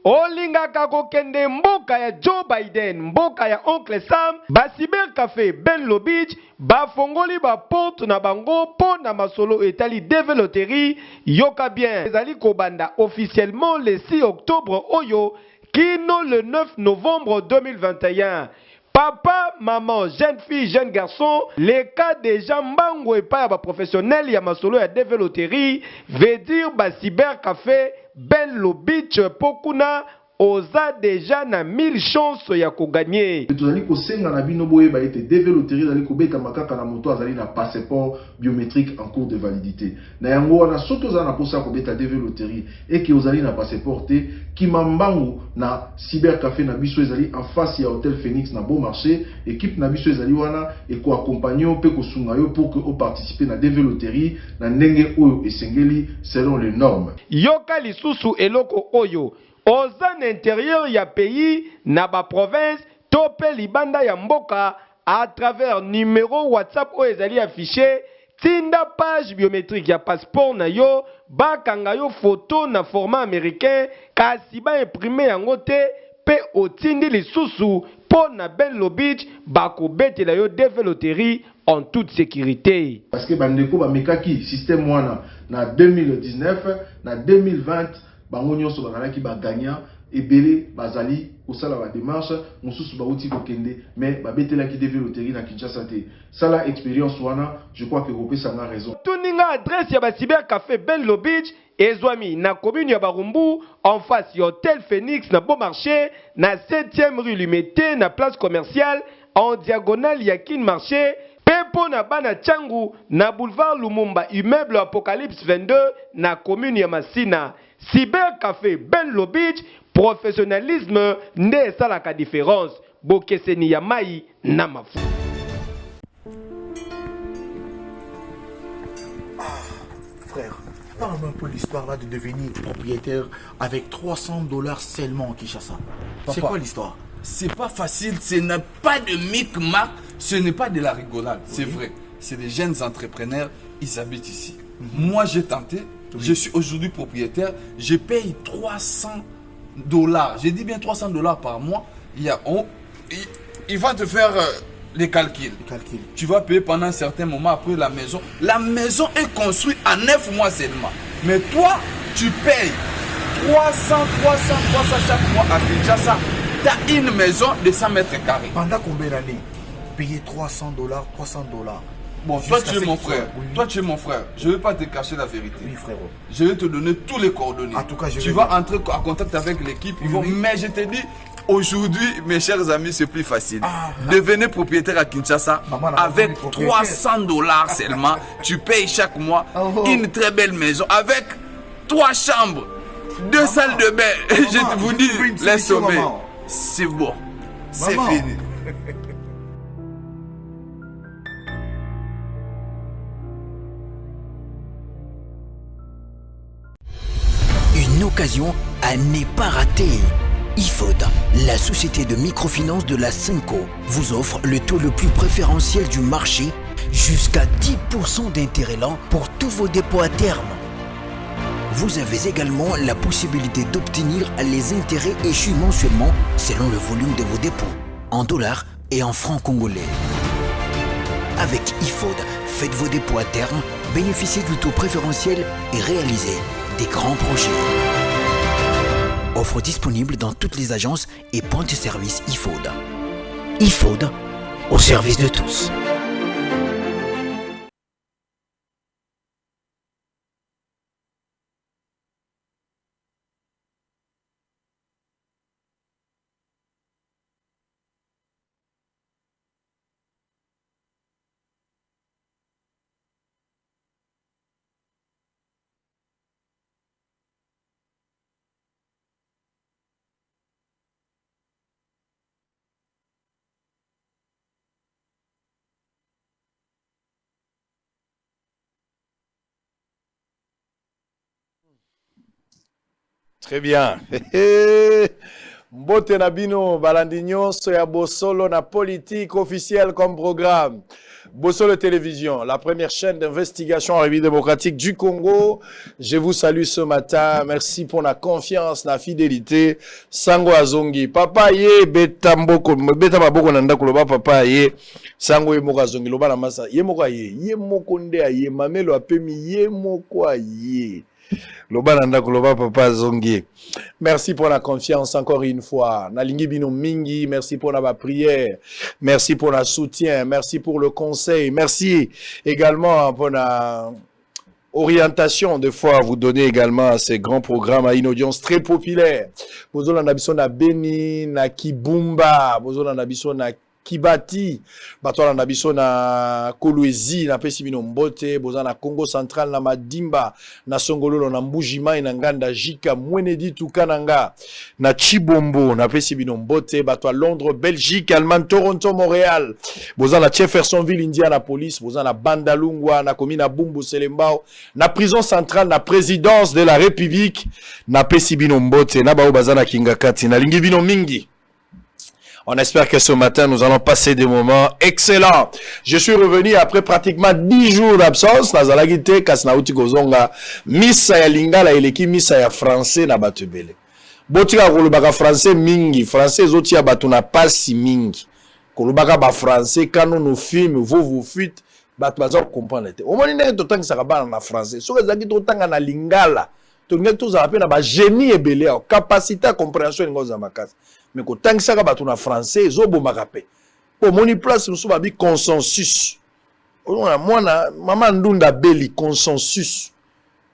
olingaka kokende mboka ya Joe Biden, mboka ya Oncle Sam, Cyber Café Benlo Beach bafongoli ba porte na bango po na masolo etali developeri yoka bien. Ezali kobanda officiellement le 6 octobre oyo kino le 9 novembre 2021. Papa, maman, jeune fille, jeune garçon, les cas déjà mbango et pas ya professionnel ya masolo ya developeri veut dire Cyber Café Benlo Beach pokuna oza déjà na 1000 chances ya ko gagner. Tozali ko senga na bino boye ba ete developeri zali ko beta makaka na moto azali na passeport biométrique en cours de validité. Na yango wana soto za na posa ko beta developeri et que ozali na passeport te kimambangu na Cyber Café na biso ezali en face ya Hôtel Phoenix na Bon Marché, équipe na biso ezali wana et ko accompagner pe ko sunga yo pour que o participer na developeri na ndenge oyo esengeli selon les normes. Yoka lisusu eloko oyo oza na intérieur ya pays na ba province tope libanda ya mboka à travers numéro WhatsApp oyo ezali affiché tinda page biométrique ya passeport na yo bakanga yo photo na format américain kasi ba imprimer yango te pe otindi lisusu po na Benlo Beach bakobetela yo developeri en toute sécurité. Parce que bandeko ba mekaki système wana na 2019 na 2020 bango nyonso bazalaki baganya ebele bazali kosala ba démarche mosusu bauti kokende mais babetelaki developeri na Kinshasa te. Sala expérience wana je crois que kopesa nga raison. Tuninga adresse ya Cyber Café Benlo Beach ezwami na commune ya Barumbu en face ya Hôtel Phoenix na Bon Marché na 7e rue Limité na place commerciale en diagonale ya Kin Marché. Pepo na bana Changu na boulevard Lumumba immeuble Apocalypse 22 na commune ya Masina. Cyber Café Benlo Beach, professionnalisme nde salaka différence. Bokeseni ya mai na mafu. Frère, parle-moi un peu l'histoire là de devenir propriétaire avec $300 seulement en Kinshasa. C'est quoi l'histoire? C'est pas facile, ce n'est pas de micmac, ce n'est pas de la rigolade, c'est vrai. C'est des jeunes entrepreneurs, ils habitent ici. Moi, j'ai tenté, je suis aujourd'hui propriétaire, je paye $300. Je dis bien $300 par mois. Il va te faire les calculs. Tu vas payer pendant un certain moment après la maison. La maison est construite en 9 mois seulement. Mais toi, tu payes 300 chaque mois à Kinshasa. Tu as une maison de 100 mètres carrés. Pendant combien d'années? Payer $300. Bon, toi tu es mon frère. Toi tu es mon frère. Je ne vais pas te cacher la vérité. Oui, frérot. Je vais te donner tous les coordonnées. En tout cas, tu vas entrer en contact avec l'équipe. Mais je te dis, aujourd'hui, mes chers amis, c'est plus facile. Devenez propriétaire à Kinshasa avec $300 seulement. Tu payes chaque mois une très belle maison avec 3 chambres, 2 salles de bain. Je vous dis, laisse tomber. C'est bon. C'est fini. Une occasion à ne pas rater. IFOD, la société de microfinance de la Cinco, vous offre le taux le plus préférentiel du marché, jusqu'à 10% d'intérêt lent pour tous vos dépôts à terme. Vous avez également la possibilité d'obtenir les intérêts échus mensuellement selon le volume de vos dépôts, en dollars et en francs congolais. Avec IFOD, faites vos dépôts à terme, bénéficiez du taux préférentiel et réalisez des grands projets. Offre disponible dans toutes les agences et points de service IFOD. IFOD, au service de tous. Très bien. Mbote Nabino, Balandignon, Soya Bosolo, na politique officielle comme programme. Bosolo Télévision, la première chaîne d'investigation en République démocratique du Congo. Je vous salue ce matin. Merci pour la confiance, la fidélité. Sango Azongi. Papa ye, beta maboko nanda kuloba papa ye. Sango ye moko Azongi. Loba na masa. Ye moko ye. Ye moko nde ye. Mamelo apemi ye moko ye. Loba nanda kuloba papa Azongi. Merci pour la confiance encore une fois. Nalingi bino mingi, merci pour la prière, merci pour le soutien, merci pour le conseil, merci également pour la orientation de fois vous donner également à ces grands programmes à une audience très populaire. Vous avez na Beni, na Kibumba, vous avez na Kibati, batwala na biso na Kolwezi, na pesi bino mbote, boza na Congo Central, na Madimba, na Songololo, na Mbujimai, na Nganda, Jika, Mwenedi, Tukananga, na Chibombo, na pesi bino mbote, batwala Londres, Belgique, Allemagne, Toronto, Montréal, boza na Jeffersonville, Indianapolis, boza na Bandalungwa, na Komina Bumbu, Selembao, na prison centrale, na présidence de la République, na pesi bino mbote, na bao baza na Kingakati, na lingi bino mingi. On espère que ce matin, nous allons passer des moments excellents. Je suis revenu après pratiquement 10 jours d'absence. Nazalagite, Kasnauti Kozonga, Missa ya Lingala, eleki Missa ya français na batubele. Botika kolubaka français mingi, français zoti ya batu na pasi mingi. Kolubaka ba français, kano no film, vous fuite, batu baza comprendre. Omoni ndenge totanga sakabana na français. Soka zaki totanga na Lingala. Tongek to za na ba génie ebele, capacité à compréhension ngoza makasi. Mais quand tant que ça va na français, zobo makape. Pour moni place nous sommes consensus. Moi na maman ndunda beli consensus.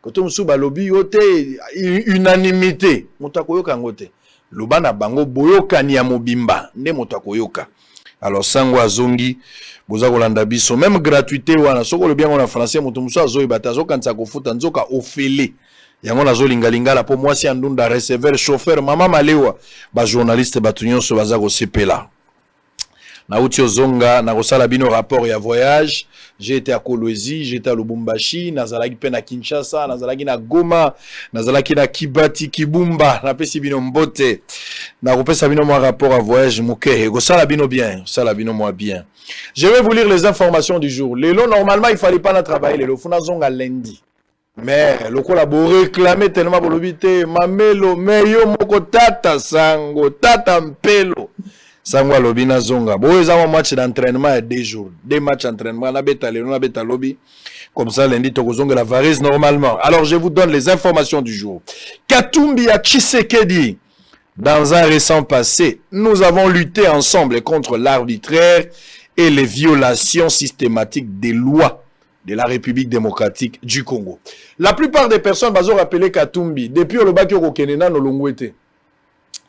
Quand nous sommes lobby yote unanimité. Mutakoyoka ngote. Lobana bango boyoka ni ya mobimba. Nde mutakoyoka. Alors sango azongi boza kolanda biso même gratuité wana soko le bien en français mutumso azoyi batazo kanza kofuta nzoka ofele. Yango nazo linga po mwasi andunda receveur chauffeur mama malewa ba journaliste batunyoso baza ko sepela na uti ozonga na kosala bino rapport ya voyage. J'ai été à Kolwezi, j'ai été à Lubumbashi, nazalaki pe na Kinshasa, nazalaki na Goma, nazalaki na Kibati, Kibumba, na pesi bino mbote na kopesa bino mo rapport à voyage muke kosala bino bien, sala bino mo bien. Je vais vous lire les informations du jour. Lelo normalement il fallait pas na travailler lelo funa zonga lundi. Mais le collabo réclamé tellement pour l'obité, mamelo, meyo moko tata sango, tata mpelo. Sango lobina zonga. Bon, ils ont un match d'entraînement à 2 jours. 2 matchs d'entraînement, on a bêta lobby. Comme ça, lundi, Tokozonga la varise normalement. Alors, je vous donne les informations du jour. Katumbi à Tshisekedi. Dans un récent passé, nous avons lutté ensemble contre l'arbitraire et les violations systématiques des lois de la République démocratique du Congo. La plupart des personnes ont rappelé Katumbi depuis le Bakio Kenena no Longwete.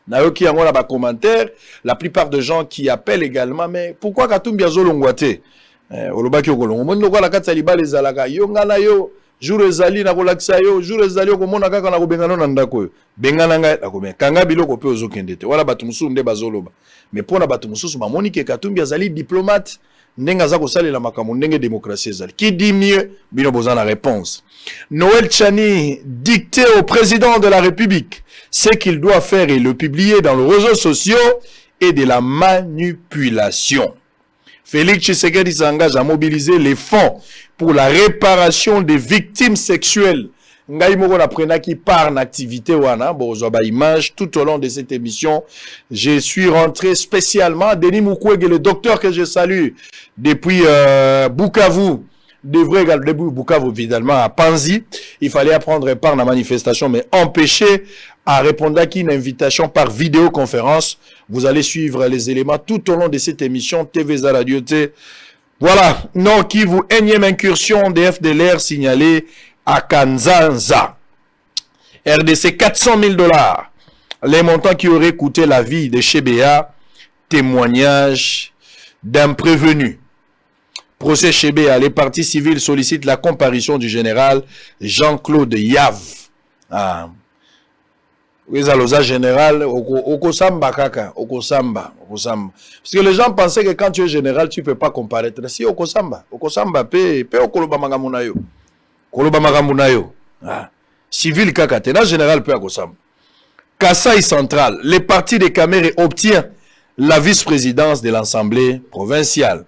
Nayoki yango na ba commentaire, la plupart de gens qui appellent également mais pourquoi Katumbi azo Longwate? Olobaki okolongo mondo kwa la katsa libale zalaka yo ngana yo jour ezali na kolakisa yo jour ezali okomona kaka na kobengana na ndako yo bengana ngai na kobenga kanga biloko pe ozokende te wala batu mususu nde bazoloba mais pona batu mususu bamoni ke Katumbi azali diplomate ndenga za kosalela makambo ndenge démocratie ezali qui dit mieux bino boza na réponse. Noël Tchani dicté au président de la République ce qu'il doit faire et le publier dans les réseaux sociaux et de la manipulation. Félix Tshisekedi s'engage à mobiliser les fonds pour la réparation des victimes sexuelles. Ngai moko na prena qui part en activité wana bozo ba image tout au long de cette émission. Je suis rentré spécialement Denis Mukwege, le docteur que je salue depuis Bukavu. Devrait également depuis Bukavu évidemment à Panzi. Il fallait prendre part à la manifestation mais empêché à répondre à une invitation par vidéoconférence. Vous allez suivre les éléments tout au long de cette émission TV Radio T. Voilà, non qui vous énième incursion des FDLR signalée à Kanzanza. RDC 400 000 $. Les montants qui auraient coûté la vie de Chebea. Témoignage d'un prévenu. Procès Chebea. Les parties civiles sollicitent la comparution du général Jean-Claude Yav. Ah. Oui, ça général, okosamba kaka, okosamba. Parce que les gens pensaient que quand tu es général, tu ne peux pas comparaître. Si okosamba pe okoloba magamunayo. Koloba magamunayo. Civil kaka, tena général pe okosamba. Kasaï Central, le parti de Kamere obtient la vice-présidence de l'Assemblée provinciale.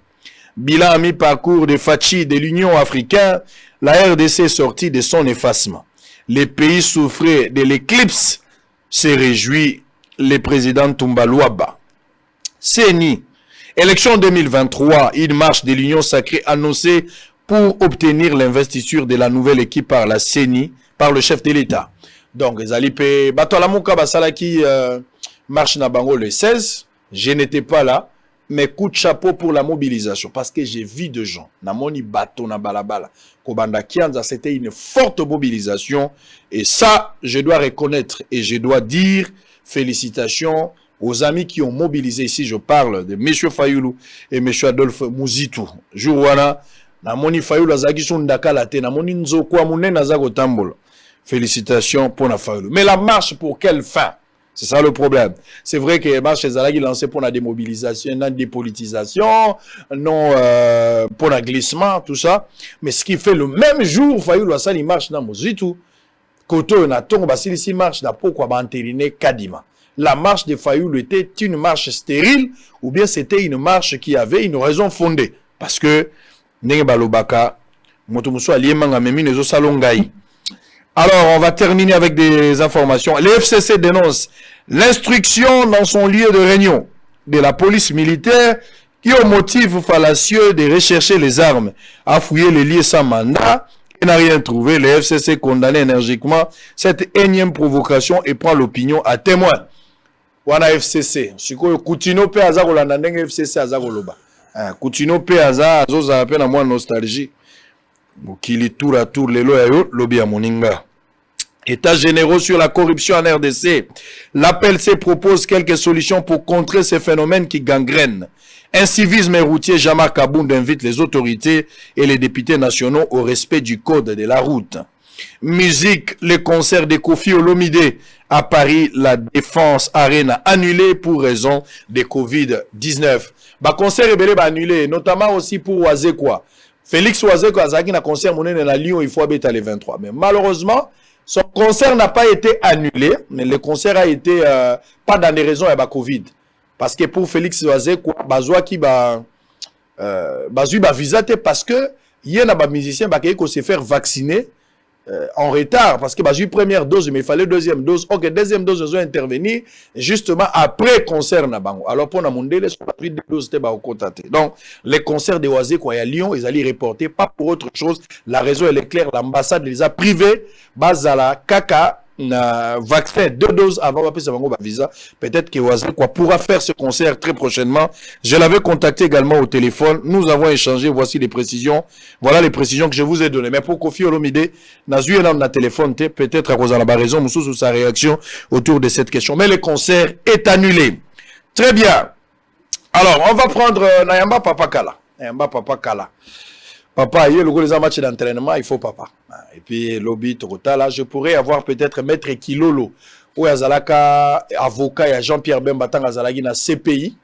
Bilan à mi-parcours de Fachi de l'Union africaine, la RDC est sortie de son effacement. Les pays souffraient de l'éclipse, se réjouit le président Tumbaluaba. CENI, élection 2023, une marche de l'Union sacrée annoncée pour obtenir l'investiture de la nouvelle équipe par la CENI, par le chef de l'État. Donc, Zalipe, Batolamuka Basalaki marche na bango le 16. Je n'étais pas là, mais coup de chapeau pour la mobilisation parce que j'ai vu de gens. Namoni bateau na balabala. Kobanda Kianza, c'était une forte mobilisation et ça, je dois reconnaître et je dois dire félicitations aux amis qui ont mobilisé ici. Je parle de M. Fayoulou et M. Adolphe Mouzitou. Jouwana, namoni Fayoulou azaki sondaka la te, namoni nzoko amune nazako tambola. Félicitations pour la Fayoulou. Mais la marche pour quelle fin? C'est ça le problème. C'est vrai que la marche est lancée pour la démobilisation, la dépolitisation, non pour la glissement, tout ça. Mais ce qui fait le même jour, Fayoulou a ça, il marche dans Mouzitou. Koto na tongo basili si marche na pourquoi banterine Kadima. La marche de Fayoulou était une marche stérile ou bien c'était une marche qui avait une raison fondée. Parce que Nenge Balobaka, Motomuso Aliemanga Memi Nezo Salongai. Alors, on va terminer avec des informations. Le FCC dénonce l'instruction dans son lieu de réunion de la police militaire qui, au motif fallacieux de rechercher les armes, a fouillé les lieux sans mandat et n'a rien trouvé. Le FCC condamne énergiquement cette énième provocation et prend l'opinion à témoin. Wana FCC. Siko Koutino pe aza kolanda ndenge FCC aza koloba. Koutino pe aza azoza pe na mwa nostalgie. Mokili tour à tour lelo yayo lobi ya moninga. États généraux sur la corruption en RDC. L'APLC propose quelques solutions pour contrer ces phénomènes qui gangrènent. Un civisme routier, Jamar Kabound invite les autorités et les députés nationaux au respect du code de la route. Musique, le concert de Kofi Olomide à Paris, la Défense Arena annulé pour raison de Covid-19. Concert est annulé, notamment aussi pour Wazekwa. Félix Wazekwa a un concert monnaie dans Lyon, il faut habiter les 23. Mais malheureusement, son concert n'a pas été annulé, mais le concert a été pas dans des raisons à Covid. Parce que pour Félix Wazekwa, Bazwa qui va visa parce que il y a des musiciens qui se faire vacciner en retard parce que eu première dose mais il fallait deuxième dose. OK, deuxième dose ils ont intervenu justement après concert na bango. Alors pour na mondele sur la prise de dose te ba okotate. Donc les concerts de Wazekwa à Lyon, ils allaient reporter pas pour autre chose. La raison elle est claire, l'ambassade les a privés bazala kaka na vaccin 2 doses avant de passer bango ba visa. Peut-être que Wazekwa pourra faire ce concert très prochainement. Je l'avais contacté également au téléphone. Nous avons échangé, voici les précisions. Voilà les précisions que je vous ai données. Mais pour Kofi Olomide, Nazu et na téléphone, peut-être à cause de la raison, Moussou sa réaction autour de cette question. Mais le concert est annulé. Très bien. Alors, on va prendre Nayamba Papakala. Nayamba Papakala. Papa, il y a le match d'entraînement, il faut papa. Et puis, lobby, là, je pourrais avoir peut-être Maître Kilolo, ou Azalaka, avocat, il y a Jean-Pierre Bembatang Azalagi dans CPI.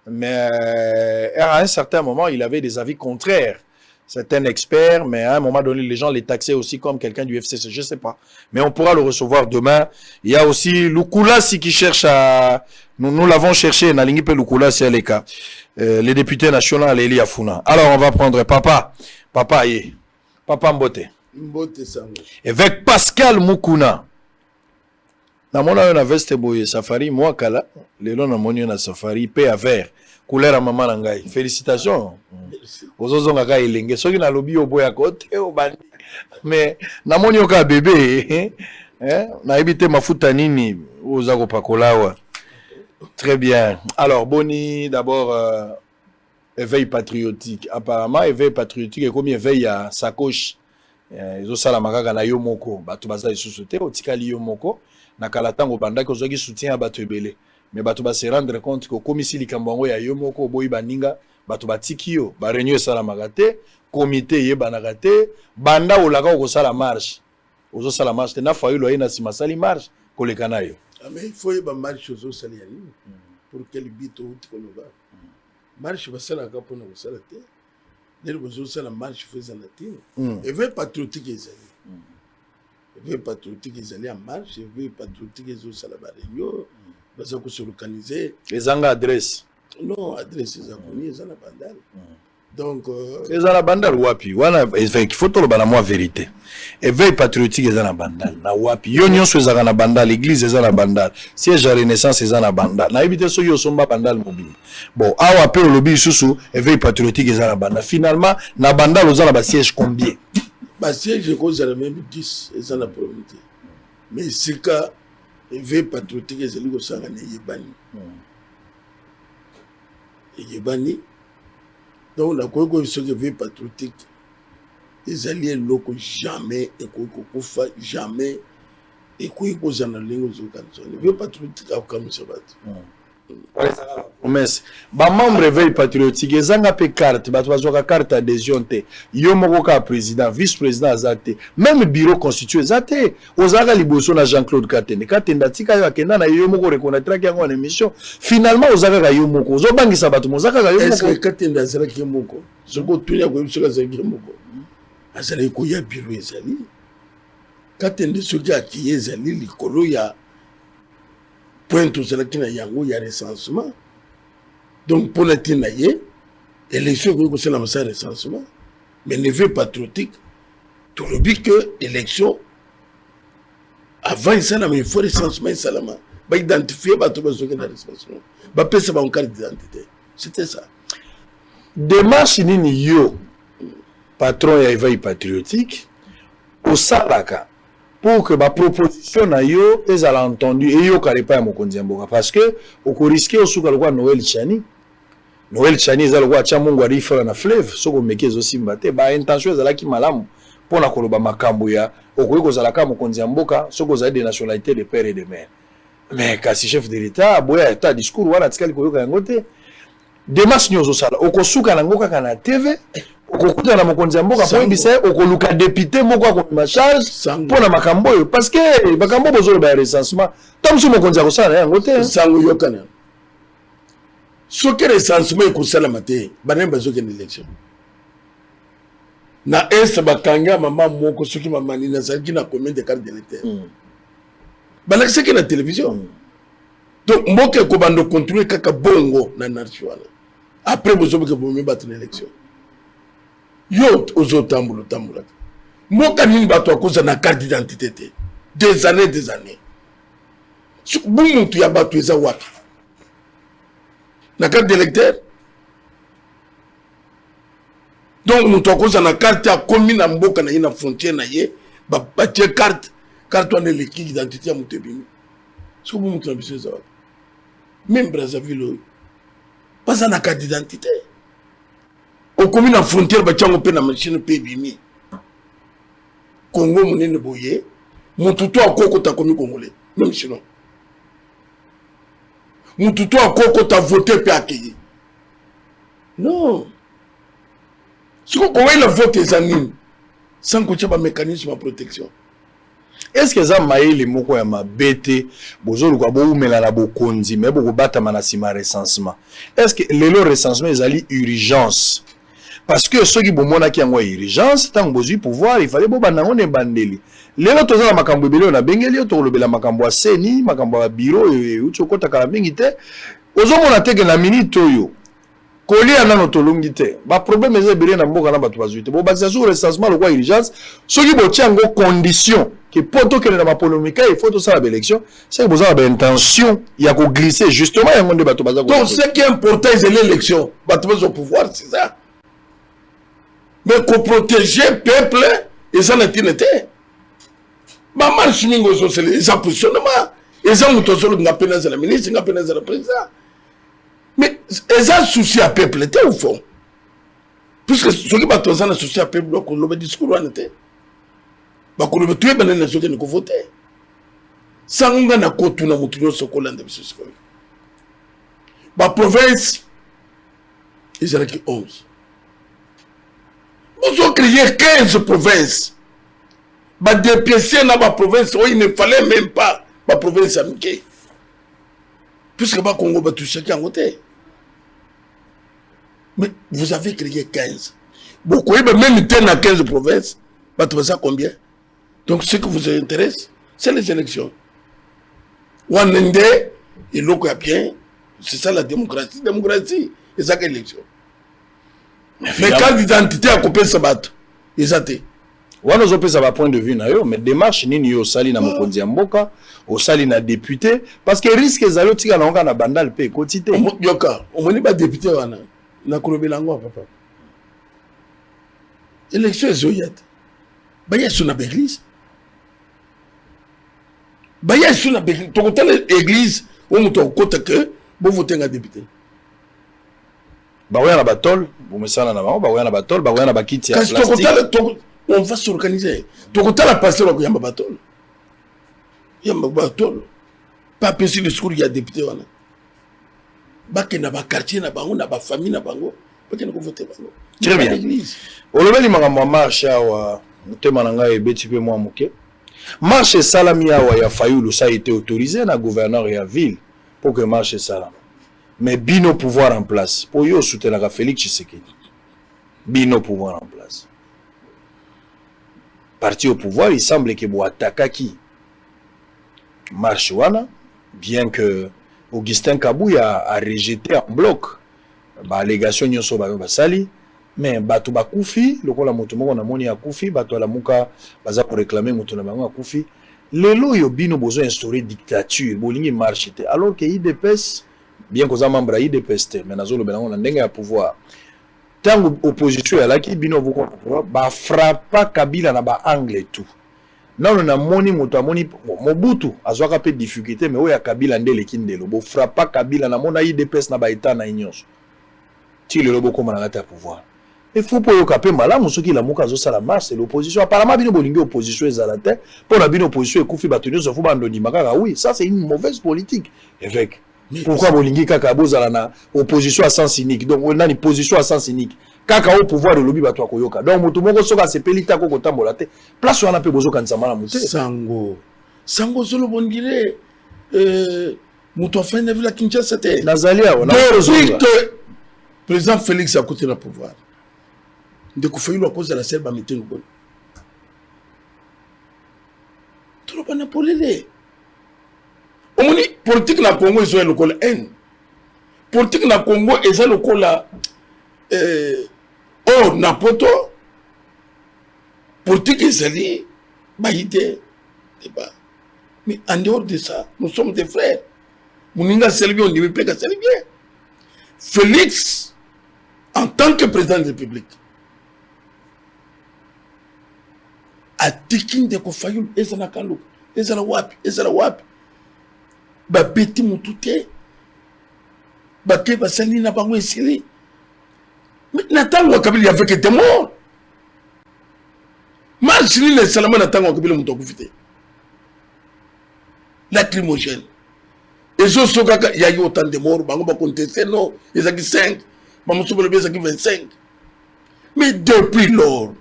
Mais à un certain moment, il avait des avis contraires. C'est un expert, mais à un moment donné, les gens les taxaient aussi comme quelqu'un du FCC, je ne sais pas. Mais on pourra le recevoir demain. Il y a aussi Lukulasi qui cherche à... Nous l'avons cherché, Nalingipe Lukulasi à l'ECA. Les députés nationaux, Léli Afuna. Alors, on va prendre Papa. Papa Mbote. Mbote Sango. Avec Pascal Mukuna. Namona yon veste boye safari, moi kala. Lelo namoni yon safari, paix à vert. Couleur à maman nangai. Félicitations. Ozozonga ka ilenge. Soki na lobi au boya kote au bandi. Mais namoni yon ka bébé. Na ebite mafuta nini ozako pakolawa. Très bien. Alors, Boni, d'abord, éveil patriotique. Apparemment, éveil patriotique est comme éveil à sacoche. Ils ont ça la magaga na yomoko. Batu baza isusute, otikali yomoko. Na kalatango banda ko zogi soutien à batu ebele. Mais batu ba se rendre compte que comme ici likambango ya yomoko boyi baninga, batu batiki yo, ba réunion ça la magate, comité ye banagate, banda olaka ko sala marche. Ozo sala marche, na Fayulu ina simasali marche kolekana yo. Mais il faut y avoir marche aux autres pour quel but ou autre qu'on va. Marche va ça la capone au salaté. Les autres la marche faisant la tine. Et veut patriotique les amis. éveil patriotique ils allaient en marche, éveil patriotique ils ont salaba réunion, parce qu'on se localiser. Les anga adresse. Non, adresse ils ont connu, ils ont la bandale. Donc les anga bandal wapi, wana il faut tout le banamo vérité. Éveil patriotique ils ont la bandal, na wapi. Yonion sur les anga bandal, l'église ils ont la bandal, siège à Renaissance ils ont la bandal. Na éviter ceux qui sont pas bandal mobile. Bon, à wapi au lobby sous éveil patriotique ils ont la bandal. Finalement, na bandal ils ont la siège combien? Bah si je cause la même 10, ils ont la probabilité. Mais c'est cas éveil patriotique ils allaient au sangane yebani. Yebani. Donc la quoi ce que éveil patriotique ils allaient loko jamais et quoi jamais et quoi cause en lingo zokanzo. Éveil patriotique a comme ça bat. Promesse. Ba membre réveil patriotique ezanga pe carte, ba tozoka carte adhésion te. Yo moko ka président, vice-président azate, même bureau constitué azate. Ozanga liboso na Jean-Claude Katende. Katende tika yo akenda na yo moko reconnaître ki yango en émission. Finalement ozanga ka yo moko. Ozobangisa bato mozaka ka yo moko. Est-ce que Katende azala ki moko? Soko tunya ko biso ka zaki moko. Azala ko ya bureau ezali. Katende soki aki ezali likolo ya point tout cela qui n'a yango ya recensement. Donc pour la tinaye, élection que c'est la massa recensement, mais ne veut patriotique. Tout le but que élection avant ça il faut recensement salama. Ba identifier ba tout besoin de recensement. Ba pesa ba carte d'identité. C'était ça. Démarche nini yo patron ya éveil patriotique au salaka pour que ma proposition na yo ezala entendu et yo kalepa ya mokonzi mboka parce que oko risquer osuka lokwa Noël Chani ezala kwa cha Mungu arifa na fleuve soko mekezo simba te ba intention ezala ki malamu pona koloba makambo ya oko kozala ka mokonzi mboka soko za de nationalité de père et de mère mais kasi chef de l'état boya ta discours wana tikali koyoka yango te démarche nyozo sala oko suka na ngoka kana TV okukuta na mokonzi mboka po bisa okoluka député moko ko ma charge pona makambo yo parce que makambo bozolo ba recensement tamsu mokonzi ko sala yango te sango yokana soki recensement ko sala mate banemba zoke na élection na est bakanga mama moko soki mama ni na zaki na combien de cartes d'électeur balakise ke na télévision donc mboka ko bando contrôler kaka bongo na national après bozobe ke bomi battre élection yo ozotambula tambula mboka nini bato akoza na carte d'identité des années bumuntu ya bato eza wapi na carte d'électeur donc mutu akoza na carte ya komi na mboka na ye na frontière na ye batie carte wana eleki identité ya mutu ebimi soki bumuntu na biso eza wapi même Brazzaville oyo baza na carte d'identité okomi na frontière batiango pe na machine pe bimi Congo munene boye mutu to akoko ta komi congolais même sinon mutu to akoko ta voter pe akeye non siko ko wela vote ezanini sans kocha ba mécanisme de protection. Est-ce que ça maïli moko ya mabete bozolu kwa boumela na bokonzi mais boko bata manasima recensement. Est-ce que le recensement ezali urgence? Parce que ceux qui bomona ki yango urgence tant bozu pouvoir il fallait boba nango ne bandeli. Lelo tozala makambo ebele na bengeli to lobela makambo ya seni makambo ya bureau utokota kala mingi te ozomona teke na minute oyo kolia nano tolongi te ba problème eza ebele na mboka na bato bazuite bo bazia sur recensement le quoi urgence soki botiango condition que poto kele na ba polémique il faut to ça la élection c'est que bozala ba intention ya ko glisser justement yango nde bato baza donc ce qui est important c'est l'élection bato bazo pouvoir c'est ça mais qu'on protéger peuple et ça n'a tinete ba marche mingo social et ça positionnement et ça muto solo ngapena za la ministre ngapena za la président mais ils ont souci à peuple au fond puisque ceux qui battent un souci à peuple donc le discours en était bah qu'on le tuer ben les gens qui ne voter sans on a cotu na mutu nyonso kolanda biso sikoyo ba province ils ont qui 11 ils ont créé 15 provinces bah dépiécer na ba province où il ne fallait même pas ba province amike puisque ba Congo ba toucher qui en côté. Mais vous avez créé 15. Beaucoup, même dans 15 provinces, bah, tu vas combien? Donc ce qui vous intéresse, c'est les élections. Wanende, et l'autre bien, c'est ça la démocratie. Démocratie, c'est ça l'élection. Mais quand l'identité a coupé ce bateau, ils ont été. Wana zope ça va point de vue na yo, mais démarche nini yo sali na mokonzi ya mboka, o sali na député, parce que risque zalo tika na na bandal pe quotité. Yoka, on moni ba député wana, na kolobela ngo papa. Élection zoyat. Ba yesu na église. Ba yesu na église, to kota l'église, o muto kota que bo voter nga député. Ba waya na batol, bo mesana na ba waya na batol, ba waya na bakiti ya plastique. On va s'organiser. Donc, la pasteur, il y a un bateau. Il y a un bateau. Pas pensé le discours, il y a des députés. Il y a un quartier, il y a une famille, il y a un voter. Très bien. Olobeli makambo marche awa mutema nanga ebeti pe mwa muke. Marche salami awa ya Fayulu ça a été autorisé na gouverneur ya ville pour que marche salam. Mais bino pouvoir en place. Pour yo soutenir Félix Tshisekedi. Bino pouvoir en place. Parti au pouvoir, il semble que bo atakaki marche wana, bien que Augustin Kabouya a rejeté en bloc ba allégation nyonso ba sali, mais bato ba kufi, lokola moto moko na moni ya kufi, bato la muka baza pour réclamer moto na bango kufi. Lelo yo bino bozo instaurer dictature, bolingi marche te, alors que IDPS, bien que za membre IDPS te, mais nazo lo benango na ndenge ya pouvoir. Tant opposition à la qui bino vous ba frappa Kabila na ba angle tout. Non on a moni moto moni Mobutu azwaka pe difficulté mais oya Kabila ndele kindelo bo frappa Kabila na mona IDPS na ba état na inyos. Ti le lobo comme na ta pouvoir. Il faut pour yoka pe malamu soki la muka zo sala marche l'opposition apparemment bino bolingi opposition ezalate pour la bino opposition ekufi batonyo so fu bandoni makaka oui ça c'est une mauvaise politique avec. Pourquoi bolingi kaka bozala na opposition à sens unique donc on a une position à sens unique kaka au pouvoir de lobby bato akoyoka donc moto moko soka sepelita ko kotambola te place wana pe bozo kanzama na muté sango zolo bondire moto fin de la Kinshasa te Nazalia on a que président Félix a côté le pouvoir de ko fayu à cause de la selba meeting bon trop pas napolele. Omoni politique na Congo est le col N. Politique na Congo est le col oh na poto. Politique est ali baïté débat. Mais en dehors de ça, nous sommes des frères. Mouninga Selbi on dit pas Selbi. Félix en tant que président de la République a tikin de ko fayul ezana kalu ezana wapi ba beti mutute ba ke ba sali na bango esili mais natango Kabila avec des morts marche ni salama natango Kabila muto kufite lacrymogène et zo soka ya yo autant de morts bango ba contester non ezaki 5 ba musobolo beza ki 25 mais depuis lors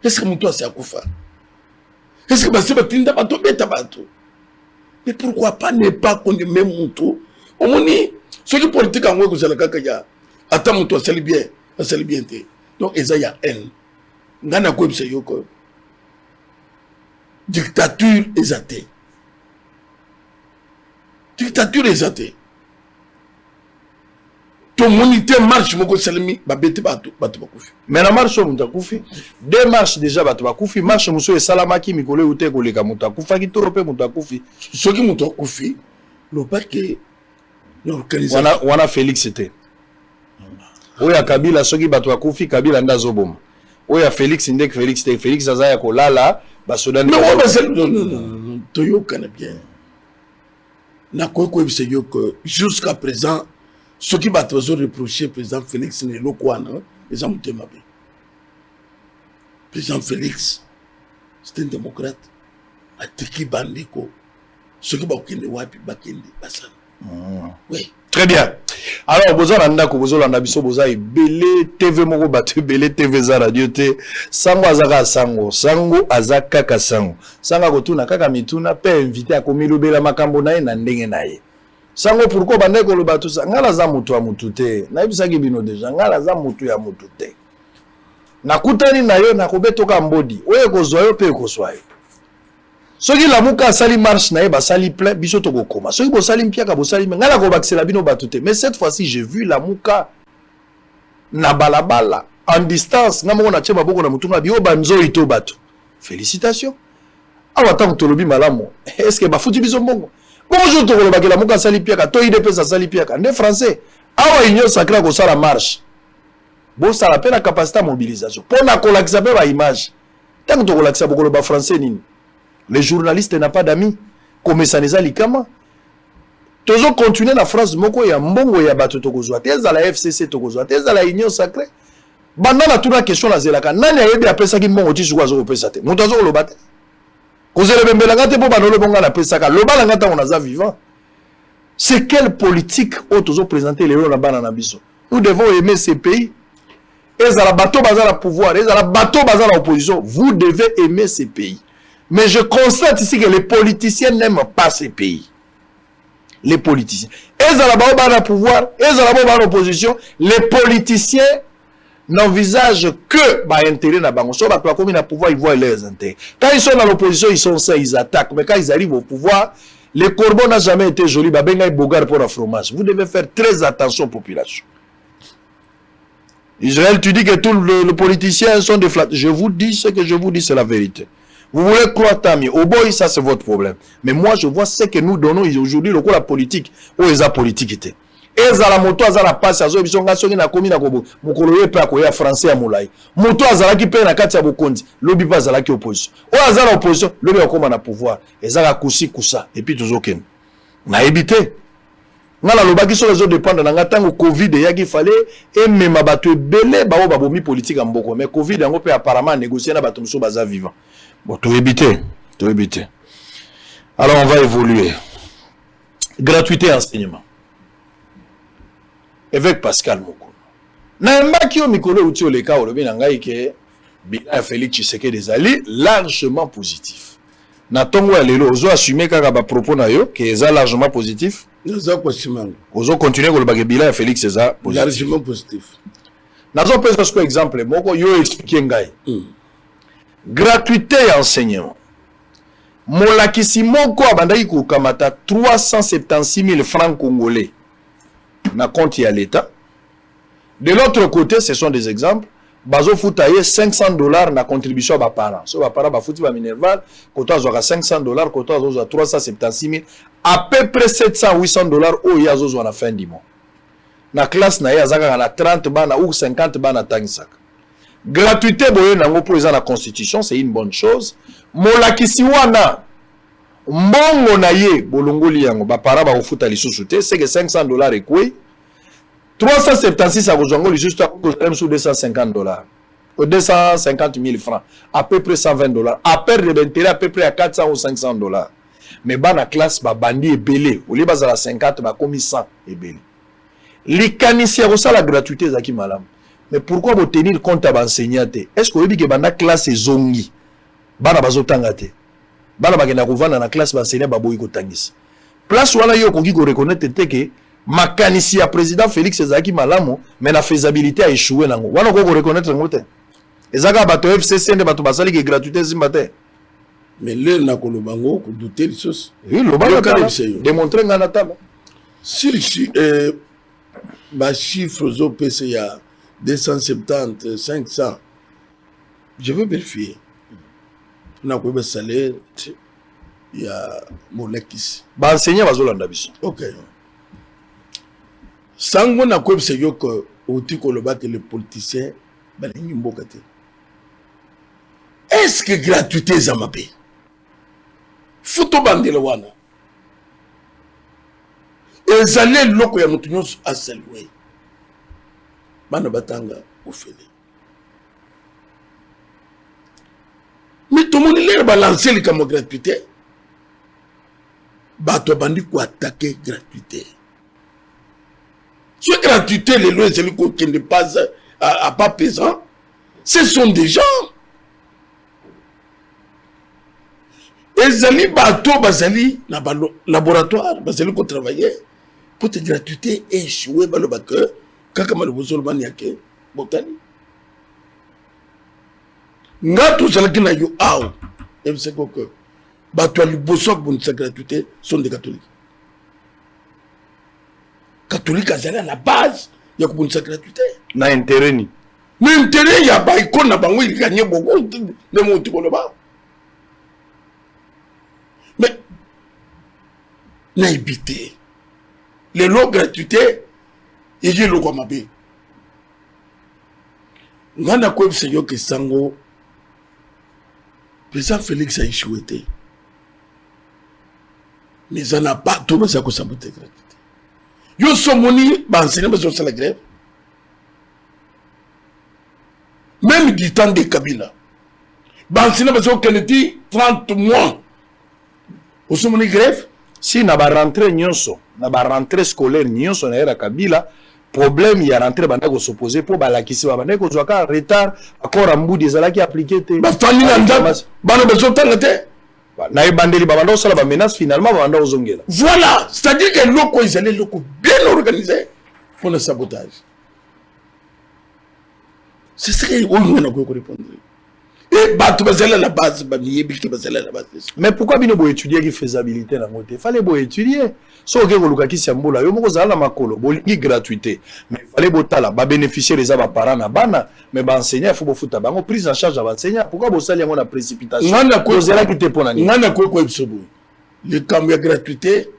est-ce que muto a akufa est-ce que ba se batinda bato beta bato. Mais pourquoi pas ne pas connaître même Moutou? Au moins, ceux qui politiques en Ouest, attends Moutou, c'est bien, c'est bien. Donc, il y a haine. Ngana quoi c'est yoko. Dictature est athée. Dictature est athée. Ton monité marche, mon salami, babete batu bakufi. Mais la marche on koufi. Deux marches déjà batu bakufi, marche muso et salamaki mikole ute koleka mutakufa ki torope mutakufi. Ceux qui mutakufi, le paquet l'organisation. Wana Félix c'était. Oya Kabila soki batu bakufi Kabila ndazo boma. Oya Félix ndek Félix te Félix azaya kolala basoda non non toyo kana bien. Na koko ebise yo que jusqu'à présent ce qui va toujours reprocher président Félix n'est le quoi non les hommes de Mabé. Président Félix c'est un démocrate a tiki bandiko ce qui va okende wapi bakende basana. Oui. Très bien. Alors, bozala ndako bozala ndabiso boza ebele TV moko batu ebele TV za radio te sango azaka sango sango azaka ka sango sanga kotuna kaka mituna pe invité akomilobela makambo na ye na ndenge na ye sango pourquoi bande ko loba tout ça ngala za mutu ya mutu te na bisaki bino deja ngala za mutu ya mutu te nakutani na yo nakobetoka mbodi oye kozwa yo pe kozwa yo soki lamuka sali marche na ba sali plein biso to kokoma soki bo sali mpiaka bo sali ngala ko baxela bino batute mais cette fois-ci j'ai vu lamuka na balabala en distance ngamo na tsheba boko na mutunga bio banzo ito bato félicitations awa tant tolobi malamu est-ce que ba futi biso mbongo bonjour to koloba ke lamuka sali mpiaka to idp sa sali mpiaka ne français awa union sacrée ko sala marche bo sala pe na capacité à mobilisation pour na kolakisa pe ba image tant to kolakisa boko ba français nini. Les journalistes n'ont pas d'amis. Comme ça les a likama. Toujours continuer la France moko ya mbongo ya bato tokozwa. Teza la FCC tokozwa. Teza la Union Sacrée. Banda na tuna question la zelaka. Nani ayebi apesa ki mbongo ti sukwa zo pesa te. Muto zo lobate. Kozele bembela ngate po banolo bonga na pesa ka. Lobala ngata on aza vivant. C'est quelle politique otozo présenter les na bana na biso. Nous devons aimer ces pays. Ezala bato bazala pouvoir, ezala bato bazala opposition. Vous devez aimer ces pays. Mais je constate ici que les politiciens n'aiment pas ces pays. Les politiciens. Ils ont le pouvoir, ils ont l'opposition. Les politiciens n'envisagent que l'intérêt de bango. Soit comme ils ont le pouvoir, ils voient leurs intérêts. Quand ils sont dans l'opposition, ils sont ça, ils attaquent. Mais quand ils arrivent au pouvoir, les corbeaux n'ont jamais été jolis. Ils bogar pour le fromage. Vous devez faire très attention aux populations. Israël, tu dis que tous les politiciens sont des flattes. Je vous dis ce que je vous dis, c'est la vérité. Vous voulez croire tant mieux. Au boy, ça c'est votre problème. Mais moi, je vois ce que nous donnons aujourd'hui, le coup la politique, où est la politique était. Et la moto, elle a passé à zo, ils ont gagné na commune à Kobo. Mon coloré peut accueillir français à Moulay. Moto, elle a qui paye na Katia Bokondi. Lobby pas à la qui opposition. Ou elle a l'opposition, lobby a comme un pouvoir. Et ça a coussi koussa. Et puis toujours ken. Na évité. Ngala lobaki sur les autres dépendent na ngata ngo Covid ya qui fallait et même bato belé ba bomi politique en boko. Mais Covid on peut apparemment négocier na bato muso baza vivant. Bon, tout éviter. Alors, on va évoluer. Gratuité enseignement. Avec Pascal Moko. Naembaki o mikolo uti o leka olobi na ngai ke bilan Félix Tshisekedi ezali largement positif. Na tongo ya lelo ozo assumer kaka ba propos na yo ke eza largement positif. Ozo continuer. Ozo continuer koloba ke bilan Félix eza positif. Largement positif. Nazo pesa ko exemple moko yo expliquer ngai. Gratuité et enseignement. Molakisi moko abandaki kokamata 376 000 francs congolais na compte ya l'État. De l'autre côté, ce sont des exemples. Bazo foutaye $500 na contribution à parents. So ba parents ba fouti ba Minerval, kota zo $500, kota zo 376 000, à peu près $700-800 au yazo zo na fin du mois. Na classe na ya zaka na 30 bana ou 50 bana tangisaka. Gratuité boye nango pour la constitution, c'est une bonne chose. Molakisi wana mbongo na ye bolongoli yango ba para ba ofuta lisusu te, c'est que $500 ekwe 376 a kozongo lisusu ta ko sous $250 ou 250 000 francs, à peu près $120, à perdre d'intérêt à peu près à $400 ou $500. Mais bana classe ba bandi ebele, au lieu bazala 50 ba komi 100 ebele. Les canisiers ça la gratuité zaki malam. Mais pourquoi vous tenir compte à l'enseignant? Est-ce que vous avez dit que la classe est zongi? Bana bazotangate. Bana bagena kovanda na classe l'enseignant baboyi kotangisa. Place wana yo koki ko reconnaître que makanisi ya président Félix ezaki malamo, mais la faisabilité a échoué nango. Wana ko reconnaître ngote. Ezaka bato FCC nde bato basali que gratuité zimbate. Mais là na kolobango ko douter les choses. Oui, le bana démontrer ngana tama. Si ba chiffre zo PCA 270, 500. Je veux vérifier. On a quoi le salaire? Il y a mon ici. Bah, enseignant va zolanda biso. Ok. Sango na quoi c'est yo que outi ko le battre les politiciens, ben ni mbokate. Est-ce que gratuité za mapé? Photo bandele wana. Ezale loko ya mutu nyonso asalué. Bana batanga ofele. Mais tout le monde est balancé les comme gratuité. Bato bandi ko attaquer gratuité. Ce gratuité les lois c'est qui ne pas à pas pesant. Ce sont des gens. Ezali bato bazali na laboratoire bazali ko travailler pour te gratuité échouer ba le bac. Kaka malobosolo bani yake botani ngato zalaki na yo aw emseko que bato ya liboso akobundisa gratuité sont des catholiques. Catholique azali à la base ya kobundisa gratuité. Na intérêt ni. Mais intérêt ya ba iko na bango il gagne beaucoup de mon tiko là-bas. Mais na éviter les lots gratuité et j'ai le quoi mabe. Ngana ko yo ke sango président Félix a échoué. Mais ça n'a pas tout ça que ça peut être gratuité. Yo somoni ba enseigner ba sur la grève. Même du temps de Kabila. Ba enseigner ba sur 30 mois. Au somoni grève si na ba rentrée nyonso, na ba rentrée scolaire nyonso na era Kabila, problème ya rentrée banda ko s'opposer pour balakisi ba banda ko zwaka retard accord ambudi ezalaki appliqué te. Ba fani na ndap bana bezo tanga te. Na ebandeli ba banda osala ba menace finalement ba banda ozongela. Voilà, c'est-à-dire que loko ils allaient loko bien organisé pour le sabotage. C'est ce que on a répondre. Et bato bazela la base ba miyebi ki bazela la base. Mais pourquoi bino bo étudier qui faisabilité na ngote? Fallait bo étudier. So ke koluka ki siambola yo moko zala makolo bolingi gratuité. Mais fallait botala ba bénéficier les aba parents na bana mais ba enseignant faut bo futa bango prise en charge ba enseignant. Pourquoi bo sali yango na précipitation? Ngana ko zela ki te pona ni. Ngana ko ebisobo. Le camp ya gratuité.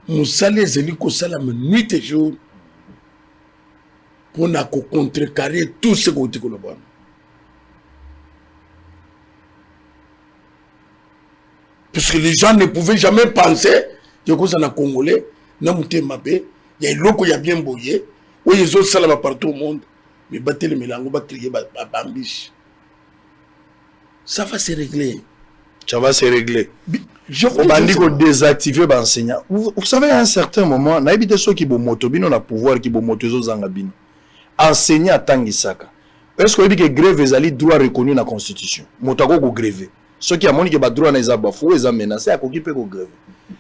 Musale zeli ko sala nuit et jour. On a contrecarrer tout ce qu'on dit. Parce que les gens ne pouvaient jamais penser que vous en a Congolais, il y a l'eau qui a bien boyé, où ils ont ça partout au monde, mais battre les mélanges, battre les bambiches. Ça va se régler. Ça va se régler. On va dire qu'on désactive les enseignants. Vous savez, à un certain moment, on a évité ceux qui ont moto, on a pouvoir qui ont moto, zangabino. Enseigner à Tangisaka. Est-ce que vous dites que grève est droit reconnu dans la Constitution? Motako ko grève. Ceux qui ont dit que le droit n'est pas bafoué, ils ont menacé à qui peut grève.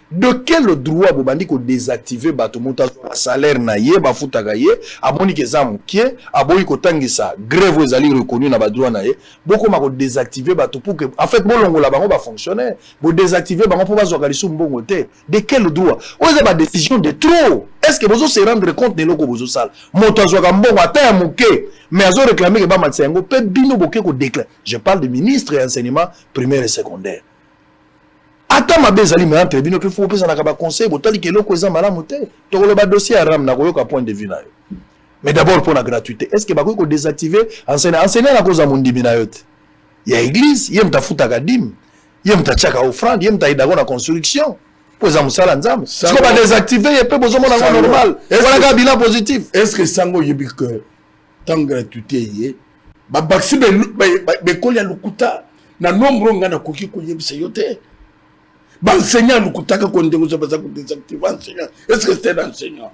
De quel droit vous bandit ko désactiver bato mota salaire na ye ba futaka ye amoni ke za mukie aboyi ko tangisa grève ezali reconnu na ba droit na ye boko ma ko désactiver bato pour que en fait bolongo la bango ba fonctionner bo désactiver bango pour ba zo kalisu mbongo te de quel droit oza ba décision de trop est-ce que bozo se rendre compte de loko bozo sala moto zo ka mbongo ata ya muke mais azo réclamer que ba matsengo pe bino boke ko déclare je parle de ministre et enseignement primaire et secondaire. Attends ma bezali mais entre bino pe faut pesa na ka conseil botali ke loko eza malamu te to le ba dossier aram na koyoka point de vue na yo mais d'abord pour la gratuité est-ce que ba ko désactiver enseigner na koza mundimi na yote ya église yem ta futa kadim yem ta chaka offrande yem ta ida na construction pour za musala nzambe est-ce que ba désactiver et pe bozo mona normal voilà ka bilan positif est-ce que sango yebi que tant gratuité yé ba baxi be koli ya lukuta na nombre ngana koki ko yebisa yote. Enseignant le koutaka qu'on désactive enseignant. Est-ce que c'est un enseignant?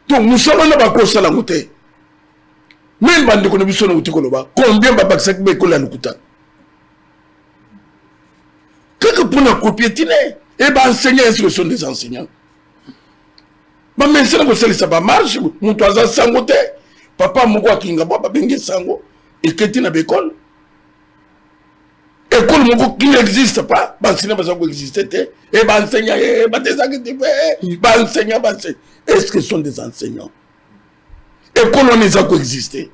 Donc nous sommes là bas ça la montée. Même bande qu'on a vu sur le koloba. Combien baba que be kola le kouta? Quelque pour la copier tine. Et ben enseignants est-ce que sont des enseignants? Bah mais c'est là que ça va marche. Mon toisa sangote. Papa moko kinga baba bengi sango. Et que tine bécole. École qui n'existe pas, enseignant pas exister, et enseignant, est-ce que ce sont des enseignants? École on les a coexisté.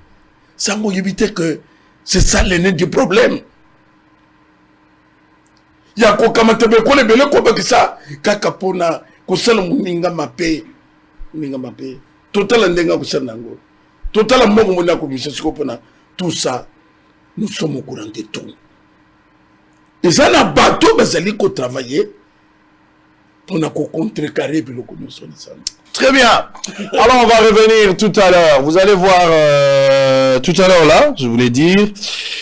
Ça m'a évité que c'est ça l'aîné du problème. Il y a quoi comme tu veux qu'on ait quoi que ça, kakapona, qu'on s'en m'inga mappé, total n'enga qu'on s'en ango, total m'ongo mona commission tout ça, nous sommes au courant de tout. Et ça, la bateau, mais c'est qu'on travailler pour nous contrecarrer puis le connaissons. Très bien. Alors, on va revenir tout à l'heure. Vous allez voir tout à l'heure là, je voulais dire.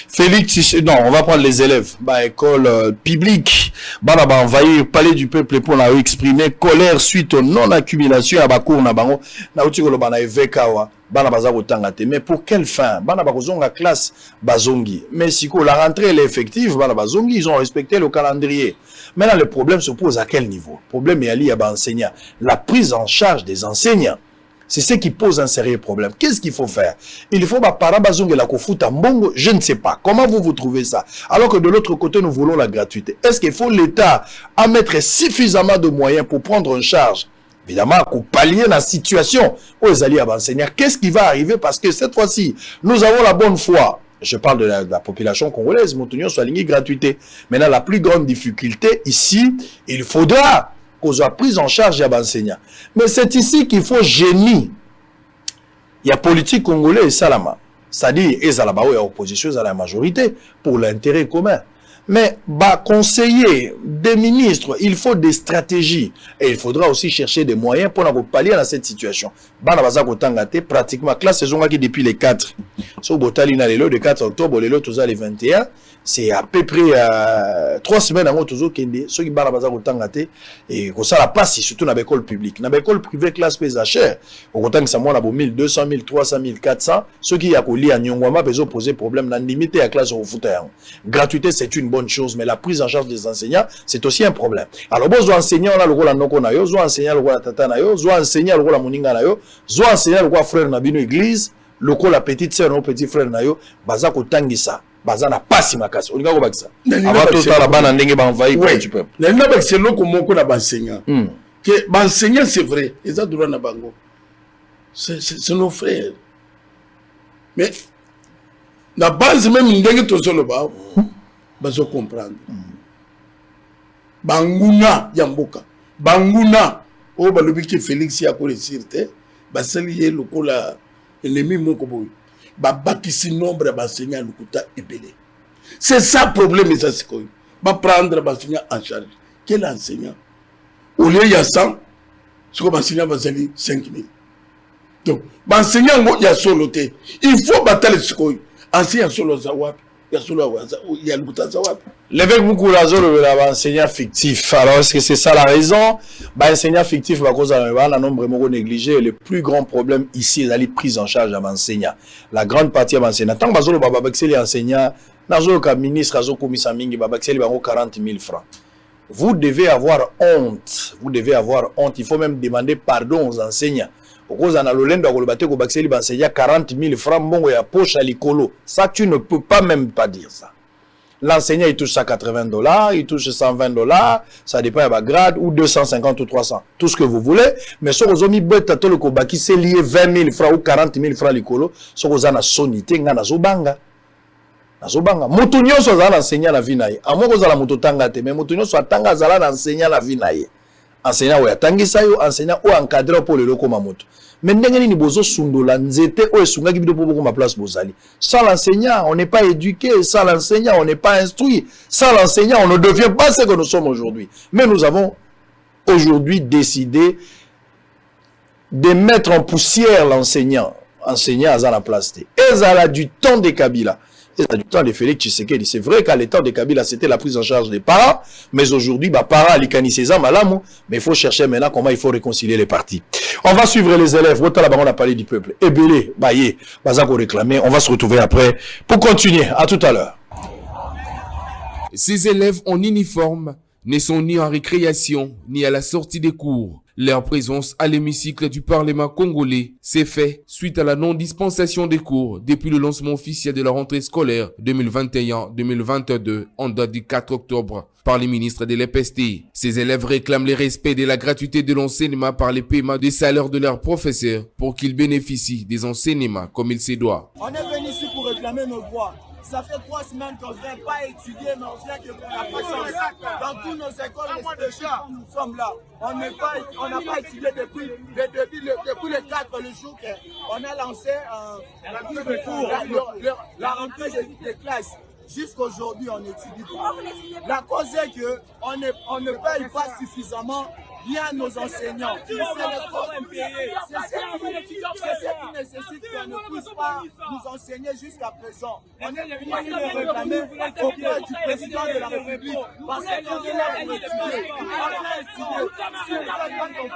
Félix, non, on va prendre les élèves. Bah, école publique. Bah, on va envahir palais du peuple pour la exprimer colère suite aux non-accumulation à Bakour Nabango. Na utiko lo bana evekawa. Bana bazako tangate. Mais pour quelle fin? Bana bakozonga classe bazongi. Mais si la rentrée elle est effective, bana bazongi, ils ont respecté le calendrier. Maintenant, le problème se pose à quel niveau? Le problème est lié à l'enseignant. La prise en charge des enseignants. C'est ce qui pose un sérieux problème. Qu'est-ce qu'il faut faire? Il faut la kofuta mbongo, je ne sais pas. Comment vous trouvez ça? Alors que de l'autre côté, nous voulons la gratuité. Est-ce qu'il faut l'État à mettre suffisamment de moyens pour prendre en charge, évidemment, pour pallier la situation aux alliés enseignants? Qu'est-ce qui va arriver? Parce que cette fois-ci, nous avons la bonne foi. Je parle de la population congolaise, Montignon soit ligne gratuité. Maintenant, la plus grande difficulté ici, il faudra qu'on soit pris en charge des enseignants. Mais c'est ici qu'il faut génie. Il y a politique congolais et salama. C'est-à-dire, il y a l'opposition, il y a la majorité pour l'intérêt commun. Mais, conseiller des ministres, il faut des stratégies. Et il faudra aussi chercher des moyens pour pallier à cette situation. Pratiquement, la saison qui depuis les 4. Sur Botalina, le 4 octobre, le 21. C'est à peu près 3 semaines avant toujours qu'il ceux qui barrent bazar autant gâté et que ça la passe surtout dans l'école publique. Dans l'école privée classe pesa cher. Au content que ça moi 1200, 1300, 1400 ceux qui a collé à Nyongwama besoin poser problème dans limité à classe au foot. Gratuité c'est une bonne chose mais la prise en charge des enseignants c'est aussi un problème. Alors besoin enseignant là le rôle noko na yo, besoin enseignant le rôle tata na yo, besoin enseignant le rôle moninga na yo, besoin enseignant le rôle frère na bino église, le rôle la petite sœur ou petit frère na yo, baza ko tangisa. Bazana pasi makasi olinga ko bakisa avant tout la bana ndenge ba envahi par du peuple na nina bakise loko moko na enseignant que enseignant c'est vrai ils ont droit na bango c'est nos frères mais na base même ndenge to solo ba bazo comprendre banguna ya mboka banguna o balobi ki Félix ya ko resirte basali lokola ennemi moko boy bakisi nombre d'enseignants lukuta ebele. C'est ça le problème, ça c'est quoi? Prendre l'enseignant en charge. Quel enseignant? Au lieu il y a 100, ce que l'enseignant va salir 5000. Donc, l'enseignant il y a solo. Il faut battre les secours. Enseignant solo zawap. Il y a lukuta zawap. L'évêque Mukulazo le enseignant fictif. Alors est-ce que c'est ça la raison? Enseignant fictif, à cause d'un nombre vraiment négligé. Le plus grand problème ici, c'est la prise en charge de l'enseignant. La grande partie de l'enseignant. Tant que les enseignants, le ministre a commissaire Mingi, 40 000 francs. Vous devez avoir honte. Vous devez avoir honte. Il faut même demander pardon aux enseignants. Au cause d'un alolène de l'enseignant 40 000 francs, bon, il y a poche à l'écolo. Ça, tu ne peux pas même pas dire ça. L'enseignant, il touche ça $80, il touche $120, ça dépend de la grade, ou 250 ou 300, tout ce que vous voulez. Mais si vous avez mis le kobaki, c'est lié 20 000 francs ou 40 000 francs l'écolo, si vous avez une sonité, vous avez zobanga. Moutounio soit l'enseignant la vie naïe. À moins que vous avez la moutotangate, mais Moutounio soit tanga zala l'enseignant la vie naïe. Enseignant ou ya tangisa yo, enseignant ou encadré pour le loko mamoto. Mais ndenge ni bozo sundola nzete o esunga ki bido pour ma place bozali. Sans l'enseignant, on n'est pas éduqué, sans l'enseignant, on n'est pas instruit. Sans l'enseignant, on ne devient pas ce que nous sommes aujourd'hui. Mais nous avons aujourd'hui décidé de mettre en poussière l'enseignant. Enseignant à la place. Et ça a du temps de Kabila. Et du temps de Félix Tshisekedi. C'est vrai qu'à l'état de Kabila, c'était la prise en charge des parents. Mais aujourd'hui, parents, Alikani César, Malamou. Mais il faut chercher maintenant comment il faut réconcilier les partis. On va suivre les élèves. On a parlé du peuple. Ebélé, Baye, Bazako réclamé. On va se retrouver après pour continuer. À tout à l'heure. Ces élèves en uniforme ne sont ni en récréation, ni à la sortie des cours. Leur présence à l'hémicycle du Parlement congolais s'est fait suite à la non-dispensation des cours depuis le lancement officiel de la rentrée scolaire 2021-2022 en date du 4 octobre par les ministres de l'EPST. Ces élèves réclament le respect de la gratuité de l'enseignement par les paiements des salaires de leurs professeurs pour qu'ils bénéficient des enseignements comme il se doit. On est venu ici pour réclamer nos droits. Ça fait 3 semaines qu'on ne vient pas étudier, mais on vient que pour la patience. Dans toutes nos écoles, nous sommes là. On n'a pas étudié depuis le 4, le jour qu'on a lancé la rentrée des classes. Jusqu'aujourd'hui, on n'étudie pas. La cause est qu'on ne paye pas suffisamment bien nos enseignants. C'est ce qui nécessite qu'on ne puisse pas nous enseigner jusqu'à présent. On est venu réclamer auprès du président de la République parce qu'on est là pour étudier. Si on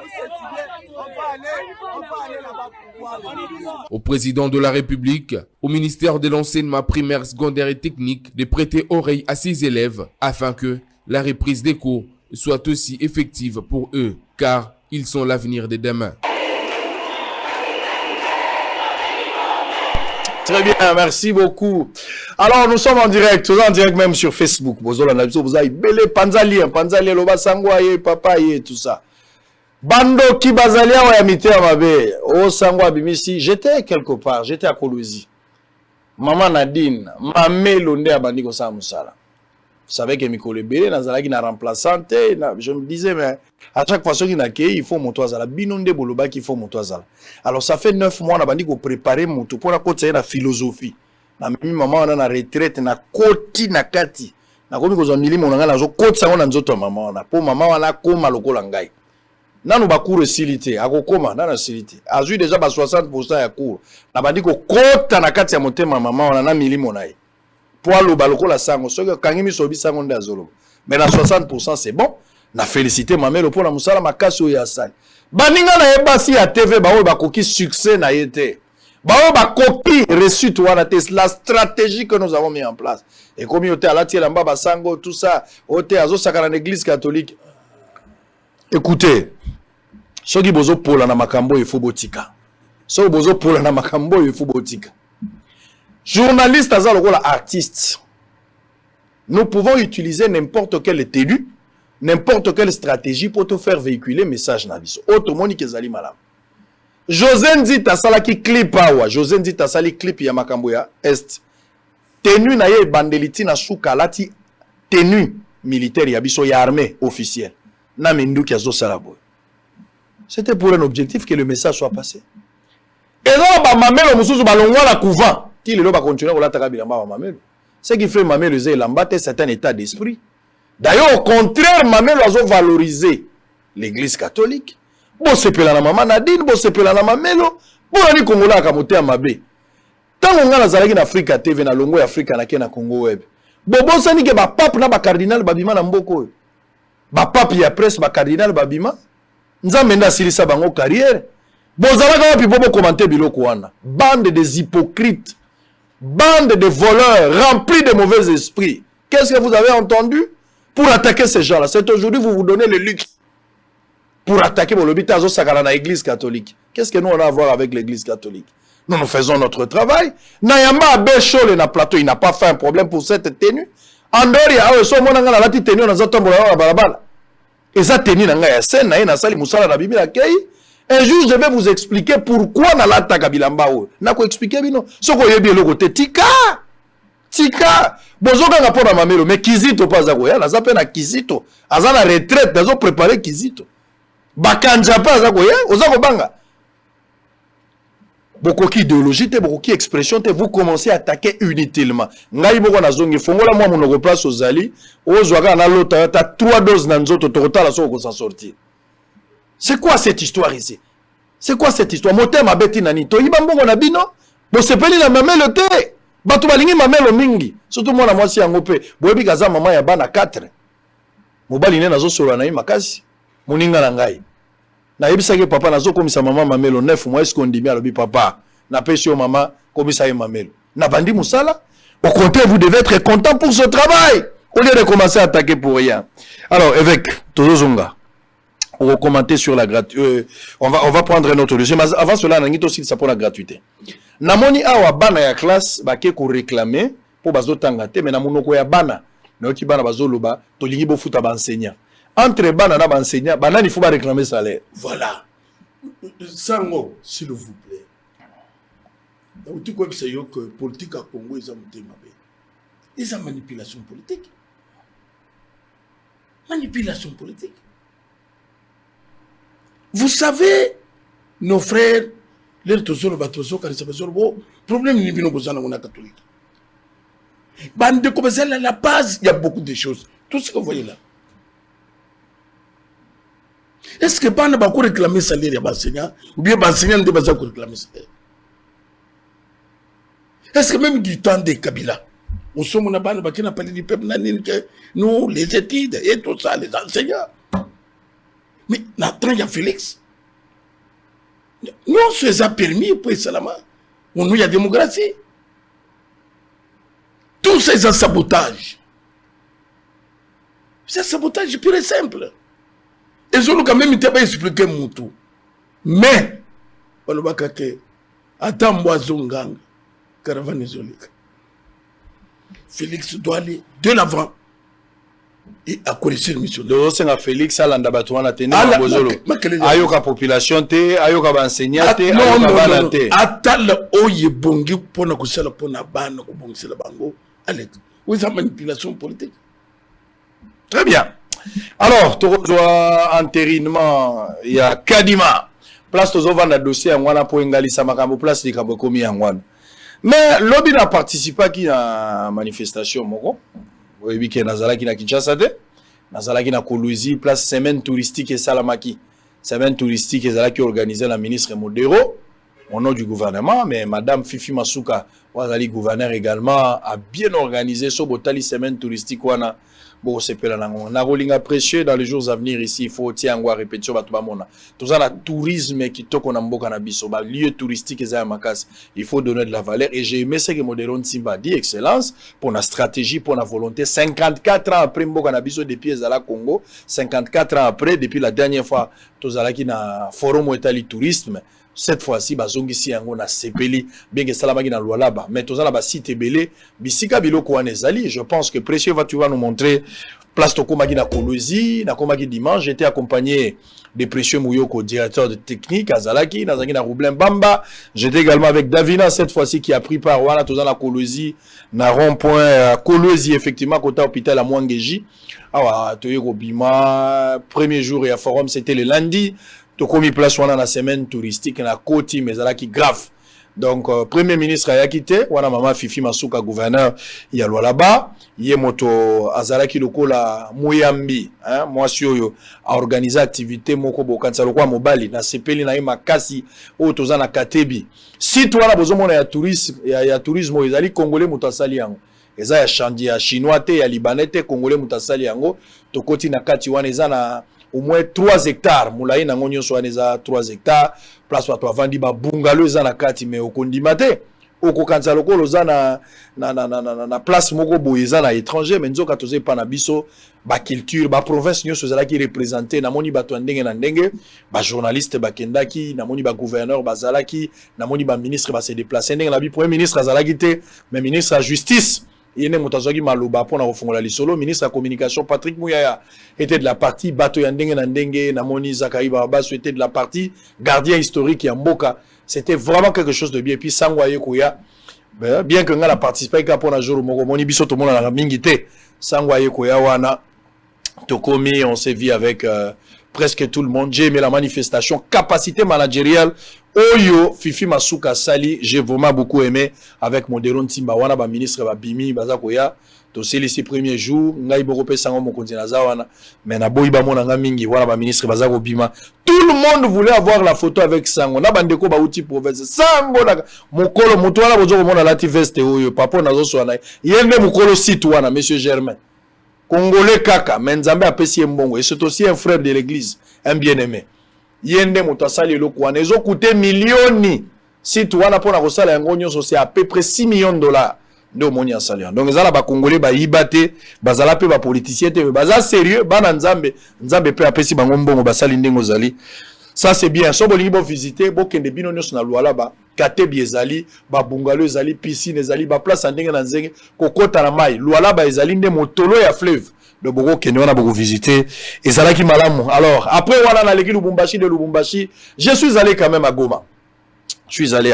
puisse étudier, on va aller là-bas pour voir. Au président de la République, au ministère de l'enseignement primaire, secondaire et technique, de prêter oreille à ses élèves afin que la reprise des cours soit aussi effective pour eux, car ils sont l'avenir de demain. Très bien, merci beaucoup. Alors, nous sommes en direct même sur Facebook. Vous avez belé Panzali, Loba Sangwaye, Papa, tout ça. Bando qui bazalia wa yamite amabe. O Sangwa Bimisi, j'étais quelque part, j'étais à Kolwezi. Maman Nadine, Mamé Londe Abandiko Samusala. Vous savez que Mikole Bele, Nazalaki na remplaçante, je me disais, mais à chaque fois qu'il n'a qu'il il faut mon toazala. Binonde Boloba qu'il faut mon toazala. Alors ça fait 9 mois, on a dit qu'on préparait mon tout pour la côte, c'est la philosophie. Na mimi maman on a na retraite na koti na kati. Na komi ko zonili mon ngala zo côte ça on a nzoto maman na po maman on a koma lokola ngai. Nanu ba cours silité, akokoma na silité. Azui déjà ba 60% ya cours. Na ba dit ko kota na kati ya motema maman on a na milimo nae. Pour le baloko la sango, ce que quand il sobi sango de azolo. Mais na 60% c'est bon. Na félicité ma mère pour la musala makaso ya sali. Baninga na ebasi ya TV ba o ba koki succès na yete. Ba o ba copie reçu toi la stratégie que nous avons mis en place. Et comme yote ala tiela mbaba sango tout ça, ote azo sakana l'église catholique. Écoutez, ce qui bozo pola na makambo il faut botika. Ce bozo pola na makambo il faut botika. Journaliste, artiste. Nous pouvons utiliser n'importe quelle tenue, n'importe quelle stratégie pour te faire véhiculer message nabiso. Automoni kezali malam. José Nzita sala ki clip awa. José Nzita sali clip ya makambo ya est. Tenue na ye bandeliti na suka lati tenue militaire ya biso ya armée officielle. Na mindu ki azo sala boy. C'était pour un objectif que le message soit passé. Et là ba mamelo mususu balongwa la couvent. Qui le va continuer à la bilamba mamelo. Ce qui fait mamelo c'est l'ambate c'est un état d'esprit. D'ailleurs au contraire mamelo a valorisé l'église catholique. Bon c'est pela na maman Nadine, bon c'est pela na mamelo, bon ni Congola kamote amabe. Tant on a zalaki na Africa TV na longo ya Africa na kena Congo web. Bon sani ke ba pape na ba cardinal babima na mboko. Ba pape ya presse ba cardinal babima. Nzambe nda silisa bango carrière. Bon zalaka wapi bobo commenter biloko wana. Bande des hypocrites. Bande de voleurs remplis de mauvais esprits. Qu'est-ce que vous avez entendu? Pour attaquer ces gens-là. C'est aujourd'hui vous vous donnez le luxe. Pour attaquer mon lobby tazo sakana na l'église catholique. Qu'est-ce que nous on a à voir avec l'église catholique? Nous faisons notre travail. Nayamba Abeshole na plateau, il n'a pas fait un problème pour cette tenue. Andori a so mona ngala lati tenue na zatombola na balabala. Et ça tenue na ngaya scène na ina sali musala na bibi la kei. Un jour, je vais vous expliquer pourquoi na lata kabilamba o. Na ko expliquer bino. Soko yebi eloko te tika. Tika. Bozoka nga pona mamelo mais kizito pas za koya, na zape na kizito. Aza na retraite, dazo préparer kizito. Bakanja pas za koya, ozako banga. Beaucoup qui idéologie te, beaucoup qui expression te, vous commencez à attaquer inutilement. Ngai moko na zongi fongola moi monoko place ozali, ozwaka na lota ta 3 doses na nzoto tokota la soko s'en sortir. C'est quoi cette histoire ici? C'est quoi cette histoire? Motem abeti nani to ibambongo na bino? Bo sepeli na mamelo te. Batu balingi mamelo mingi. Surtout moi na mwasi yango pe. Boyebi kaza mama ya bana 4. Mobali ne nazo solo na makasi. Moninga na ngai. Na yebisa ke papa nazo komisa mama mamelo 9 mois est-ce qu'on dit bien lobi papa. Na pesi yo mama komisa ye mamelo. Na bandi musala. Au contraire vous devez être content pour ce travail. Au lieu de commencer à attaquer pour rien. Alors évêque Tozozonga. On va commenter sur la gratuité. On va prendre un autre dossier. Mais avant cela, on a aussi ça pour la gratuité. Namoni awa bana ya classe ba ke ko réclamer pour bazo tangate mais namonoko ya bana. Na ki bana bazo loba to lingi bo futa ba enseignant. Entre bana na ba enseignant, bana il faut ba réclamer salaire. Voilà. Sango, s'il vous plaît. Donc tu crois que c'est que politique à Congo ils ont motema. Ils ont manipulation politique. Manipulation politique. Vous savez, nos frères, les problème n'est pas dans catholique. Bande de commercial à la base, il y a beaucoup de choses. Tout ce que vous voyez là. Est-ce que pas n'a pas réclamer salaire à l'enseignant ou bien l'enseignant ne doit pas réclamer salaire? Est-ce que même du temps des Kabila, nous sommes n'a pas parlé du peuple, nous, les études et tout ça, les enseignants. Mais il y a Félix. Nous, c'est ça permis pour Salama. On nous y a démocratie. Tous ces sabotages. C'est sabotage pur et simple. Et je n'ai quand même pas expliqué mon tout. Mais, on va que attends moi Zongang. caravane isolée. Félix doit aller de l'avant et à corriger mission. Le Rosenga Félix alanda batouana tene bozolo. Ayoka population te, ayoka enseignant te, ayoka bana te. Atala oye bongi pona kusala pona bana ko bongisela bango. Allez, où est manipulation politique? Très bien. Alors, tu reçois entérinement, il y a Kadima. Place aux ovans dossier en wana pour engali samakambo place de kambo komi en wana. Mais lobby n'a participé qui na manifestation moko. Oui, qui nazala qui na Kinshasa te. Nazala qui na Kolwezi place semaine touristique et Salamaki. Semaine touristique et Zala qui organisait la ministre Modero au nom du gouvernement, mais madame Fifi Masuka, wazali gouverneur également a bien organisé ce botali semaine touristique wana. Bon, c'est pas là. On a rolling précieux dans les jours à venir ici. Il faut tiens en répétition. Tout ça, le tourisme qui toque en ambo cannabis, lieu touristique et ça il faut donner de la valeur. Et j'ai aimé ce que Modéron Simba dit, excellence, pour la stratégie, pour la volonté. 54 ans après Mbo cannabis depuis Zala Congo, 54 ans après, depuis la dernière fois, tout ça qui na forum ou état tourisme. Cette fois-ci, bazongi si yango na sepeli, bien que salamaki na lualaba, mais tout ça là site belé, bisika biloko anezali. Je pense que précieux tu vas nous montrer place toko maki na Kolwezi, na komaki dimanche, j'étais accompagné de Précieux Mouyoko, directeur de technique à Zalaki, na zangi na Roublin Bamba. J'étais également avec Davina cette fois-ci qui a pris part voilà tout ça na Kolwezi, na rond-point Kolwezi effectivement côté hôpital à Mwangeji. Ah toye Robima, premier jour et à forum c'était le lundi. To komi place wana na semaine touristique na koti mezala ki grave. Donc premier ministre a quitté wana mama Fifi Masuka gouverneur ya là-bas, yé moto azalaki lokola Muyambi hein moi oyo a organiser activité moko bokanza lokwa mobali na sepeli na makasi o toza na Katebi. Si toi la bozomona ya tourisme ya tourisme ezali congolais mutasali yango. Eza ya chandi ya chinois te ya libanais te congolais mutasali yango to koti na kati wana eza na au moins 3 hectares. Moulaï na ngonyo so aneza 3 hectares. Place watu avandi ba bungalow za na kati me okondima te. Oko kanza lokolo za na place moko boye za na étranger mais nzoka toze pa na biso ba culture ba province nyoso za ki représenter na moni bato ndenge na ndenge ba journaliste ba kendaki na moni ba gouverneur ba zalaki na moni ba ministre ba se déplacer ndenge na bi premier ministre azalaki te mais ministre de la justice Yene Moutazogi Maloba pour la lisolo, ministre de la communication Patrick Mouyaya était de la partie, Bato Yandenge Nandenge, Namoni Zakari Baba était de la partie, gardien historique Yamboka. C'était vraiment quelque chose de bien. Et puis Sangwaye Kouya, bien que nous avons participé à la jour, Moni Biso tout le monde a mingité. Sangwaye Kouya Wana, Tokomi, on s'est vu avec presque tout le monde. J'ai aimé la manifestation, capacité managériale. Oyo, Fifi Masuka Sali, j'ai vraiment beaucoup aimé avec Modéron Timba Wana, ba ministre ba Bimi, Bazakoya, to c'est les 6 premiers jours, ngai borope sango mo kontina zawana, mais na boyi ba mona nga mingi, wana ba ministre Bazako Bima. Tout le monde voulait avoir la photo avec Sango. Na bandeko ba uti province. Sango na mokolo moto wana bozo mona lati veste oyo, papa nazo swana. Yende mokolo site wana, monsieur Germain. Congolais kaka, mais Nzambe apesi mbongo et c'est aussi un frère de l'église, un bien-aimé. Yende mutasali lokwana ezo coûté millions si tu wana pona kosala yango nyonso c'est à peu près 6 millions de dollars de moni asali. Donc ezala ba congolais ba yibate bazala pe ba politicien te baza sérieux bana nzambe pe apesi bango mbongo basali ndengo zali. Ça c'est bien. So bolingi bo visiter bo kende bino nyonso na Luala ba Katebi ezali ba bungalow ezali piscine ezali ba place ndenge na nzenge kokota na mai Luala ba ezali nde motolo ya fleuve. De Bogo Kenya a beaucoup visité et Zalaki Malamu. Alors après voilà na leki Lubumbashi de Lubumbashi, je suis allé quand même à Goma. Je suis allé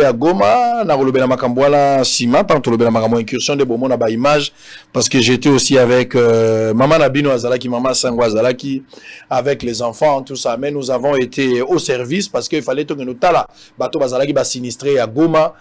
à Goma, na Rolobela Makambwala Sima, tant Rolobela Makambo incursion de Bomo na ba image parce que j'étais aussi avec Maman Nabino Azalaki, Maman Sangwa Azalaki avec les enfants tout ça mais nous avons été au service parce qu'il fallait que nous tala bateau Bazalaki ba sinistré à Goma.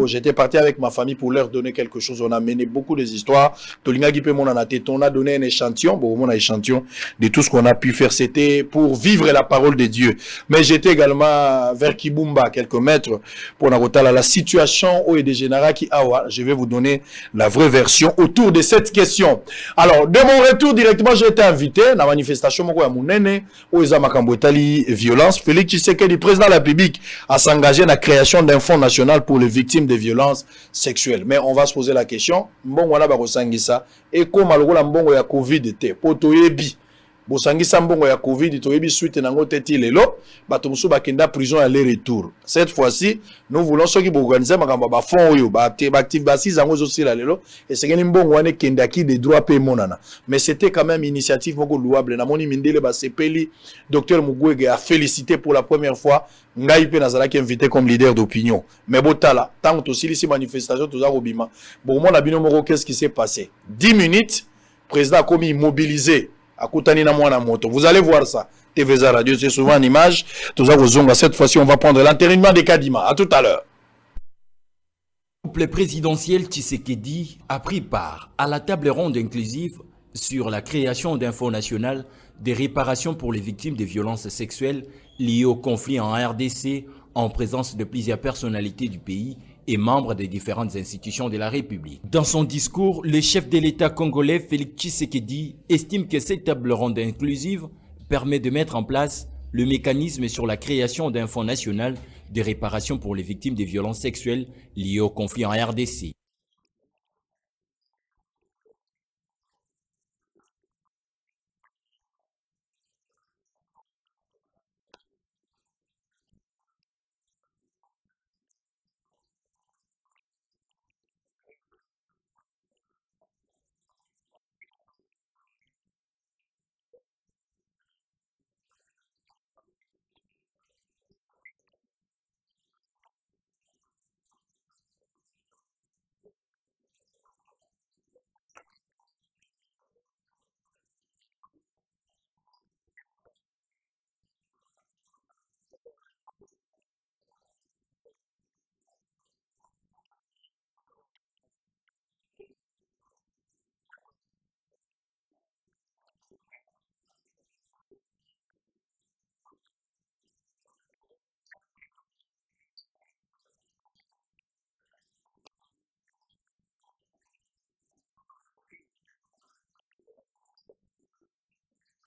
J'étais parti avec ma famille pour leur donner quelque chose. On a mené beaucoup des histoires. On a donné un échantillon, de tout ce qu'on a pu faire. C'était pour vivre la parole de Dieu. Mais j'étais également vers Kibumba, quelques mètres, pour la situation où est des généraux qui awa. Je vais vous donner la vraie version autour de cette question. Alors, de mon retour directement, j'ai été invité à la manifestation où ils ont violence. Félix Tshisekedi, président de la République, a s'engagé dans la création d'un fonds national pour les victimes de violences sexuelles. Mais on va se poser la question, mbongo wana bakosangisa et comme alokola mbongo ya Covid était potoyebi bosangisa mbongo ya Covid toyebi suite nango teti lelo bato musu bakenda prison aller retour. Cette fois-ci nous voulons ceux qui organiser makambo ba fond oyo ba active ba 6 ans osila lelo et c'est ngeni mbongo wane kendaki des droits pe monana. Mais c'était quand même une initiative moko louable na moni mindele ba sepeli docteur Mugwege a félicité pour la première fois ngai pe nazalaki invité comme leader d'opinion. Mais botala tant que aussi ici manifestation tout ça robima. Bon mon abino moko qu'est-ce qui s'est passé? 10 minutes président a commis mobilisé. Vous allez voir ça. TVZ Radio, c'est souvent une image. Cette fois-ci, on va prendre l'entérinement des Kadima. À tout à l'heure. Le couple présidentiel Tshisekedi a pris part à la table ronde inclusive sur la création d'un fonds national de réparation pour les victimes de violences sexuelles liées au conflit en RDC en présence de plusieurs personnalités du pays et membres des différentes institutions de la République. Dans son discours, le chef de l'État congolais Félix Tshisekedi estime que cette table ronde inclusive permet de mettre en place le mécanisme sur la création d'un fonds national de réparation pour les victimes des violences sexuelles liées au conflit en RDC.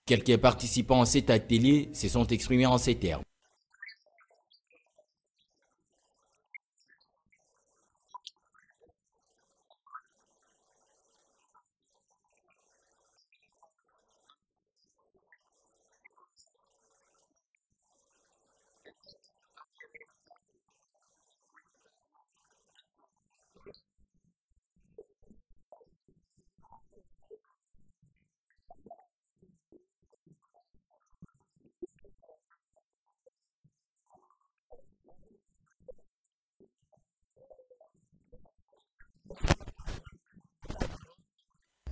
Quelques participants à cet atelier se sont exprimés en ces termes.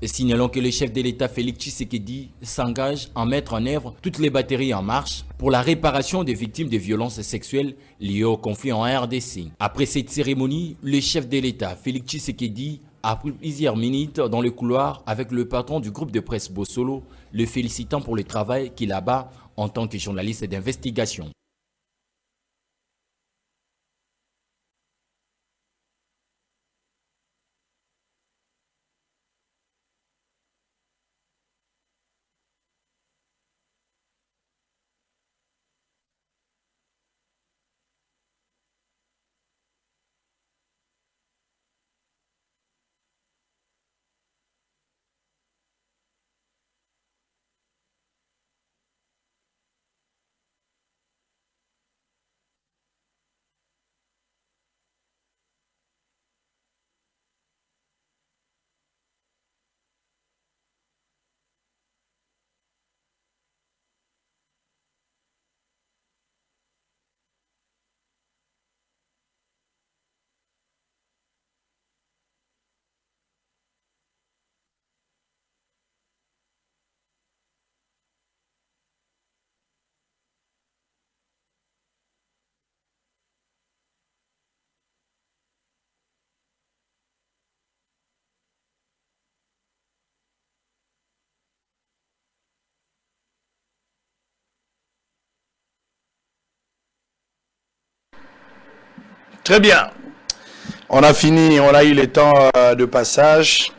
Signalons que le chef de l'État Félix Tshisekedi s'engage à mettre en œuvre toutes les batteries en marche pour la réparation des victimes de violences sexuelles liées au conflit en RDC. Après cette cérémonie, le chef de l'État Félix Tshisekedi a pris plusieurs minutes dans le couloir avec le patron du groupe de presse Bossolo, le félicitant pour le travail qu'il abat en tant que journaliste d'investigation. Très bien. On a fini, on a eu le temps de passage,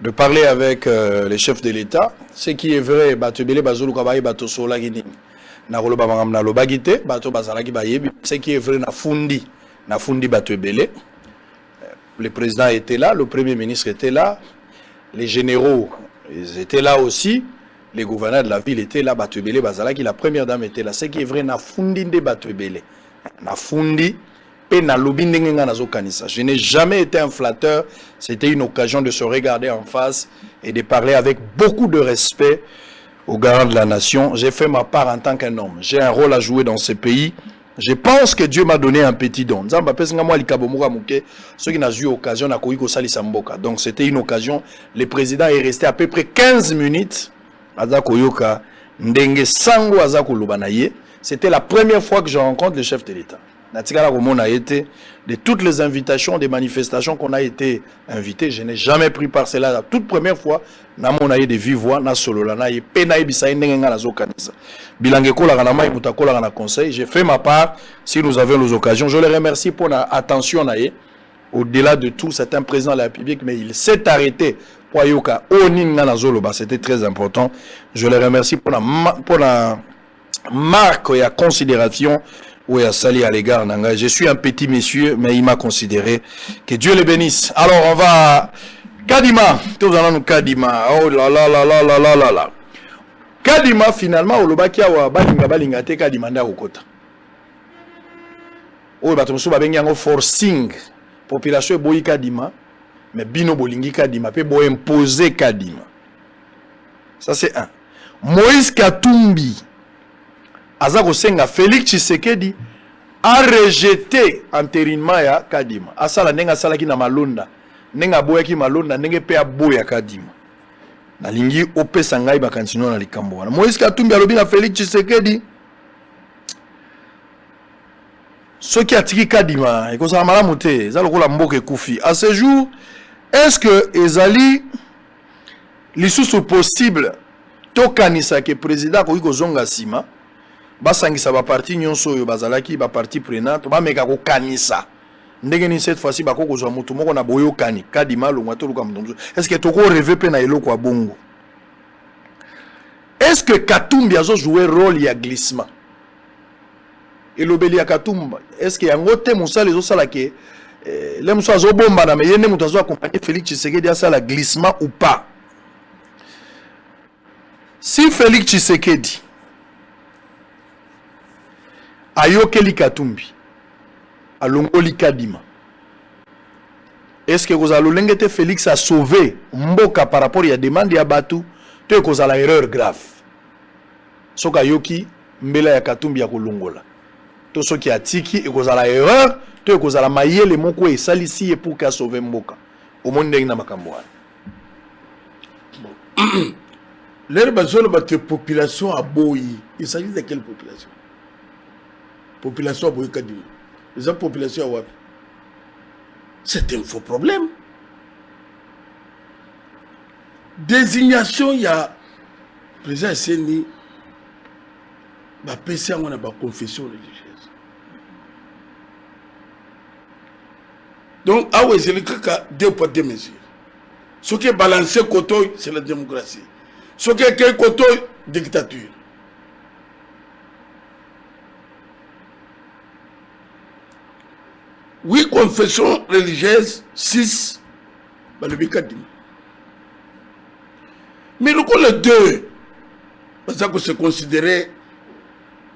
de parler avec les chefs de l'État. Ce qui est vrai, ce qui est vrai, le président était là, le premier ministre était là, les généraux ils étaient là aussi. les gouverneurs de la ville étaient là, Batubele, Bazalaki, la première dame était là. Ce qui est vrai, na fundi de Batubele. Na fundi, pe na lobi ndengenga nazo kanisa. Je n'ai jamais été un flatteur. C'était une occasion de se regarder en face et de parler avec beaucoup de respect aux garants de la nation. J'ai fait ma part en tant qu'un homme. J'ai un rôle à jouer dans ce pays. Je pense que Dieu m'a donné un petit don. Donc c'était une occasion. Le président est resté à peu près 15 minutes. C'était la première fois que je rencontre le chef de l'État. De toutes les invitations, des manifestations qu'on a été invités, je n'ai jamais pris part. C'est la toute première fois que de vive voix, j'ai fait ma part. Si nous avons les occasions, je les remercie pour l'attention. Au-delà de tout, c'est un président de la République, mais il s'est arrêté pour Ayoka. C'était très important. Je les remercie pour la marque et la considération. Oui, à Sali à l'égard, Nanga. Je suis un petit monsieur, mais il m'a considéré. Que Dieu le bénisse. Alors, on va... Kadima. Tous allons nous Kadima. Oh là là là là là là là là. Kadima, finalement, au Lobakia, ou à Balinga, te Kadima, nda okota. Oh, batomusu babengi forcing. Population boyi Kadima, mais bino bolingi Kadima, pe bo imposer Kadima. Ça, c'est un. Moïse Katumbi. Azako Senga Félix Tshisekedi a rejeté entérinement ya Kadima. Asala nenga sala ki na malonda. Nenga boya ki malonda, nenge pe aboya Kadima. Na lingi opesa ngai bakansino na likambo wana. Moïse Katumbi alobi na Félix Tshisekedi. Soki atiki Kadima, ekozala malamu te, eza lokola mboka ekufi. À ce jour, est-ce que ezali lisusu possible tokanisa ke président ko zonga sima? Basangisa ba parti nyonso yo bazalaki ba parti prenante ba meka ko kanisa ndenge ni cette fois-ci ba ko kozwa mutu moko na boyo kani Kadima longwa to luka mdomzo. Est-ce que toko rêver pe na eloko ya bongo? Est-ce que Katumbi azo jouer rôle ya glissement? Et l'obéli à Katumba, est-ce que yango te musala ezo sala ke le muso azo bomba na me yene mutu azo accompagner Félix Tshisekedi à sala glissement ou pas? Si Félix Tshisekedi ayokeli Katumbi alongoli Kadima, est-ce que vous allez l'engete Félix a sauvé mboka par rapport à la demande ya batu te ko la erreur grave soka yoki mbela ya Katumbi ya kolongola to soki atiki e ko la erreur te ko la mayele moko e salisi e pour ka sauver mboka au monde ndenge na makambo wana. L'air bazolo batte population a boyi, il s'agit de quelle population? Population aboyi Kadima. Les populations à Wapi. C'est un faux problème. Désignation, il y a président Seni, bah PC on a pas confession religieuse. Donc ah ouais, c'est le cas deux poids deux mesures. Ce qui est balancé côté, c'est la démocratie. Ce qui est côté, dictature. Oui, confession religieuse, 6, le Bikadima. Mais le coup, les deux, parce que c'est considéré,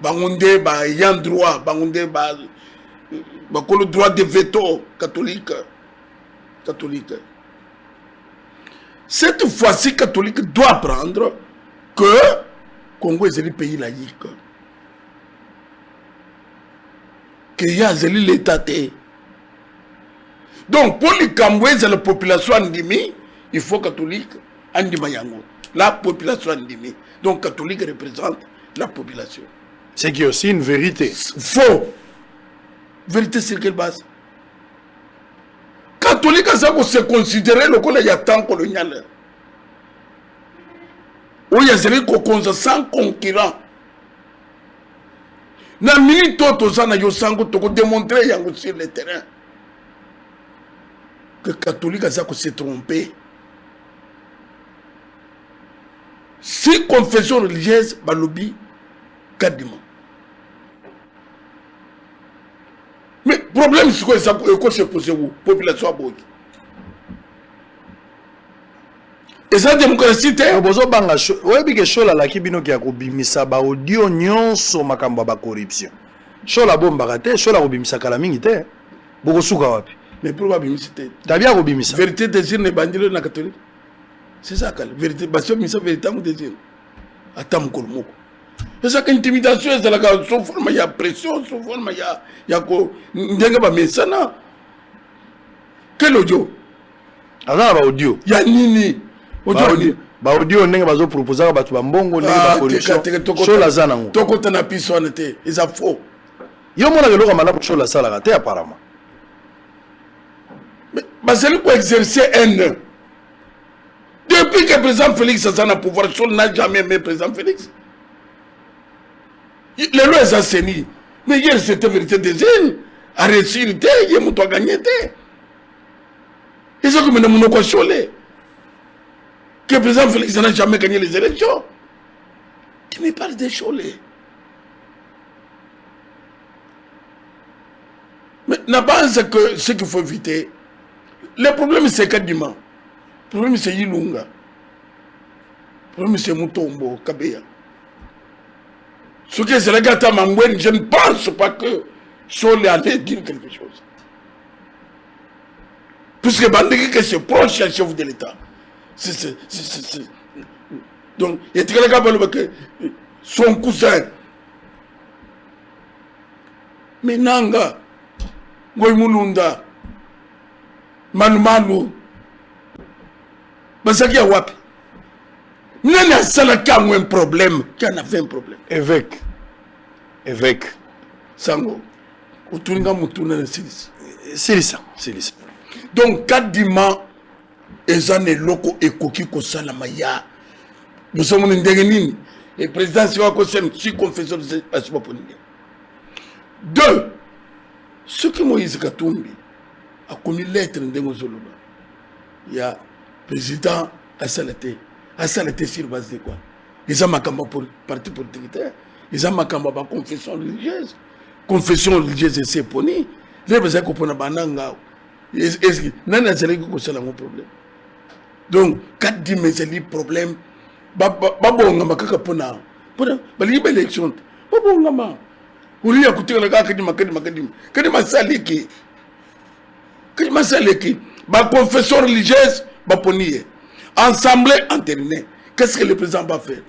Bangonde, ayant droit, Bangonde, le droit de veto catholique. Cette fois-ci, catholique doit apprendre que Congo est un pays laïque. Qu'il y a l'État. Donc, pour les Cambouais, la population andimi, il faut catholique andima yango. La population andimi. Donc, catholique représente la population. C'est qui aussi une vérité. Faux. Vérité sur quelle base? Catholique, ça se considérer le collège de temps colonial. Où il y a des cocons sans concurrent. Na minute toto ça na yo sango toko démontrer yango sur le terrain que catholique a s'est trompé. Si confession religieuse balobi Kadima. Mais problème c'est quoi se pose où population à Bogi. Et ça, démocratie, t'es. Bozo banga oyebi ke shola la kibino ki akobimisa ba audio nyonso makambo ba corruption. Shola bomba te, shola kobimisa kala mingi te. Boko suka wapi. Mais pourquoi bimisa te? Tabia kobimisa. Vérité désir ne bandilo na catholique. C'est ça kala. Vérité parce que misa vérité mu désir. Atam kolmoko. C'est ça qu'intimidation c'est la sous forme il y a pression, sous forme il y a ko ndenga ba mesana. Quel audio? Azana ba audio. Ya nini? Ba audio ndenge bazo proposer ba tu ba mbongo ndenge ba corruption. Shola zana ngo. Toko tana piso anete. Ils a faux. Yo mona ke loka malamu shola sala ka te apparemment. Mais c'est lui pour exercer haine. Depuis que le président Félix a un pouvoir, Sol n'a jamais aimé le président Félix. Les lois sont assainies. Mais hier, c'était vérité des îles. A réussi, il y a gagné. Et c'est comme un monde qui a que le président Félix n'a jamais gagné les élections. Tu me parles de Cholet. Mais n'a pas que ce qu'il faut éviter. Le problème c'est Kadima. Le problème c'est Yilunga. Le problème c'est Mutombo, Kabeya. Ce que c'est le gars à Mangwen, je ne pense pas que Cholet allait dire quelque chose. Puisque Bandeki que c'est proche du chef de l'État. Donc, il y a des gars que son cousin. Mais Nanga, Goymulunda, Manumalu, Basaki a wapi. Nani a salaka un problème, qui en avait un problème. Évêque. Sango, Utuninga Mutuna Silis. Silisa. Donc, Kadima, Ezane Loko et Koki Kosalamaya. Nous sommes en Ndegenine. Et le président Siwa Kosen, si confesseur de Asibaponing. Deux, ce que Moïse Katumbi a commis lettre de Zoloba. Il y a le président Assalate sur base de quoi? Ils ont ma pour parti politique. Ils ont ma confession religieuse. Confession religieuse, c'est poni. Les besoins qu'on a bananga. Est-ce que nana c'est un problème? Donc, quatre dimensions de problème. Babonga makaka pona. Bali élection. Babonga ma. Uri ya kutika la kadima saliki. Kadima saliki. Ba confession religieuse ba ponier. Assemblée entérinée. Qu'est-ce que le président va faire?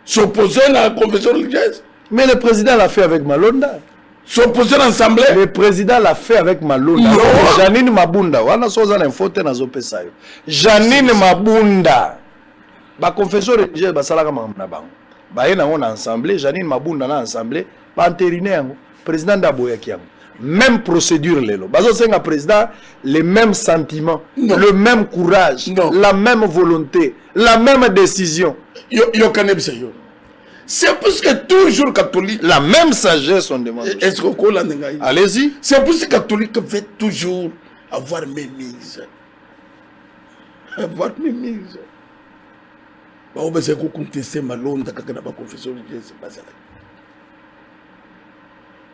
S'opposer à la confession religieuse? Mais le président l'a fait avec Malonda. S'opposer à l'Assemblée? Le président l'a fait avec Malonda. Non. Janine Mabunda. Wana soza na fote na zopesa yo. Janine Mabunda. Ba confession religieuse ba salaka na bango. Ba yena on assemblée, Janine Mabunda na assemblée, ba entériné yango. Président Daboyaki yango. Même procédure lelo. Bazo senga président les mêmes sentiments, le même courage, la même volonté, la même décision. Yo kanebisa yo. C'est parce que toujours catholique. La même sagesse on demande. Est-ce qu'on l'a négayé? Allez-y. C'est pour ça que catholique veut toujours avoir mémise. Avoir mémise. On va essayer de contester Malonda quand on a confession religieuse, c'est pas ça.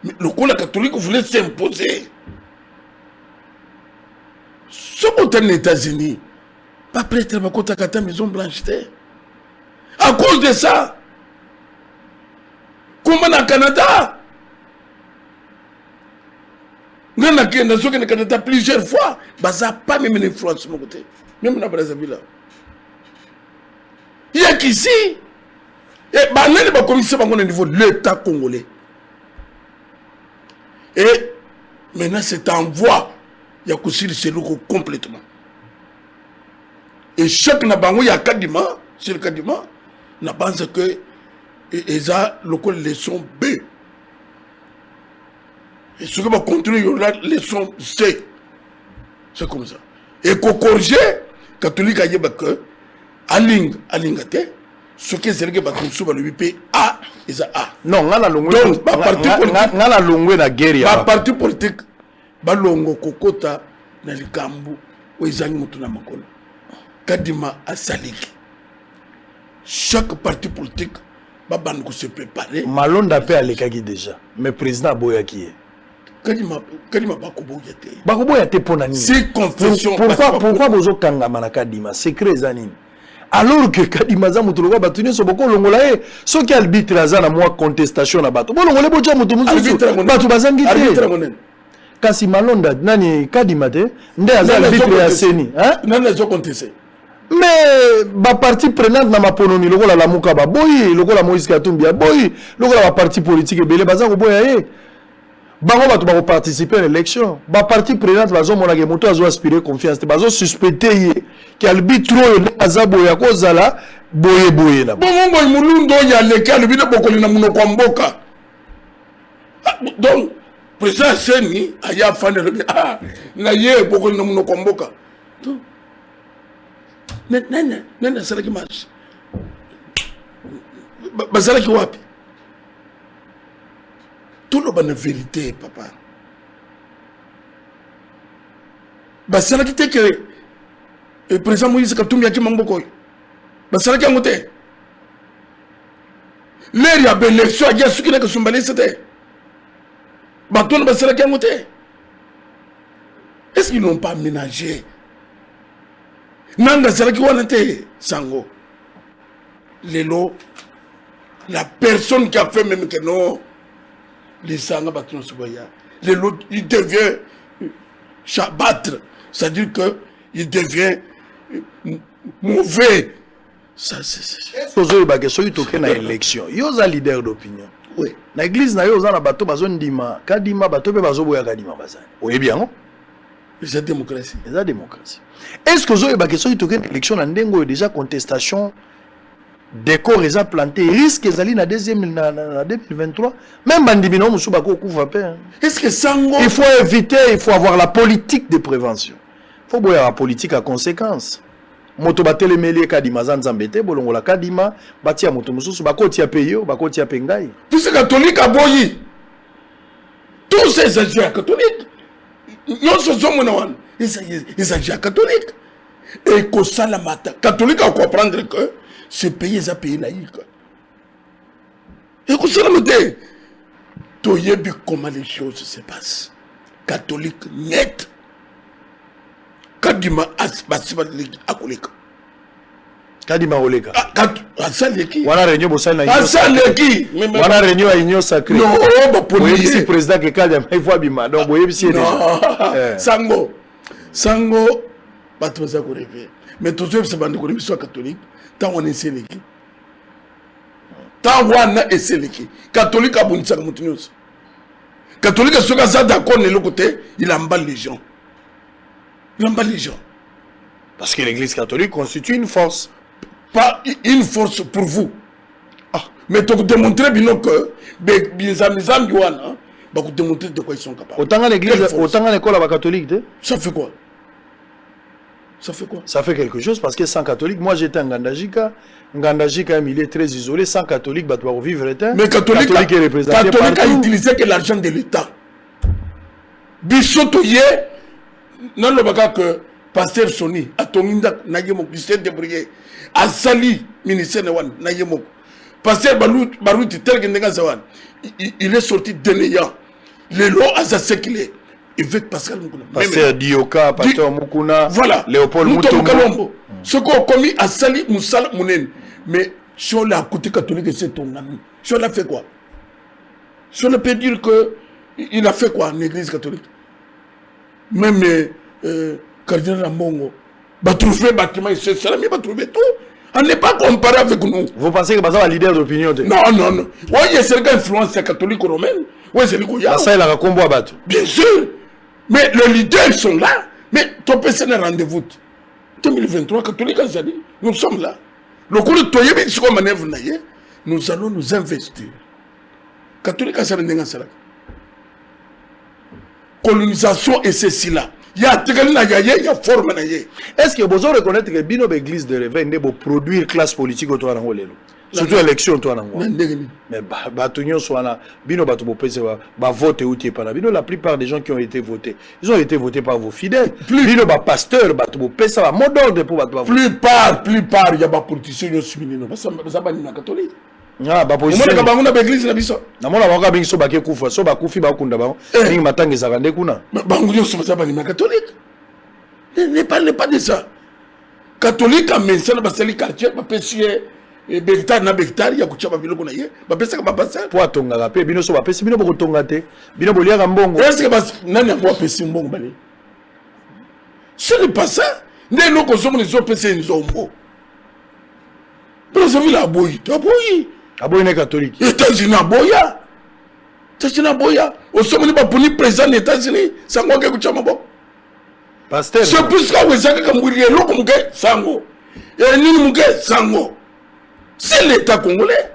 Mais le coup la catholique voulait s'imposer. Ce qu'on est aux États-Unis, pas prêtre ma côte à Maison Blanche. À cause de ça. Comme au Canada, nous avons au Canada plusieurs fois, ça n'a pas même une influence sur mon côté. Même dans Brazzaville. Il y a qu'ici, et il y a commission au niveau de l'État congolais. Et maintenant, c'est en voie, il y a aussi le Sélouko complètement. Et chaque nabango, il y a Kadima, sur le Kadima, on pense que et ça, le leçon B. Et ce qui va continuer, il y aura leçon C. C'est comme ça. Et qu'on corrige, catholique a dit que, alingate, ce qui est zéro, c'est que le BP A, et ça A. Non, on a donc, la longue na guerre. Ma parti politique, ba longo kokota na likambu, ou izangi mutu na makolo. Kadima a saliki. Chaque parti politique, Babanko se préparer. Malonda peut aller kagi déjà. Mais président Boyaki. Kadima Bakoboyate. Bakoboyate pour nani. C'est confession. Pourquoi Bozo Kanga Manaka Dima? Secret Zanine. alors que Kadima za mutu lokwa batu nyonso boko longola ye soki arbitre aza na mwa contestation na bato bolongole boja mutu mususu bato bazangi te kasi Malonda nani Kadima te nde aza arbitre ya seni nani azo contester mais ba partie prenante na maponomi lokola la muka ba boyi lokola Moïse Katumbi boyi lokola ba parti politique ebele baza ko boya ye bango bato ba participer à l'élection ba partie prenante bazo mona ke moto azo aspirer confiance te bazo suspecter ye ki arbitre oyo aza boya ko zala boye na bongo mulundo ya leki arbitre bokoli na munoko kwa mboka donc président Seni aya fane na ye bokoli na munoko kwa mboka nene salaki marche bazalaki wapi toloba na vérité papa basalaki te ke président Moïse Katumbi akima mboka oyo basalaki yango te leri ya baélection agia soki na kasumbalisi te bato wana basalaki yango te est-ce qu'ils n'ont pas aménagé nanga zalaki wana te sango lelo la personne qui a fait même que non les sanga batons soya lelo il devient chabattre, c'est-à-dire que il devient mauvais. Ça c'est ozo ba question itoke na élection yo za leader d'opinion oui na église na yo za na bato bazo ndima kadima bato pe bazo boya kadima bazali oye bien non c'est démocratie. C'est la démocratie. Est-ce que vous avez une élection en Dengo déjà contestation des corps les a plantés risque d'aller na deuxième na 2023 même bandimino musuba ko couvre pas. Est-ce que sango il faut éviter, il faut avoir la politique de prévention. Il faut avoir la politique à conséquence. Moto batele meli kadima zanzambete bolongo la kadima batia moto mususu bakotia peyo bakotia pengai. Tous ces catholiques à boyi. Tous ces agents catholiques non ce sont mon ils agents catholiques et que ça la mata catholique à comprendre que ce pays est un pays laïque et que ça la mata tu y vu comment les choses se passent catholique net kadima asbasiba akoleka kadima oleka asaleki wana réunion bosana asaleki wana réunion à union sacrée non ba police président que kadima il faut bima donc boye bisi déjà sango bato za ko rêver mais tout ça c'est bande ko biso catholique tant on est seleki tant wana est seleki catholique abunisa mutunyos catholique soka za d'accord ne le côté il emballe les gens. Parce que l'église catholique constitue une force. Pas une force pour vous. Mais tu démontrer bien que les amis vous démontrer de quoi ils sont capables. Autant l'église, autant l'école catholique. Ça fait quoi? Ça fait quelque chose parce que sans catholique, moi j'étais en Ngandajika. Ngandajika, il est très isolé. Sans catholique, bah, tu vas vivre. Mais catholique est représenté catholique a utilisé que l'argent de l'État. Bissotoye. Non, le bagage que pasteur Sony, à Tominda, Nayemo, Christian Debrier, à Sali, ministère Nawan, Nayemo, pasteur Barout, tel que Negazawan, il est sorti dénéant. Les lois à sa qu'il est. Il veut Pascal Moukouna. Pasteur Dioka, pasteur Moukouna, voilà. Léopold Moutombo. Ce qu'on a commis à Sali Moussal Mounen. Mais si on l'a côté catholique, c'est ton ami. Si on a fait quoi? Si on peut dire qu'il a fait quoi en église catholique? Même Cardinal Ambongo va trouver bâtiment ici, il va trouver tout. On n'est pas comparé avec nous. Vous pensez que c'est un leader d'opinion? Non. Oui, c'est une influence catholique romaine. Oui, c'est le Goya. Ça, il a un combat à battre. Bien sûr. Mais les leaders sont là. Mais ton PC n'a rendez-vous. 2023, catholique, nous sommes là. Le coup de Toye, nous allons nous investir. Catholique, ça n'a colonisation et ceci là. Il y a forme. Est-ce que vous reconnaître que Bino l'église de réveil ne peut produire classe politique au toit d'Angolelo? Surtout l'élection au toit d'Angolelo. Mais Batunion soit là, Bino vote ou pas Bino, la plupart des gens qui ont été votés, ils ont été votés par vos fidèles. Bino pasteur, ça va mot d'ordre pour votre plupart, il y a pas politicien qui sont ça va être catholique. Ah, bah position. On a pas église na biso. Na mona ba ka so ba ke kufa, so ba kufi ba kunda ba. Ningi matangi zakande kuna. Bango yo so ba ni catholique. Ne parlez pas de ça. catholique a mentionné basali quartier ba pesier et hectare na hectare ya kuchaba biloko na ye ba pesa ka passer po atonga pe bino so ba pesi bino boko tonga te bino bolia ka mbongo est-ce que bas nani a pesi mbongo bale ce n'est pas ça ne loko zo mo zo pesi nzombo Brazzaville a boyi aboyi ne catholique États-Unis a boya États-Unis a boya au sommet ba puni président des États-Unis sango ke kuchama bo pasteur c'est plus que vous avez comme vous loko muke sango et ni muke sango c'est l'état congolais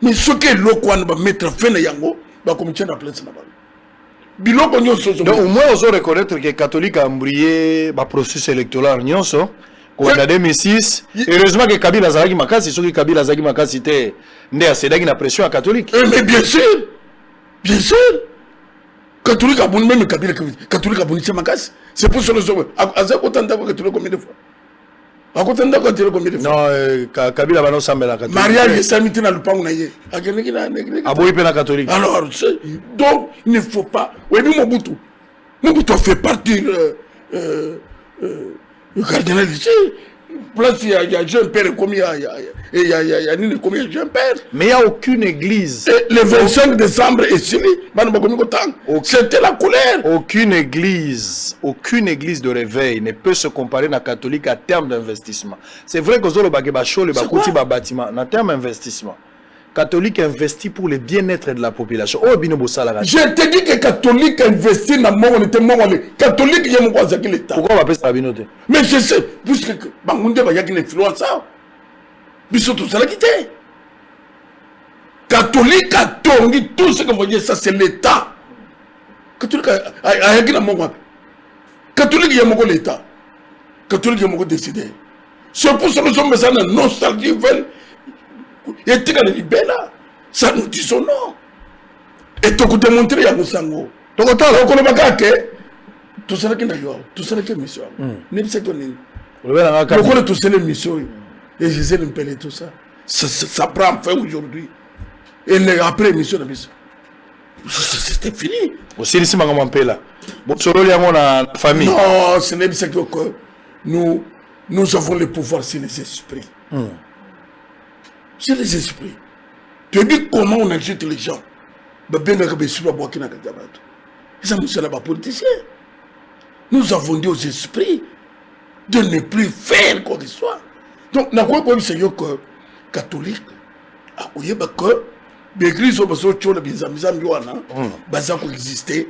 mais ce que loko wana ba mettre fin na yango ba comme tient en place na ba biloko nyonso donc au moins on reconnaître que catholique a embrayé ba processus électoral nyonso ko en 2006 heureusement que Kabila azalaki makasi soki Kabila azalaki makasi te nde asedaki na pression à catholique mais bien sûr catholique a bon même Kabila catholique a bon makasi c'est pour cela que aza kotanda ko catholique combien de fois akotanda ko catholique combien de fois non Kabila bano sambela catholique mariage samiti na lupango na ye akeneki na aboyi pe na catholique alors donc il ne faut pas oui Mobutu a fait partir le cardinal ici place il y a jeune père comme il y a ni comme il y a jeune père mais il y a aucune église le 25 décembre et sili c'était la colère aucune église de réveil ne peut se comparer à catholique à terme d'investissement c'est vrai que zolo bagé ba show le bakoti ba bâtiment en terme d'investissement catholique investit pour le bien-être de la population. Oh, bino bosala. Je te dis que catholique investit dans mon était mon catholique y a mon quoi l'État. Pourquoi on va pas ça bino te? Mais je sais puisque bangunde ba y a une influence ça. Biso tout ça la quitter. Catholique a tongi tout ce que vous voyez ça c'est l'État. Catholique a y a mon quoi. Catholique y a mon l'État. Catholique y a mon décider. C'est pour ça que nous sommes dans la nostalgie veulent. Et tu as libéla, ça nous dit son nom. Et tu as démontré à nous sango. Tu as dit tout ça qui est tout ça qui est mission. Même si tu as tout ça mission. Et je sais l'impeller tout ça. Ça prend fin aujourd'hui. Et après mission de mission. C'était fini. Aussi ici ma maman là. Bon solo li yango na famille. Non, ce n'est pas que nous avons le pouvoir sur les esprits. C'est les esprits. Tu dis comment on agite les gens. Nous avons dit aux esprits de ne plus faire quoi que ce soit. Donc, nous avons dit que catholique, l'église a besoin de exister,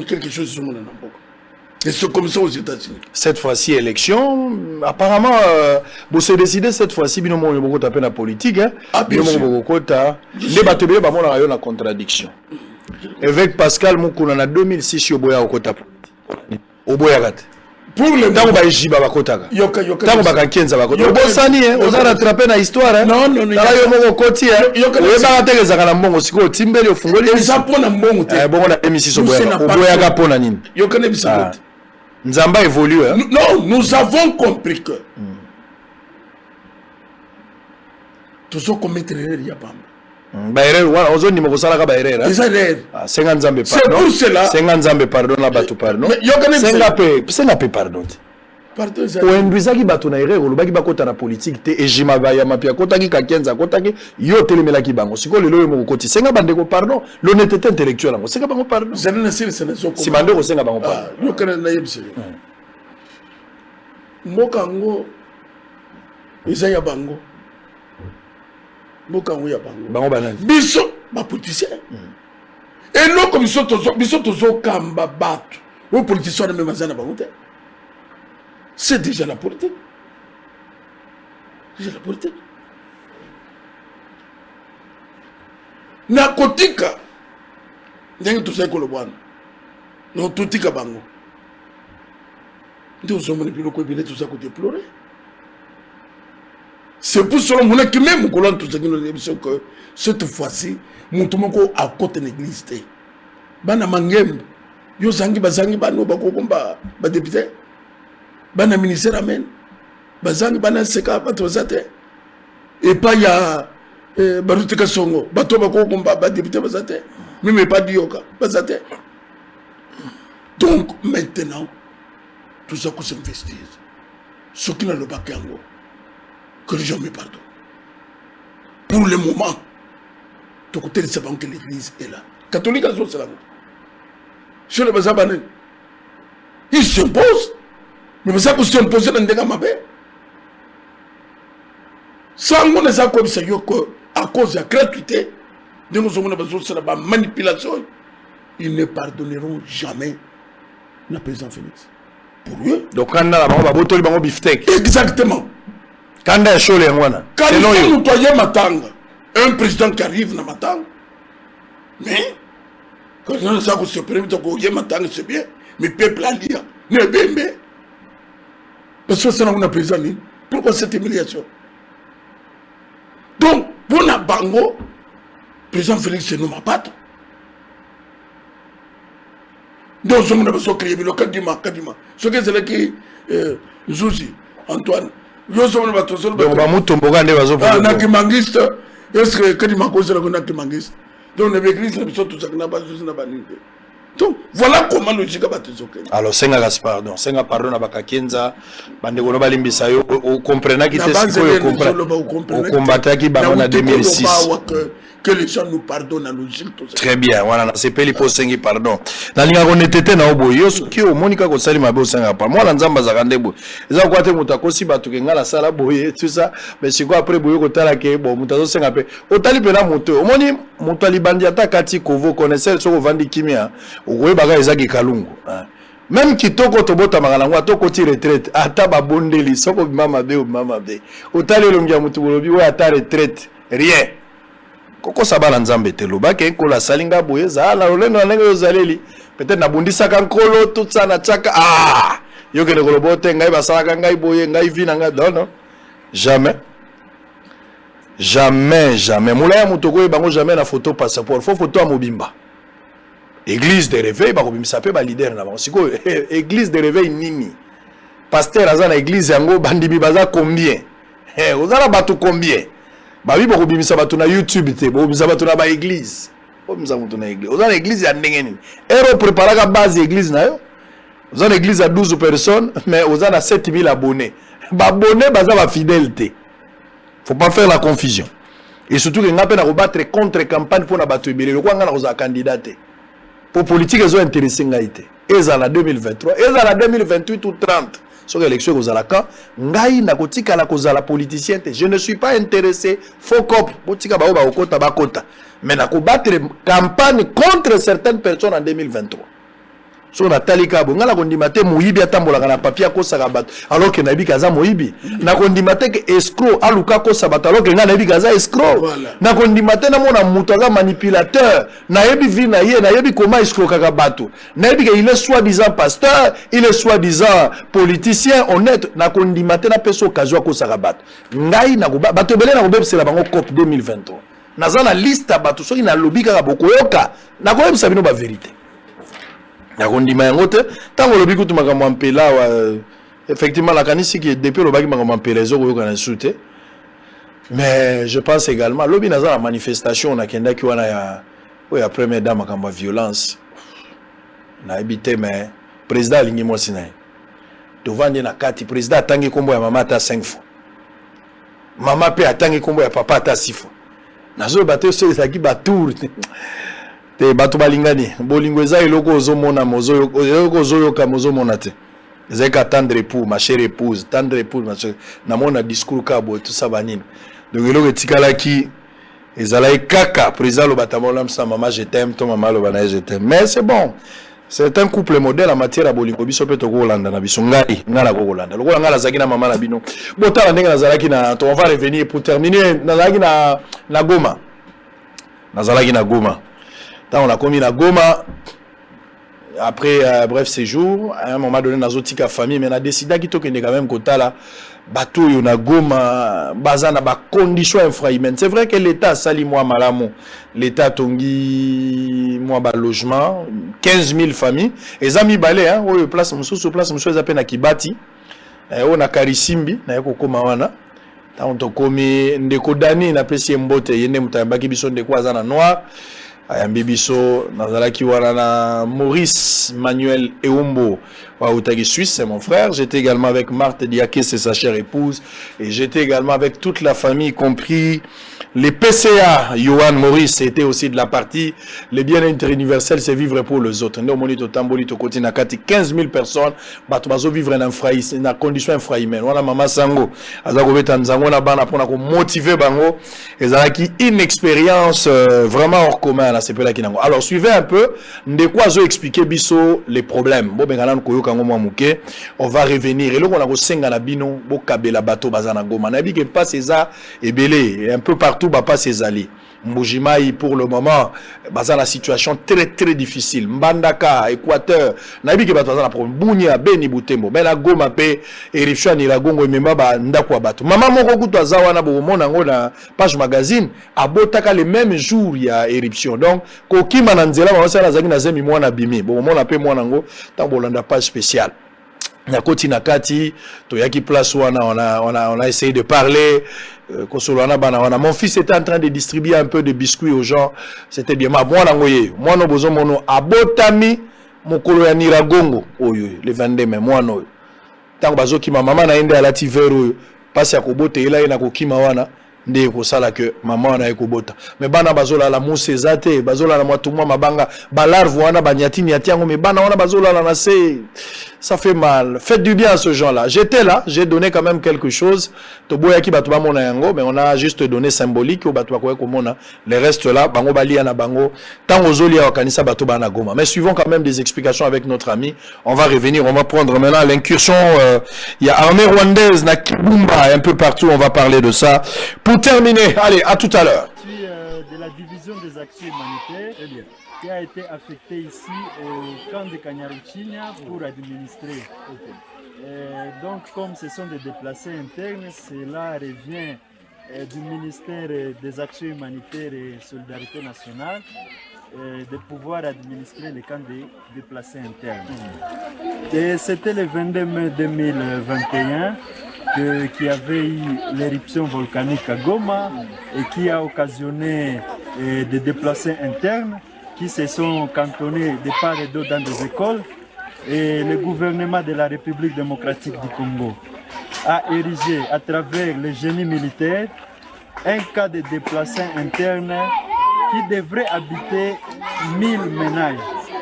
quelque chose sur mon et c'est comme ça aux États-Unis. Cette fois-ci, élection, apparemment, vous s'est décidé cette fois-ci, bien au beaucoup taper la politique, hein. Bien beaucoup les bateaux, bah moi on a contradiction. Avec Pascal Moukouna en 2006 au Boya au Kota. Au Boyagat. Pour le temps ba jiba ba kotaka. Tango ba kankenza ba kotaka. Bosani hein, oza rattraper na histoire hein. Non. Tala yo moko koti hein. We ba teleza kana mbongo siko timbeli ofungoli. Eza pona mbongo te. Bongo na M6 au Boya. Au Boya pona nini. Yo kana bisakote. Nzamba évolue hein. Non, nous avons compris que tout ce qu'on mettre erreur ya pamba. Ba erreur wana ozoni mo kosala ka ba erreur. Eza erreur. Senga Nzambe pardon. C'est pour cela. Senga Nzambe pardon na batu pardon. Senga pe pardon. Pardon ça. Oendwisaki batu na erreur olobaki bakota na politique te ejima ba ya mapia kotaki ka kenza kotaki yo telemelaki bango. Siko lelo yo mo koti. Senga bandeko pardon. L'honnêteté intellectuelle ngo. Senga bango pardon. Zana na siri sana soko. Si bandeko senga bango pardon. Yo kana na yebise. Mboka ngo eza ya bango. Mboka ngo ya bango. Bango banani. Biso ba politicien. Et non comme biso tozo kamba batu. Ou politicien na memazana bango te. C'est déjà la politique. Déjà la politique. Nakotika. Ndenge tout ça ko le bwana. Non tout tika bango. Nous sommes les pilotes qui tout ça côté pleurer. C'est pour cela mon que même colon tout ça qui nous dit que cette fois-ci mon tout moko à côté de l'église té. Bana mangem yo zangi bazangi bano bakokomba ba député. Bana ministère amen. Bazangi bana seka batozate. Et pas ya Barutika Songo, bato bakokomba ba député bazate. Même pas dioka bazate. Donc maintenant, tout ça qu'on s'investit. Ce qui n'a le bac que les gens me pardonnent. Pour le moment, de côté de sa banque, l'église est là. Catholique, c'est là. Je ne sais pas. Ils s'imposent. Mais ça peut s'imposer dans des gamins. Sans qu'on ait ça comme ça, à cause de la gratuité, de nous avons besoin de la manipulation, ils ne pardonneront jamais le président Félix. Pour eux. Donc, quand on a la biftek. Exactement. Quand on a chaud les moines. Quand il faut nettoyer Matanga, un président qui arrive dans Matanga, mais quand on a ça qu'on se permet de nettoyer Matanga, c'est bien, mais le peuple a lié, ne bien. Parce que c'est un président. Pourquoi cette humiliation? Donc, pour la Bango, le président Félix ne m'a pas. Donc, je me suis créé le Kadima. Ce que c'est là qui Zouzi, Antoine. Je suis le bateau. Donc, je mangiste. Est-ce que Kadima cause la mangiste? Donc, les églises ne sont tous à donc, voilà comment le Giga battu. Alors, Senga pardon. Senga pardon à Bakakenza. Bandego Balimbisa, vous comprenez qui t'est ce que vous comprenez. Au combattant qui bat en 2006. Que les gens nous pardonnent à logique. Très bien, voilà, c'est pas les posengi pardon. Dans les honnêteté na obo yo qui au monika ko sali mabe osenga pa. Moi la nzamba za kandebo. Eza kwa te muta kosi batu kenga la sala boye tout ça, mais c'est quoi après boye ko tala ke bon muta zo senga pe. Otali pena moto. Omoni moto libandi ata kati ko vous connaissez soko vandi kimia. Okoye baga ezaki kalungu. Même kitoko tobota makalangwa to koti retraite ata ba bondeli soko mama be. Otali longia mutu bolobi wa ata retraite rien. Koko sabala nzambe te loba ke ko la salinga boye za la lolendo ndenge yo zaleli peut-être na bundisa kan kolo tout ça na chaka yo ke le kolobote ngai basala ngai boye ngai vina ngai non jamais moulaya mutoko bango jamais na photo passeport faut photo a mobimba église de réveil ba kobimisa pe ba leader na bango siko église de réveil nini pasteur azana église yango bandimi baza combien ozala batu combien Babi bako bimisa batu na YouTube te, bako bimisa batu na ba église. Bako bimisa batu na église. Oza na église ya ndenge nini. Ero prépara ka base église na yo. Oza na église à 12 personnes, mais oza na 7000 abonnés. Ba abonnés baza ba fidélité. Faut pas faire la confusion. Et surtout que ngape na battre contre campagne pour na batu ebele. Lokwa nga na oza candidat te. Pour politique ezo intéressé ngai te. Eza na 2023, eza na 2028 ou 30. Sur l'élection kozalaka ngai na kotika la kozala politicien te. Je ne suis pas intéressé faux cop botika ba ba okota bakota mais na ko battre campagne contre certaines personnes en 2023. So na talika bo ngala kondima te moyibi atambola na papier ko saka alors que nabi kaza moyibi na kondima te que escroc aluka ko sabato alors que ngala nabi kaza escroc na kondima te na mona muto aza manipulateur na yebi vi na ye na yebi comment escroc kaka bato na yebi que il est soi-disant pasteur il est soi-disant politicien honnête na kondima te na peso occasion ko saka bato ngai na ko bato belé na ko bebsela bango COP 2023 naza na liste bato soki na lobby kaka bokoyoka na ko bebsa bino ba vérité. Nakondima yango te tango lobi kutu makambo mpela effectivement la kanisi qui depuis lobaki makambo mpela ezoko yoka na soute mais je pense également lobi naza la manifestation na kenda ki wana ya première dame makambo violence na habité mais président alingi mwasi na tovandi na kati président atangi kombo ya mama ata 5 fois mama pe atangi kombo ya papa ata 6 fois nazo bato so ezaki batour te bato balingani bolingo eza eloko ozomona mozo eloko ozoyoka mozomona te ezaka tendre époux ma chère épouse tendre épouse ma chère na mona discours kabo tout ça banini donc eloko etikalaki ezalaki kaka président lobatambola msa mama je t'aime ton maman lobana je t'aime mais c'est bon c'est un couple modèle en matière ya bolingo biso pe tokolanda na biso ngai ngala kokolanda lokola ngala zaki na mama na bino botala ndenge nazalaki na on va revenir pour terminer nazalaki na Goma nazalaki na Goma. On a commis la Goma après bref séjour à un moment donné dans une famille mais on a décidé qu'il faut quand même côté là bateau yo na Goma bazana ba conditions infrahumaines. C'est vrai que l'état sali moi malamu l'état tongi moi ba logement 15 000 familles et amis balé hein au place mususu za na Kibati on a Karisimbi na yako koma wana ta on to komi ndeko dani na pesi mbote yende mutambaki biso ndeko azana noir ayambi biso nazalaki wana na Maurice Manuel Eumbo wa Outagi Suisse, c'est mon frère. J'étais également avec Marthe Diaké, c'est sa chère épouse, et j'étais également avec toute la famille, y compris les PCA. Johan Maurice était aussi de la partie. Les biens interuniversels, c'est vivre pour les autres. Nous, monito tamboli to côté na kati 15 000 personnes, bato vivre dans condition infrahumaine. Wana mama sango, azako beta nzango na bana pona ko motiver bango, ezalaki une expérience vraiment hors commun là, c'est peu là kinango. Alors suivez un peu, ndeko azo expliquer biso les problèmes. Bo bengana ko kango mwa muke, on va revenir. Et là on a ko senga na bino, bo kabela bato bazana goma. Na bi ke pas César et belé un peu partout ba pas ses alliés. Mbujimaï pour le moment baza la situation très très difficile. Mbandaka, Équateur, nabi ke bato bazana problème. Bunia, Beni Butembo, mais la goma pe éruption ni la gongo memba ba ndako bato. Mama moko kutu azawa na bo mona ngo na page magazine abotaka les mêmes jours il y a éruption. Donc ko kima na nzela ba sala zaki na zemi mwana bimi. Bo mona pe mwana ngo tambolanda page spéciale. Nakoti nakati toyaki place wana on a essayé de parler mon fils était en train de distribuer un peu de biscuits aux gens, c'était bien ma mwana ngoye mwana bozo mono abotami mokolo ya Niragongo oyo le 22 mai mwana oyo tango bazoki mama na ende alati vero pasi ya kobote ela ina kokima wana nde kosala que maman na ekobota mais bana bazola la museza te bazola la mwatumwa mabanga balarve wana banyati nyatiango mais bana wana bazola la na se ça fait mal. Faites du bien à ce genre-là. J'étais là, j'ai donné quand même quelque chose. Toboyaki batuba mona yango, mais on a juste donné symbolique au batuba kwa komona. Les restes là, bango bali na bango. Tant aux oli kanisa batuba na goma. Mais suivons quand même des explications avec notre ami. On va revenir, on va prendre maintenant l'incursion. Il y a armée rwandaise na Kibumba un peu partout. On va parler de ça. Pour terminer, allez, à tout à l'heure. De la division des actions humanitaires, qui a été affecté ici au camp de Kanyaruchinya pour administrer. Donc, comme ce sont des déplacés internes, cela revient du ministère des Actions humanitaires et Solidarité nationale de pouvoir administrer les camps des déplacés internes. Et c'était le 22 mai 2021 qui avait eu l'éruption volcanique à Goma et qui a occasionné des déplacés internes qui se sont cantonnés de part et d'autre dans des écoles, et le gouvernement de la République démocratique du Congo a érigé à travers le génie militaire un cas de déplacés internes qui devrait habiter 1000 ménages.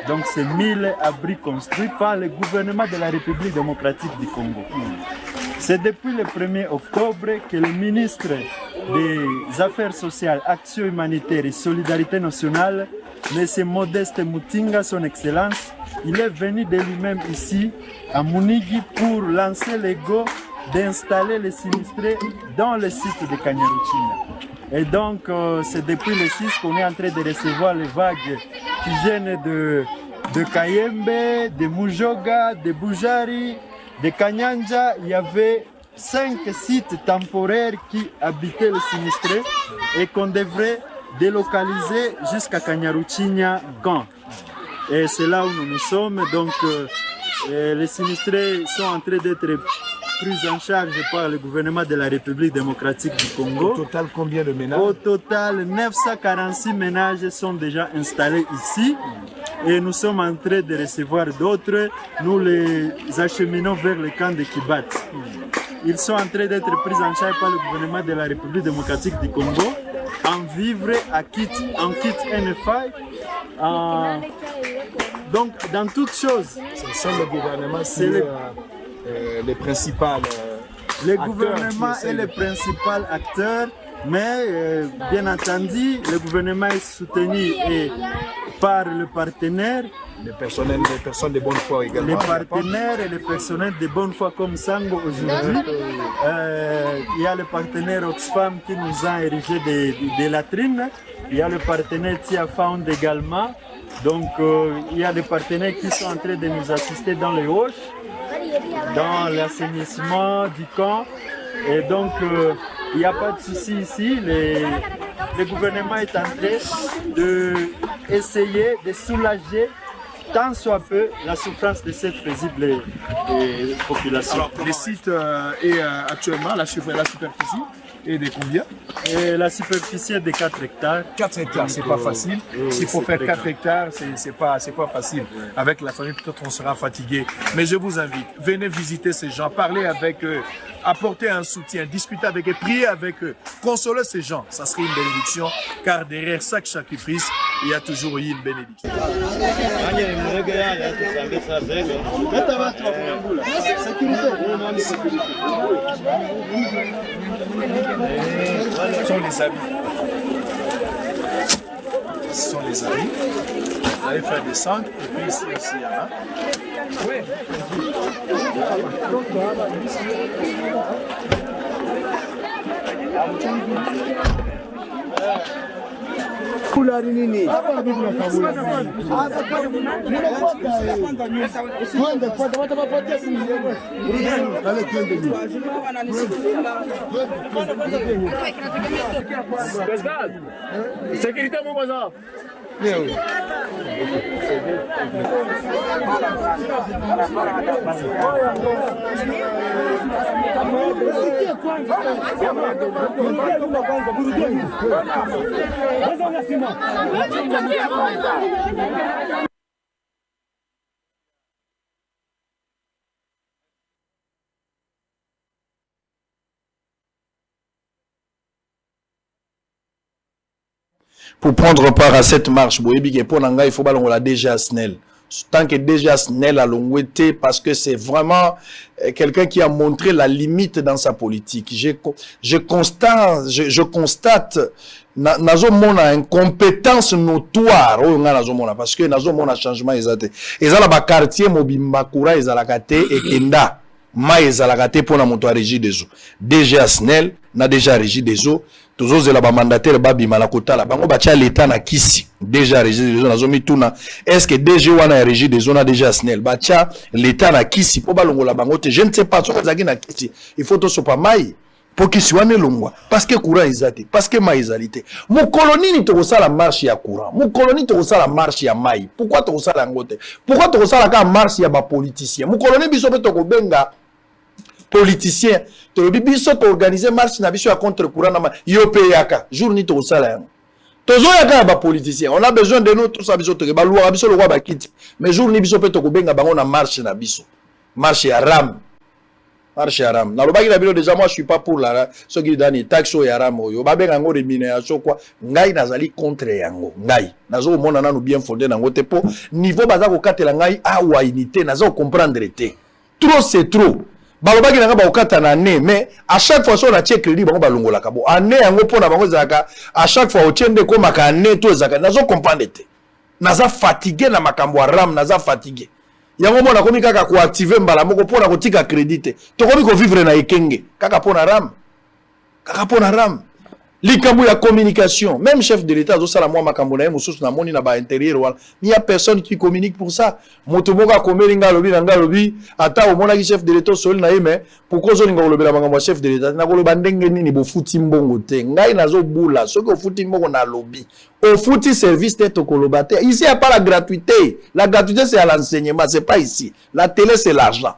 Donc c'est 1000 abris construits par le gouvernement de la République démocratique du Congo. C'est depuis le 1er octobre que le ministre des Affaires sociales, Action humanitaire et Solidarité nationale, M. Modeste Mutinga, son excellence, il est venu de lui-même ici, à Munigi, pour lancer le go d'installer les sinistrés dans le site de Kanyaruchinya. Et donc, c'est depuis le 6 qu'on est en train de recevoir les vagues qui viennent de Kayembe, de Mujoga, de Bujari, de Kanyanja. Il y avait 5 sites temporaires qui habitaient les sinistrés et qu'on devrait délocaliser jusqu'à Kanyaruchinya camp. Et c'est là où nous sommes. Donc, les sinistrés sont en train d'être pris en charge par le gouvernement de la République démocratique du Congo. Au total, combien de ménages? Au total, 946 ménages sont déjà installés ici. Et nous sommes en train de recevoir d'autres. Nous les acheminons vers le camp de Kibat. Ils sont en train d'être pris en charge par le gouvernement de la République démocratique du Congo en vivre en kit NFI. Donc, dans toutes choses. Ce sont le gouvernement, c'est les principaux le gouvernement est le principal acteur, mais bien entendu, le gouvernement est soutenu par le partenaire. Les personnes de bonne foi également. Les partenaires et les personnels de bonne foi comme Sango aujourd'hui. Il y a le partenaire Oxfam qui nous a érigé des latrines. Il y a le partenaire Tia Found également. Donc il y a des partenaires qui sont en train de nous assister dans les hoches, dans l'assainissement du camp. Et donc il n'y a pas de souci ici. Le gouvernement est en train d'essayer de soulager tant soit peu la souffrance de cette paisible population. Alors, le site est actuellement la superficie et de combien? Et la superficie est de 4 hectares. 4 hectares, c'est pas facile. S'il faut faire 4 hectares, c'est pas facile. Avec la famille, peut-être on sera fatigué. Mais je vous invite, venez visiter ces gens, parler avec eux, apporter un soutien, discuter avec eux, prier avec eux, consoler ces gens. Ça serait une bénédiction, car derrière chaque sacrifice, il y a toujours eu une bénédiction. Ce sont les amis. Ce sont les amis. Vous allez faire descendre et puis ici aussi il y en a. Oui. Sécurité, mon voisin. Pour prendre part à cette marche, il faut la DGA SNEL. Tant que DGA SNEL a l'ongoueté, parce que c'est vraiment quelqu'un qui a montré la limite dans sa politique. Je constate nazo mona incompétence notoire parce que nazo mona changement ezate. Ezala ba quartier mobimba kura ezala kate ekenda. Ma ezala kate pona moto a régie des eaux. DGA SNEL na déjà régie des eaux. Tous les mandataires babi malakota la bango bacha l'état na kisi déjà régie des zones azomi tuna est-ce que DG wana régie des zones déjà SNEL bacha l'état na kisi po balongo la bango te je ne sais pas so zaki na kisi il faut to sopa mai pour kisi wana longwa parce que courant izate parce que mai izalité mon colonie ni to la marche ya courant mon colonie to la marche ya mai pourquoi to la ngote pourquoi to la ka marche ya ba politicien mon colonie biso pe to ko benga politicien to biso to organiser marche na biso ya contre courant na yo pe yaka jour ni to sala yango tozo yaka ba politicien on a besoin de nous tout ça biso to ba loi biso le roi ba kiti mais jour ni biso pe to ko benga bango na marche na biso marche ya ram na lobaki na bilo déjà moi je suis pas pour la ce qui dani taxo ya ram yo ba benga ngo de mination quoi ngai nazali contre yango ngai nazo mona nanu bien fondé na ngote po niveau baza ko katela ngai awa unité nazo comprendre te trop c'est trop. Balobaki nanga ba okata na ne mais à chaque fois on a check crédit bango balongola kabo année yango pona bango zaka à chaque fois otiende ko maka année to zaka nazo comprendre te naza fatigué na makambo ram naza fatigué yango mona komi kaka ko activer mbala moko pona ko tika crédit te to komi ko vivre na ekenge kaka pona ram likambo ya communication même chef de l'état zo sala moi makambo na mususu na moni na ba intérieur wala il y a personne qui communique pour ça moto moka komeli nga lobi ata o mona ki chef de l'état sol na yeme pourquoi zo linga lobela makambo chef de l'état na ko loba ndenge nini bo futi mbongo te ngai nazo bula soki o futi mbongo na lobi o futi service te to koloba te ici y a pas la gratuité c'est à l'enseignement c'est pas ici la télé c'est l'argent.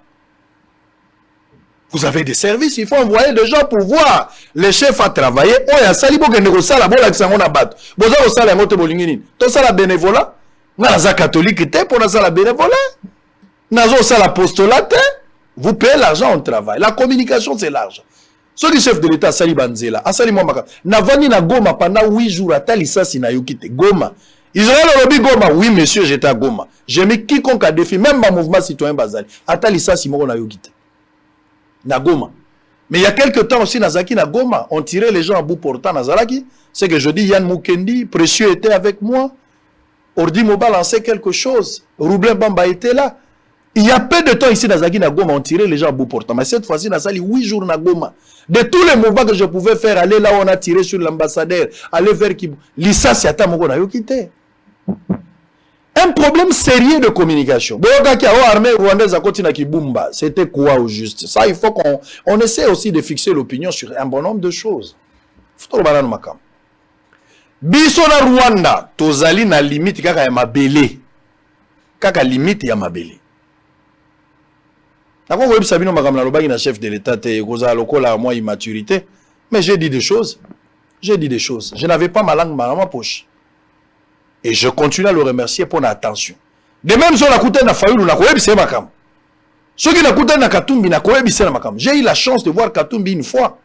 Vous avez des services, il faut envoyer des gens pour voir les chefs à travailler. Oh, il y a salibo que négocie la bola qui s'en a battu. Boza au salaire moto bolingini. Tout ça la bénévolat. Naza catholique te pour naza la bénévolat. Nazo ça l'apostolat. Vous payez l'argent au travail. La communication c'est l'argent. Ce qui chef de l'État sali banzela. Asali mwamaka. Navani na Goma pendant 8 jours atali sasi na yokite. Goma. Israël lobby Goma. Oui monsieur, j'étais à Goma. J'ai mis quiconque a défi même ma mouvement citoyen bazali. Atali sasi moko na yokite. Na Goma. Mais il y a quelques temps aussi, Nazaki na Goma, on tirait les gens à bout portant Nazaraki. C'est que je dis, Yann Moukendi, Précieux était avec moi. Ordi Moba lançait quelque chose. Roublin Bamba était là. Il y a peu de temps ici, Nazaki na Goma, on tirait les gens à bout portant. Mais cette fois-ci, Nazali, 8 jours na Goma. De tous les mouvements que je pouvais faire, aller là où on a tiré sur l'ambassadeur, aller vers Kibou. Lissa Siata Moko na yo quitté. Un problème sérieux de communication. Armée rwandaise à côté na Kibumba, c'était quoi au juste? Ça, il faut qu'on essaie aussi de fixer l'opinion sur un bon nombre de choses. Biso na Rwanda, tozali na limite kaka ya mabele. Kaka limite ya mabele. Nako ko yebisa bino makambo na lobaki na chef de l'état te koza lokola moi immaturité. Mais j'ai dit des choses. J'ai dit des choses. Je n'avais pas ma langue dans ma poche. Et je continue à le remercier pour l'attention. De même, si on a écouté na Fayoulou, na Koyebi, c'est Makam. Ceux qui ont écouté na Katumbi, na Koyebi, c'est Makam. J'ai eu la chance de voir Katumbi une fois.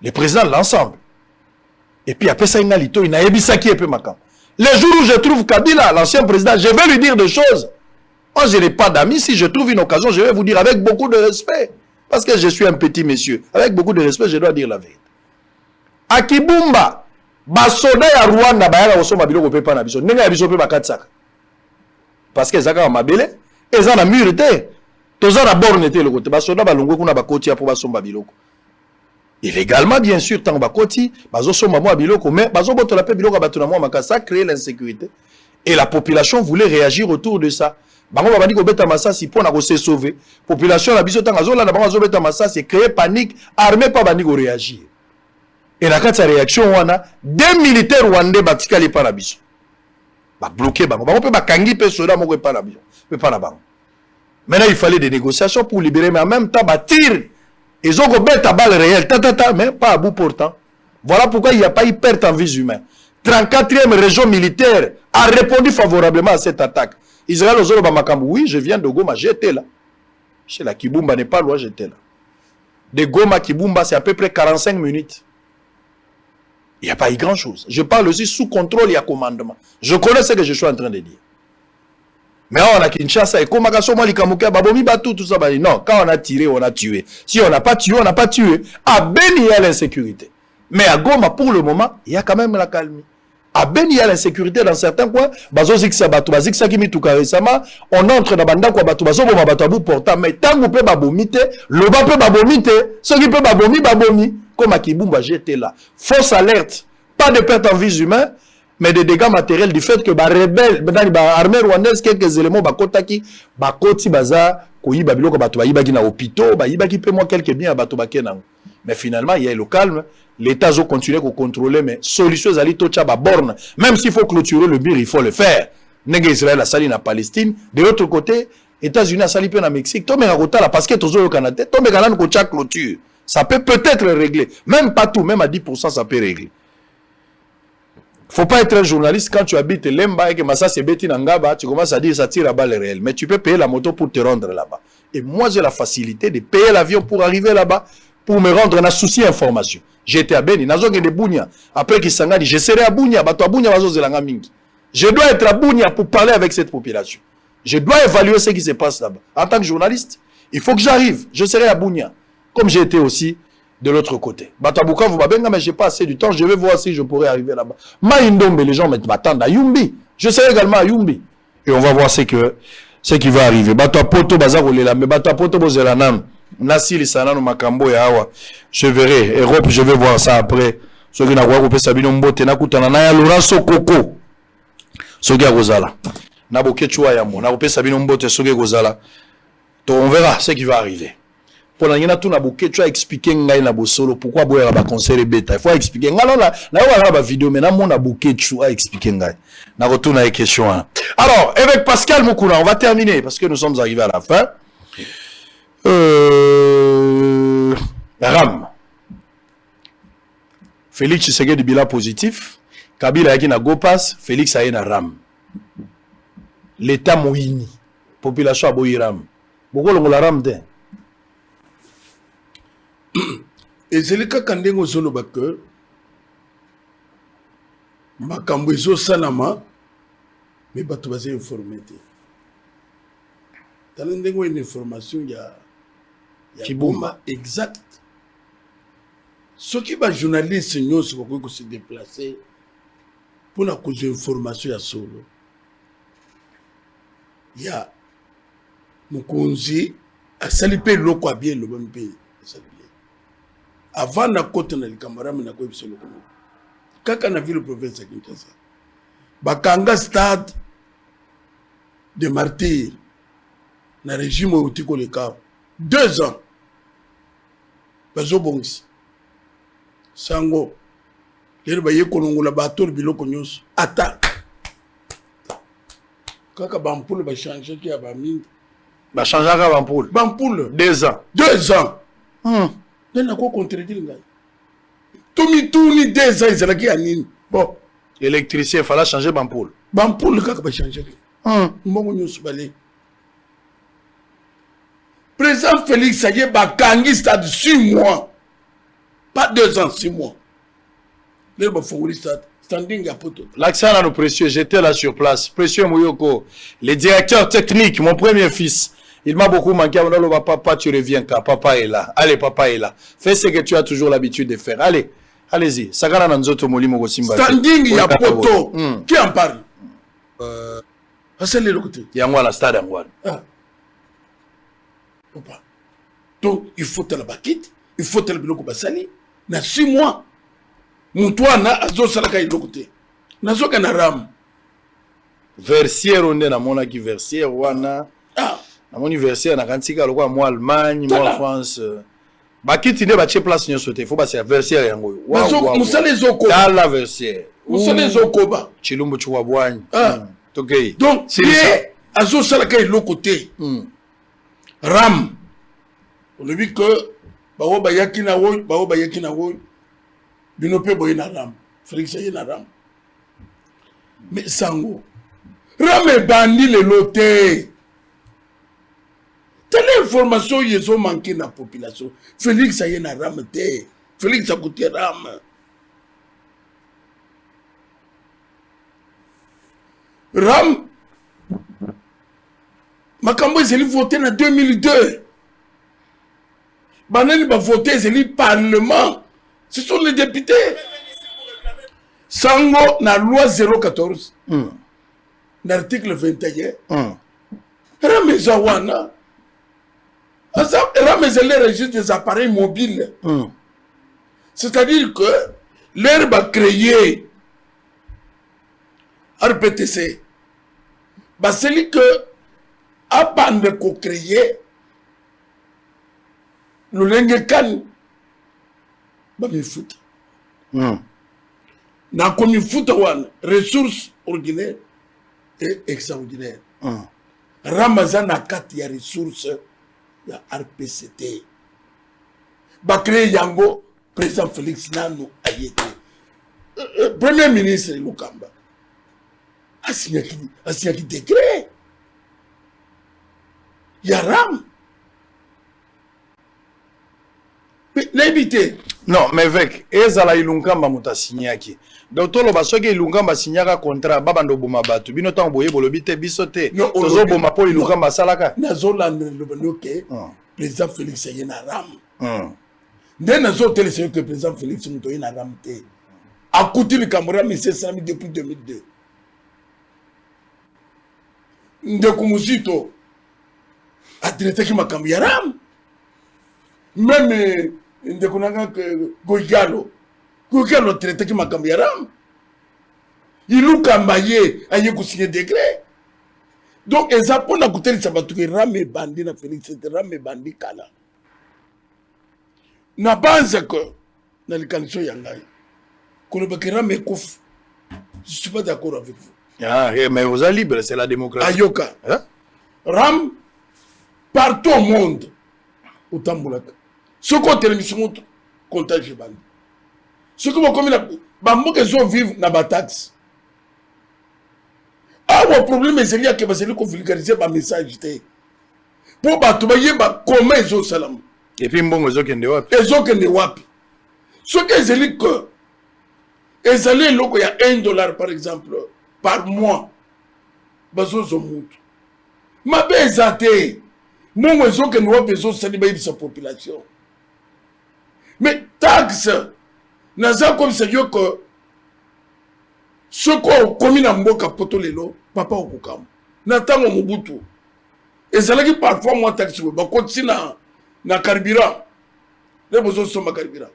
Le président de l'ensemble. Et puis après ça, il y a Ebisaki et puis Makam. Les jours où je trouve Kabila, l'ancien président, je vais lui dire des choses. Moi, je n'ai pas d'amis. Si je trouve une occasion, je vais vous dire avec beaucoup de respect. Parce que je suis un petit monsieur. Avec beaucoup de respect, je dois dire la vérité. À Kibumba, basoda ya Rwanda, bayala osoma biloko pe pa na biso. Nenga ya biso pe bakatsaka. Parce que zaka mabele, eza na mur te. Toza na borne te le côté. Basoda balongwe kuna bakoti pour basomba biloko. Illégalement, bien sûr, tant bakoti, bazo somba mo biloko, mais bazo botola pe biloko batuna mo makasa, ça crée l'insécurité. Et la population voulait réagir autour de ça. Bango babandi ko beta masasi pour na ko se sauver. Population la biso tanga zola na bango zo beta masasi, créer panique, armée pas bandi ko réagir. Et la carte de réaction, on a des militaires rwandais batikali par la biso. Ba bloqué bango. Bango peut ba kangi pe soda mo ko pas la biso. Pe pas la bango. Maintenant il fallait des négociations pour libérer, mais en même temps ba tire. Ils ont ko beta balle réelle, mais pas à bout portant. Voilà pourquoi il n'y a pas eu perte en vies humaines. 34e région militaire a répondu favorablement à cette attaque. Israël Ozolo Bamakambu, oui, je viens de Goma, j'étais là. Chez la Kibumba n'est pas loin, j'étais là. De Goma à Kibumba, c'est à peu près 45 minutes. Il n'y a pas eu grand-chose. Je parle aussi sous contrôle, il y a commandement. Je connais ce que je suis en train de dire. Mais on a Kinshasa, et comme tout ça, non, quand on a tiré, on a tué. Si on n'a pas tué, on n'a pas tué. À Beni, il y a l'insécurité. Mais à Goma, pour le moment, il y a quand même la calme. À Beni, il y a l'insécurité dans certains coins. On entre dans Banda, portant. Mais tant que vous pouvez babomiter, le bas peut babomiter. Ceux qui peuvent babomi. Comme à Kibumba, j'étais là. Fausse alerte. Pas de perte en vies humaines, mais des dégâts matériels du fait que les rebelles, l'armée rwandaise, quelques éléments, bakotaki, bakoti baza, koyi babilo, bayi na hôpitaux, bayi pe moi quelques biens à bato bakenang. Mais finalement, il y a le calme. L'État a continué à contrôler, mais solution zali tocha ba borne. Même s'il faut clôturer le mur, il faut le faire. Nègre Israël a sali na Palestine. De l'autre côté, États-Unis a sali pe na Mexique. Tombe na kota la parce que tozo yo Canada. Tombe galan kocha clôture. Ça peut peut-être régler. Même pas tout, même à 10%, ça peut régler. Faut pas être un journaliste quand tu habites Lemba et que Massa c'est Betty Nangaba, tu commences à dire ça tire à balle réelle. Mais tu peux payer la moto pour te rendre là-bas. Et moi, j'ai la facilité de payer l'avion pour arriver là-bas, pour me rendre dans souci information. J'étais à Beni, Nazong et de Bounia. Après qu'il s'engage, je serai à Bounia, je dois être à Bounia pour parler avec cette population. Je dois évaluer ce qui se passe là-bas. En tant que journaliste, il faut que j'arrive. Je serai à Bounia. Comme j'ai été aussi de l'autre côté. Batabuka, vous m'avez dit, mais j'ai pas assez du temps, je vais voir si je pourrais arriver là-bas. Maïndombe, les gens m'attendent à Yumbi. Je serai également à Yumbi. Et on va voir ce qui va arriver. Batapoto, Bazarolela, mais Batapoto, Bozelanam, Nassi, Lissanano, Makambo et Awa. Je verrai. Europe, je vais voir ça après. Ceux qui n'ont pas coupé Sabino Mbote, Nakutana, Naya, Lorenzo Coco. Ceux qui ont Gozala. Naboketua Yamo, Naboke Sabino Mbote, ceux qui ont Gozala. On verra ce qui va arriver. Pour la tout na bouquet, tu as expliqué ngai na bosolo pourquoi boya ba concert bêta. Il faut expliquer. Ngalo na wala ba vidéo mais na mon na bouquet tu as expliqué ngai. Na retourne à la question. Alors, avec Pascal Moukoula, on va terminer parce que nous sommes arrivés à la fin. Ram. Félix Tshisekedi bilan positif. Kabila yaki na Gopas, Félix aye na Ram. L'état moyini. Population a boyi Ram. Boko longola Ram de. Et c'est le cas quand on zolo que makambo ezo sanama mais bato baza informé te. Tala ndengo une information ya Kibumba exact. Ceux qui va journaliste nyonso bakoki ko se déplacer pour la cause information ya solo. Ya mukonzi asali pe loko abie lo bampe. Avant na côté na likambarame na ko ebisolo ko kaka na ville province ya Kinshasa bakanga stade de martyrs na régime otiko le cas 2 ans bazo bongisi sango lero baye kolongola bator biloko nyonso ata kaka bampoule ba changer ki ba mingi ba changer ka bampoule 2 ans 2 ans hmm. N'a quoi contredire ngai. Tomi tourni 2 ans, ils allaient à Nini. Bon. Électricien, il fallait changer d'ampoule. D'ampoule, le gars qui va changer. Président Félix, ça y est, Bakangi, stade 6 mois. Pas 2 ans, 6 mois. Le Bafongoli stade. Standing à poto. L'accent à nos précieux, j'étais là sur place. Précieux Mouyoko, le directeur technique, mon premier fils. Il m'a beaucoup manqué. Papa, tu reviens quand papa est là. Allez, papa est là. Fais ce que tu as toujours l'habitude de faire. Allez, allez-y. Sagara Nanzoto Molimo Simba. Standing, il y a poto. Qui en parle? C'est le côté. Il y a moi la stade Angouane. Donc, il faut te la bakite. Il faut te la biloko basali. Na 6 mois. Moutouana, azo salaka il côté. Nazo kanaram. Versière, on est dans mon qui versière, wana. Dans mon versière, na kantika lokwa moi Allemagne, moi France. Bakiti ne bache place nyo sote. Faut passer versière yango. Nazo musale zoko. Dans la versière. Musale zoko ba. Chilumbu chwa bwany. Okay. Donc, c'est azo salaka il côté. Ram. On a vu que bawo bayaki na wo. Binope boy na ram. Félix y na ram. Mais sango. Ram est bandi le loté. Telle information ils ont manqué dans la population. Félix y na ram té. Félix a coûté ram. Ram. Makambo ils ont voté en 2002. Banani va voter ils ont parlement. Ce sont les députés. Sango, na loi 014, l'article 21, Ramezawana, Ramezele registre des appareils mobiles. C'est-à-dire que l'herbe a créé RPTC. C'est lui que, à bande qu'on créé, le lengekan, me foot. Na comme foot one ressources ordinaires et extraordinaires. Ramazan a 4 ressources ya RPCT. Ba créer yango président Félix Nano ayete. Premier ministre Lukamba. A signé qui décret. Yaram. L'éviter. Non, mais avec ezala ilungamba muta signaki. Donc tolo ba soki ilungamba signaka contrat babando boma batu. Bino tango boye bolobite bisote. Tozo boma po ilungamba salaka. Nazola le banoke. Président Félix yena ram. Ndé nazo tele c'est que président Félix muto yena ram té. A coutu le Cameroun mais c'est ça depuis 2002. Ndeko musito a traité qui makambo ya ram. Même ndekunanga Goigalo traité qui makambo ya ram. Ilukamba ye aye kusigner décret. Donc eza pona kuteli sabatu ke rame bandi na Félix rame bandi kala. Na banza que na likanso ya ngai. Kono bakira me kouf. Je suis pas d'accord avec vous. Ah, mais vous êtes libre, c'est la démocratie. Ayoka. Hein? Ram partout au monde. Au Tamboulaka. Ce qu'on télévision montre, comptage bandi. Ce que vous commis, bambo que sont vivent na batax. Ah, mon problème c'est qu'il que c'est lui qui vulgariser ma message. Pour battre, comment ils ont salam. Et puis bon, ils ont qu'un de wapi. Ils ont qu'un de wapi. Ce que c'est lui que, ils allaient là, il y a $1 par exemple par mois. Bazo zomout. Ma bezate. Mon ils ont qu'un de wapi, ils ont salué sa population. Mais taxe, naza comme c'est que ce qu'on commis dans Mboka Potolelo, papa au Koukam, Nathan au Mobutu. Et c'est là que parfois moi taxe, bah continue na carburant, les besoins sont ma carburant.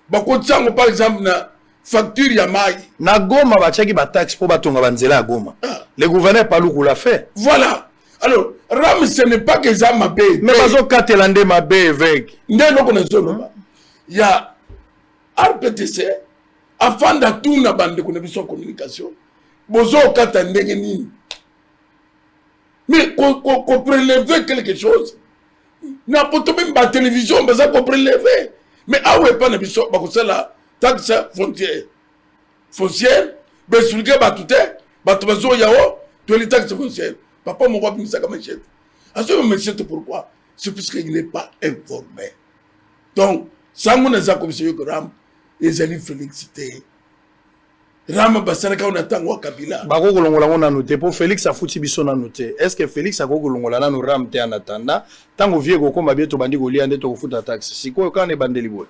Bah continue par exemple na facture Yamaï. Na Goma ba chaki ba taxe pour batonga banzela Goma. Le gouverneur Palou l'a fait. Voilà. Alors, Ram ce n'est pas que ça m'a payé. Mais bazo katelande ma bé avec. Ndé no connaissons pas. Il y a RPTC, afin de tout na bande de communication, bozo kata ndenge nini. Mais qu'on prélever quelque chose, n'a pas même la télévision, mais ça qu'on prélever. Mais ah ouais, pas na biso, bah ça là, taxe foncière. Foncière, ben expliquer batute, batubazo yao, tu les taxes foncières. Papa mon roi ça comme machette. À ce machette pourquoi? C'est parce qu'il n'est pas informé. Donc, ça mon a commission que Ram, ils allaient féliciter. Ram basaraka on attend wa Kabila. Bako kolongola on a noté pour Félix a fouti biso na noté. Est-ce que Félix a kolongola na no Ram te en attendant tango vie ko komba bieto bandi ko liande to futa taxe. Siko ka ne bandeli boy.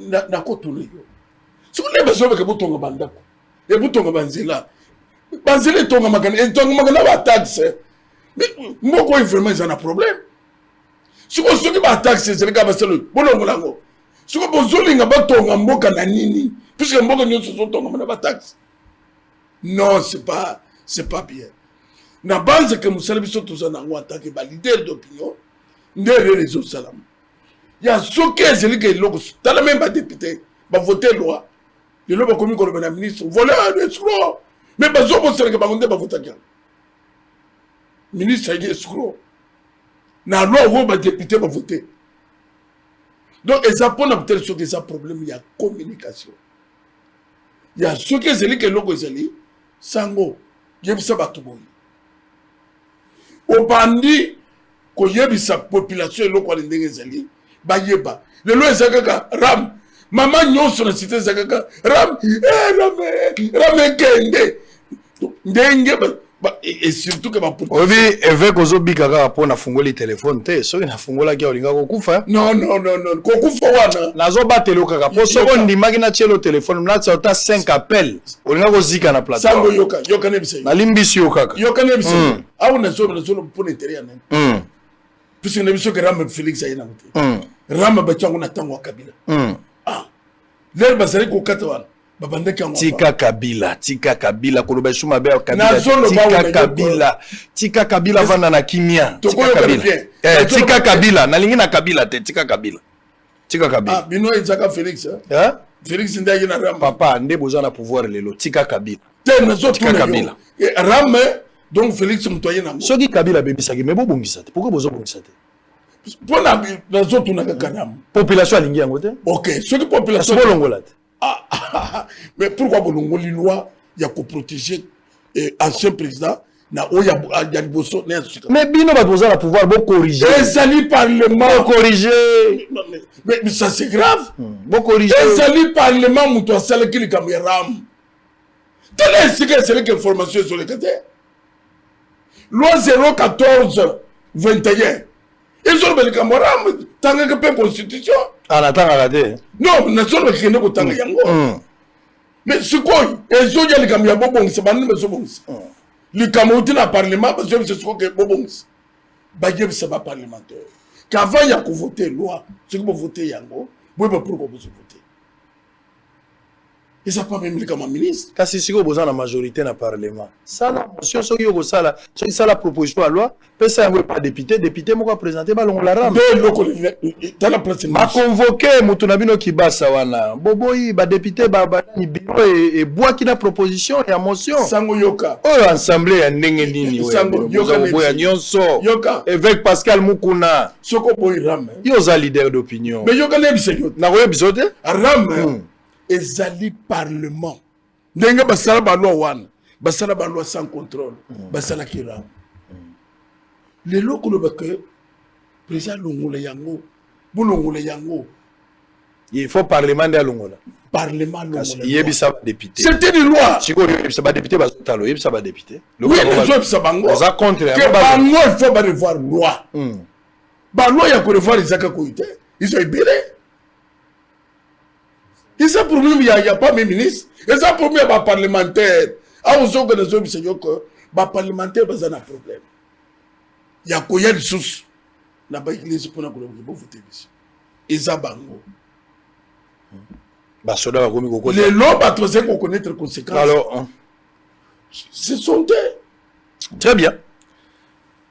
Na ko tolo yo. Siko ne baso ke butonga bandako. E butonga banzela. Banzela tonga magana ba taxe. Mais moko vraiment ils ont un problème. Siko soki ba taxe c'est le gars baselo. Bolongola ngo. Siko bozolinga batonga mboka na nini? Puisque mboka nyonso sont tonga na ba taxe. Non, c'est pas bien. Na base que musala biso tozana ngo attaquer ba leader d'opinion ndere réseau salam. Ya soki ezeli ke loko tala même ba député ba voter loi. Le loi ba komi ko le ministre voilà escroc. Mais ba zo bo sere ke ba ngonde ba voter kan. Ministre est escroc. Na loi wo ba député ba voter. Donc et ça pour peut-être ce que ça problème il y a communication. Il y a ce que c'est que logo ezali sango yebisa batu boy. Obandi ko yebisa population loko ndenge ezali ba yeba. Le lo ezakaka ram mama nyonso na cité ezakaka ram ram kende. Ndenge et surtout que ma obi évêque ozobika kaka po na fungoli téléphone te soki na fungola ki olinga kokufa non kokufa wana nazobatela kaka po soko ndimaki na tielo téléphone na tsa ota 5 appels olinga kozika na plateau sango yoka ne bisa na limbisi yoka yoka ne bisa awu na zo pour intérêt na puisque ne biso que Ram Félix ayina muté Ram ba changu na tango Kabila l'air basari ko katwana Tika Kabila koloba shuma be Kabila Tika Kabila vanda na kimia Tika Kabila nalingi na Kabila te Tika Kabila bino ezaka Félix Félix ndaki na Ram papa nde boza na pouvoir lelo Tika Kabila Tika Kabila Ram donc Félix mtoye nango soki Kabila bebisaki me bobongisa te pourquoi bozo bongisa te pona nazo tuna kanam population alingi yango te OK soki population bolongola te mais pourquoi bolongoli loi ya ko protéger ancien président na oya boso na mais bino ba poser la pouvoir bo corriger ezali parlement corriger mais ça c'est grave bo corriger ezali parlement muto asala kili kameram tele sike c'est que information sur le côté loi 014 21 ils ont bel kameram tanga que constitution anatanga kate non na solo kende ko tanga yango mais ce quoi ils ont yali kamya bobongisa banni beso bongisa le kamouti na parlement parce que c'est ce que bobongisa ba yebisa ba parlementaire qu'avant ya ko voter loi ce que vous voter yango vous pas pourquoi vous voter et ça pas même comme ministre kasi siko boza na majorité na parlement ça la motion soki yoko sala soki sala proposition à loi pesa yango pas député moko présenter balongo la ram de loko dans la place ma convoqué mutu na bino kibasa wana boboyi ba député ba ni biro et bois qui na proposition ya motion sango yoka oh assemblée ya ndenge nini we sango yoka boya nyonso yoka évêque Pascal Mukuna soko boy ram yo za leader d'opinion mais yoka ne biseyo na ko ebisote ram ezali parlement ndenge basala ba loi wana basala ba loi sans contrôle basala kira les locaux le que président longola yango bolongola yango il faut parlement de longola parlement longola yebisa ba député c'était une loi siko yebisa ba député bazotalo yebisa ba député oui yebisa bango za contre que bango il faut ba revoir loi ba loi ya ko revoir izaka ko ite ils ont ibéré. Et ça problème il y a pas mes ministres et ça problème il y a parlementaire ah aux organisations c'est que ba parlementaire bazana na problème il y a quoi de sous na ba église pour na ko voter ici et ça bango ba soda ba komi kokota les lois ba trop c'est qu'on connaître les conséquences alors ce sont des très bien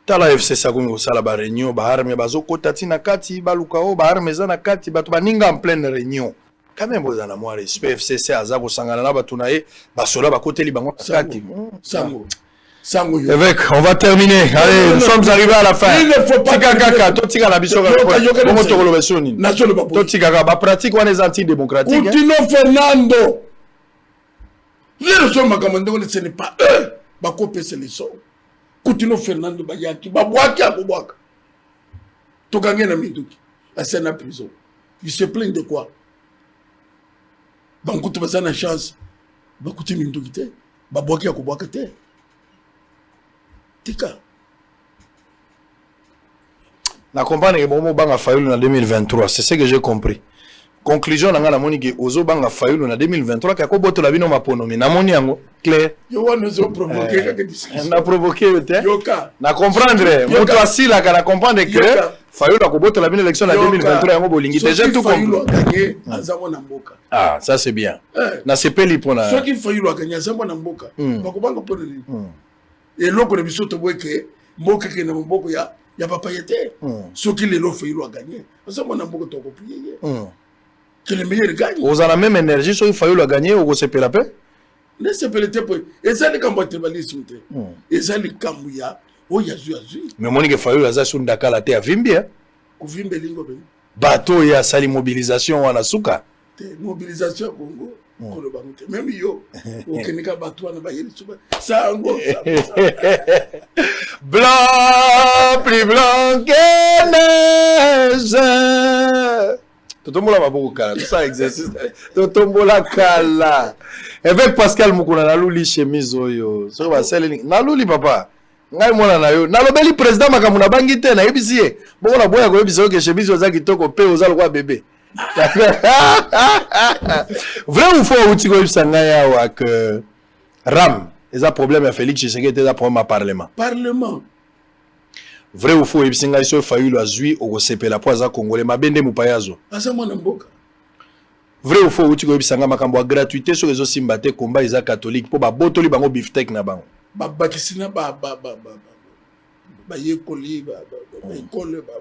tala FCC komi ko sala ba réunion ba arme bazo kota tina kati ba lukao ba arme za na kati ba to baninga en pleine réunion quand même vous en avez moins respect FCC azako sangana na batunaye basola bakoteli bango kati sango Évêque, on va terminer. Allez, nous sommes arrivés à la fin. Il ne faut pas. Tika totika la biso. Comment tu le besoni? Totika ba pratique on est antidémocratique. Coutinho Fernando. Les gens makamando ce n'est pas eux. Ba copier ces leçons. Coutinho Fernando bayaki ba boaki a boaka. Tokangé na minduki. La scène à prison. Il se plaint de quoi? Ban kutu basana chance. Ba kuti minduki te. Ba boaki a boaka te. Tika. Na comprendre que Momo Banga Fayoulou en 2023, c'est ce que j'ai compris. Conclusion, on a moni que Ozo Banga Fayoulou en 2023, qui a koboto la bino maponomi. Na moni yango clair. Yo nous ont provoqué quelque discussion. On a provoqué le thé. Yoka. Na comprendre. Moto asila kana comprendre que Fayoulou a koboto la bino élection en 2023 yango bolingi. Déjà tout compris. Fayoulou a gagné azamo na mboka. Ah, ça c'est bien. Na sepeli pona. Ceux qui Fayoulou a gagné azamo na mboka. Bakobanga pona ni. Et l'autre biso to boke mboka ke na mboko ya papa yete. Ceux qui les l'ont Fayoulou a gagné. Azamo na mboka to ko prier. Que le meilleur gagne. Vous avez la même énergie, soit il Fayoulou a gagné ou se pela paix? Ne se pela paix. Et ça les cambo tribalisme te. Et ça les cambo ya o ya zu. Mais moni que Fayoulou aza sur Dakar te a vimbi hein. Ku vimbe lingo be. Bateau ya sali mobilisation wana suka. Mobilisation Congo. Même yo, au Kenya, bateau na bayeli suba. Ça ngo. Blanc, plus blanc que neige. Totombola maboko kala, tout ça exercice. Totombola kala. Avec Pascal Mukuna na luli chemise oyo. So ba sele na luli papa. Ngai mona na yo. Na lobeli président makambo na bangi te na yebisi ye. Bongo na boya ko yebisi yo ke chemise oza kitoko pe oza lokwa bébé. Vrai ou faux ou tiko yebisa ngai awa que Ram, eza problème ya Félix Tshisekedi eza problème à parlement. Parlement. Vrai ou faux yebisi ngai so Fayoulou azui o sepela po aza congolais mabende mupayazo. Asa mwana mboka. Vrai ou faux tiko yebisa ngai makambo ya gratuité so rezo simba te combat eza catholique po ba botoli bango beefsteak na bango. Ba bakisina ba yekoli ba ekole ba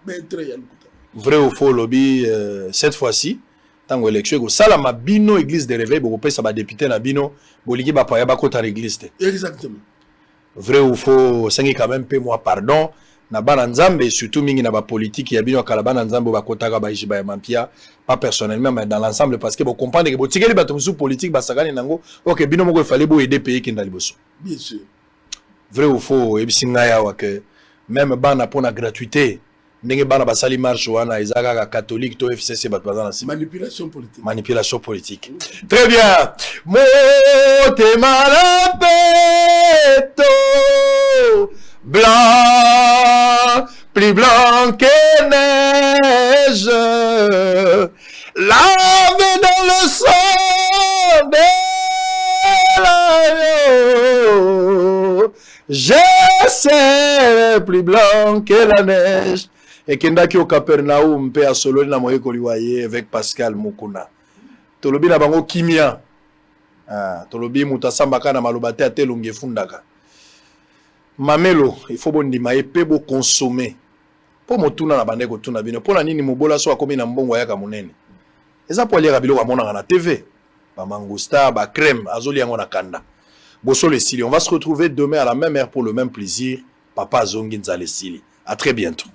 maître ya lukuta. Vrai ou faux lobby cette fois-ci tango élection ko sala mabino église de réveil bo pesa ba député na bino boliki ba paya ba kota l'église te. Exactement. Vrai ou faux sengi quand même moi pardon na bana nzambe surtout mingi na ba politique ya bino kala bana nzambe ba kota ka ba ijiba ya mampia pas personnellement mais dans l'ensemble parce que bo comprendre que bo tikeli ba tomusu politique ba sakani nango OK bino moko il fallait bo aider pays qui ndali boso. Bien sûr. Vrai ou faux et bisinga ya wa que même bana pour la gratuité ndenge bana basali marche wana ezaka catholique to FCC batwaza na manipulation politique. Manipulation politique. Très bien. Motema la peto blanc plus blanc que neige lavé dans le sang de l'agneau je sais plus blanc que la neige. Et kendaki au Capernaum pe a sololi na moye koliwaye avec Pascal Mukuna. Tolobi na bango kimia. Ah, tolobi mutasambaka na malobate atelonge fundaka. Mamelo, il faut bondima pe bo consommer. Po motuna na bande ko tuna bino. Po na nini mobola so akomi na mbongo yaka monene. Eza po aliera biloko amona na TV. Ba mangousta, ba crème, azoli yango na kanda. Bosso le Sili, on va se retrouver demain à la même heure pour le même plaisir. Papa Zongi Nzale Sili. À très bientôt.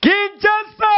Kinshasa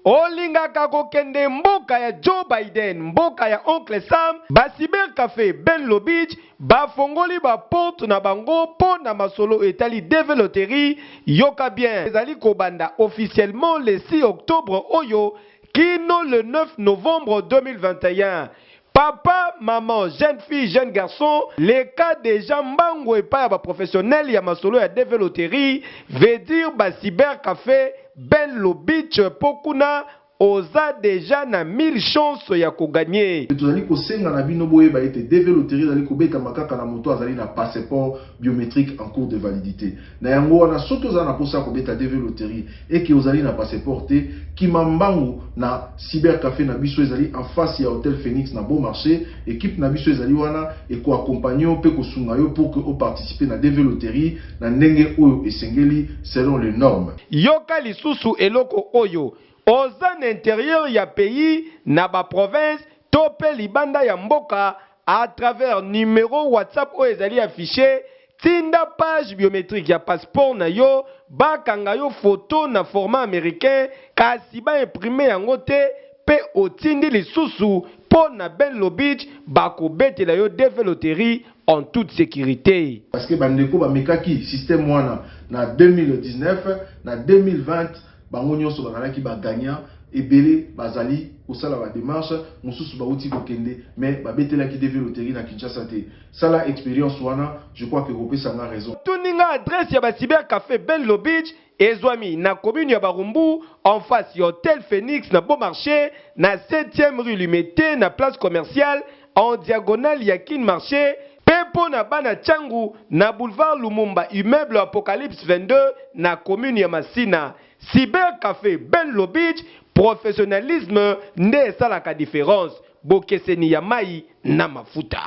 olingaka kokende mboka ya Joe Biden, mboka ya Oncle Sam, Basiber Café Ben Lobich, bafongoli ba porte na bango po na masolo etali developeri yoka bien. Ezali kobanda officiellement le 6 octobre oyo kino le 9 novembre 2021. Papa, maman, jeune fille, jeune garçon, les cas déjà mbango et pas professionnel ya masolo ya developeri veut dire Basiber Café Ben Lobich Pokuna oza déjà na 1000 chances ya koganye. Tozali kosenga na bino boyeba ete DV Loterie ezali kobeta makaka na moto azali na passeport biométrique en cours de validité. Na yango wana soki ozali na posa kobeta DV Loterie eke ozali na passeport te, kimambangu na cybercafé na biso ezali en face ya Hôtel Phoenix na Bon Marché, équipe na biso ezali wana eko accompagner pe kosunga yo pour que o participer na DV Loterie na ndenge oyo esengeli selon les normes. Yoka lisusu eloko oyo oza na intérieur ya pays na ba province to pe libanda ya mboka à travers numéro WhatsApp oyo ezali affiché. Tinda page biométrique ya passeport na yo, bakanga yo photo na format américain, kasi ba imprimer yango te, pe otindi lisusu po na Benlo Beach, bako bete la yo DV Loterie en toute sécurité. Parce que bandeko ba mekaki système wana na 2019, na 2020, bango nyonso bazalaki ba gagnant ebele bazali osala ba démarche mususu ba uti kokende mais ba betelaki DV Loterie na Kinshasa te. Sala expérience wana, je crois que Gopé Sanga a raison. Tuninga adresse ya ba cybercafé Benlo Beach ezwami na commune ya Barumbu en face ya Hôtel Phoenix na Bon Marché na 7e rue Limité na place commerciale en diagonale ya Kin Marché. Pepo na bana Tchangu na boulevard Lumumba immeuble Apocalypse 22 na commune ya Masina. Cybercafé Benlo Beach, professionnalisme nde salaka différence. Bokeseni ya mai na mafuta.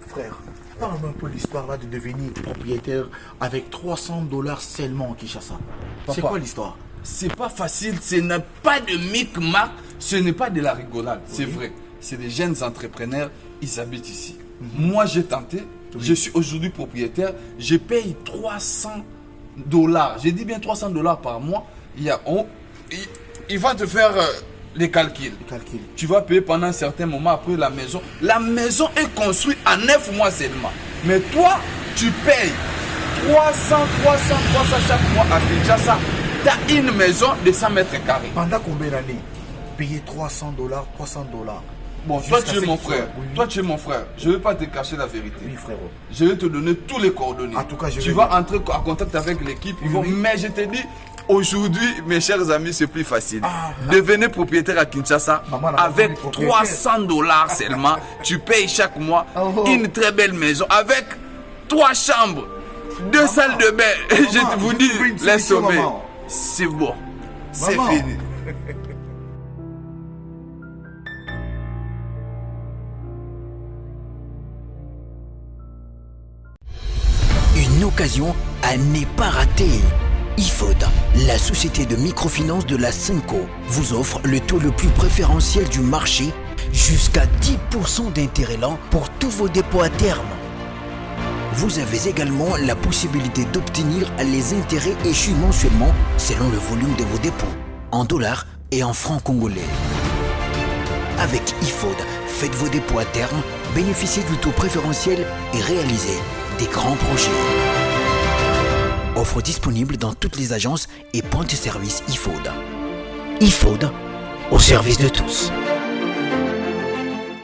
Frère, parle-moi un peu l'histoire là de devenir propriétaire avec 300 $ seulement en Kinshasa. C'est quoi l'histoire? C'est pas facile, ce n'est pas de micmac, ce n'est pas de la rigolade, c'est vrai. C'est des jeunes entrepreneurs, ils habitent ici. Moi j'ai tenté, je suis aujourd'hui propriétaire, je paye 300 $. J'ai dit bien 300 $ par mois. Il va te faire les calculs. Tu vas payer pendant un certain moment après la maison. La maison est construite en 9 mois seulement. Mais toi, tu payes 300 chaque mois à Kinshasa. Tu as une maison de 100 mètres carrés. Pendant combien d'années? Payer 300 $, 300 $. Bon, toi tu es mon frère. Toi tu es mon frère. Je ne vais pas te cacher la vérité. Oui, frérot. Je vais te donner tous les coordonnées. En tout cas, tu vas entrer en contact avec l'équipe. Mais je te dis, aujourd'hui, mes chers amis, c'est plus facile. Devenez propriétaire à Kinshasa avec 300 $ seulement. Tu payes chaque mois une très belle maison avec 3 chambres, 2 salles de bain. Je vous dis, les sommets. C'est bon. C'est fini. Une occasion à ne pas rater. IFOD, la société de microfinance de la Cinco, vous offre le taux le plus préférentiel du marché, jusqu'à 10% d'intérêt lent pour tous vos dépôts à terme. Vous avez également la possibilité d'obtenir les intérêts échus mensuellement selon le volume de vos dépôts, en dollars et en francs congolais. Avec IFOD, faites vos dépôts à terme, bénéficiez du taux préférentiel et réalisez des grands projets. Offre disponible dans toutes les agences et points de service IFOD. IFOD, au service de tous.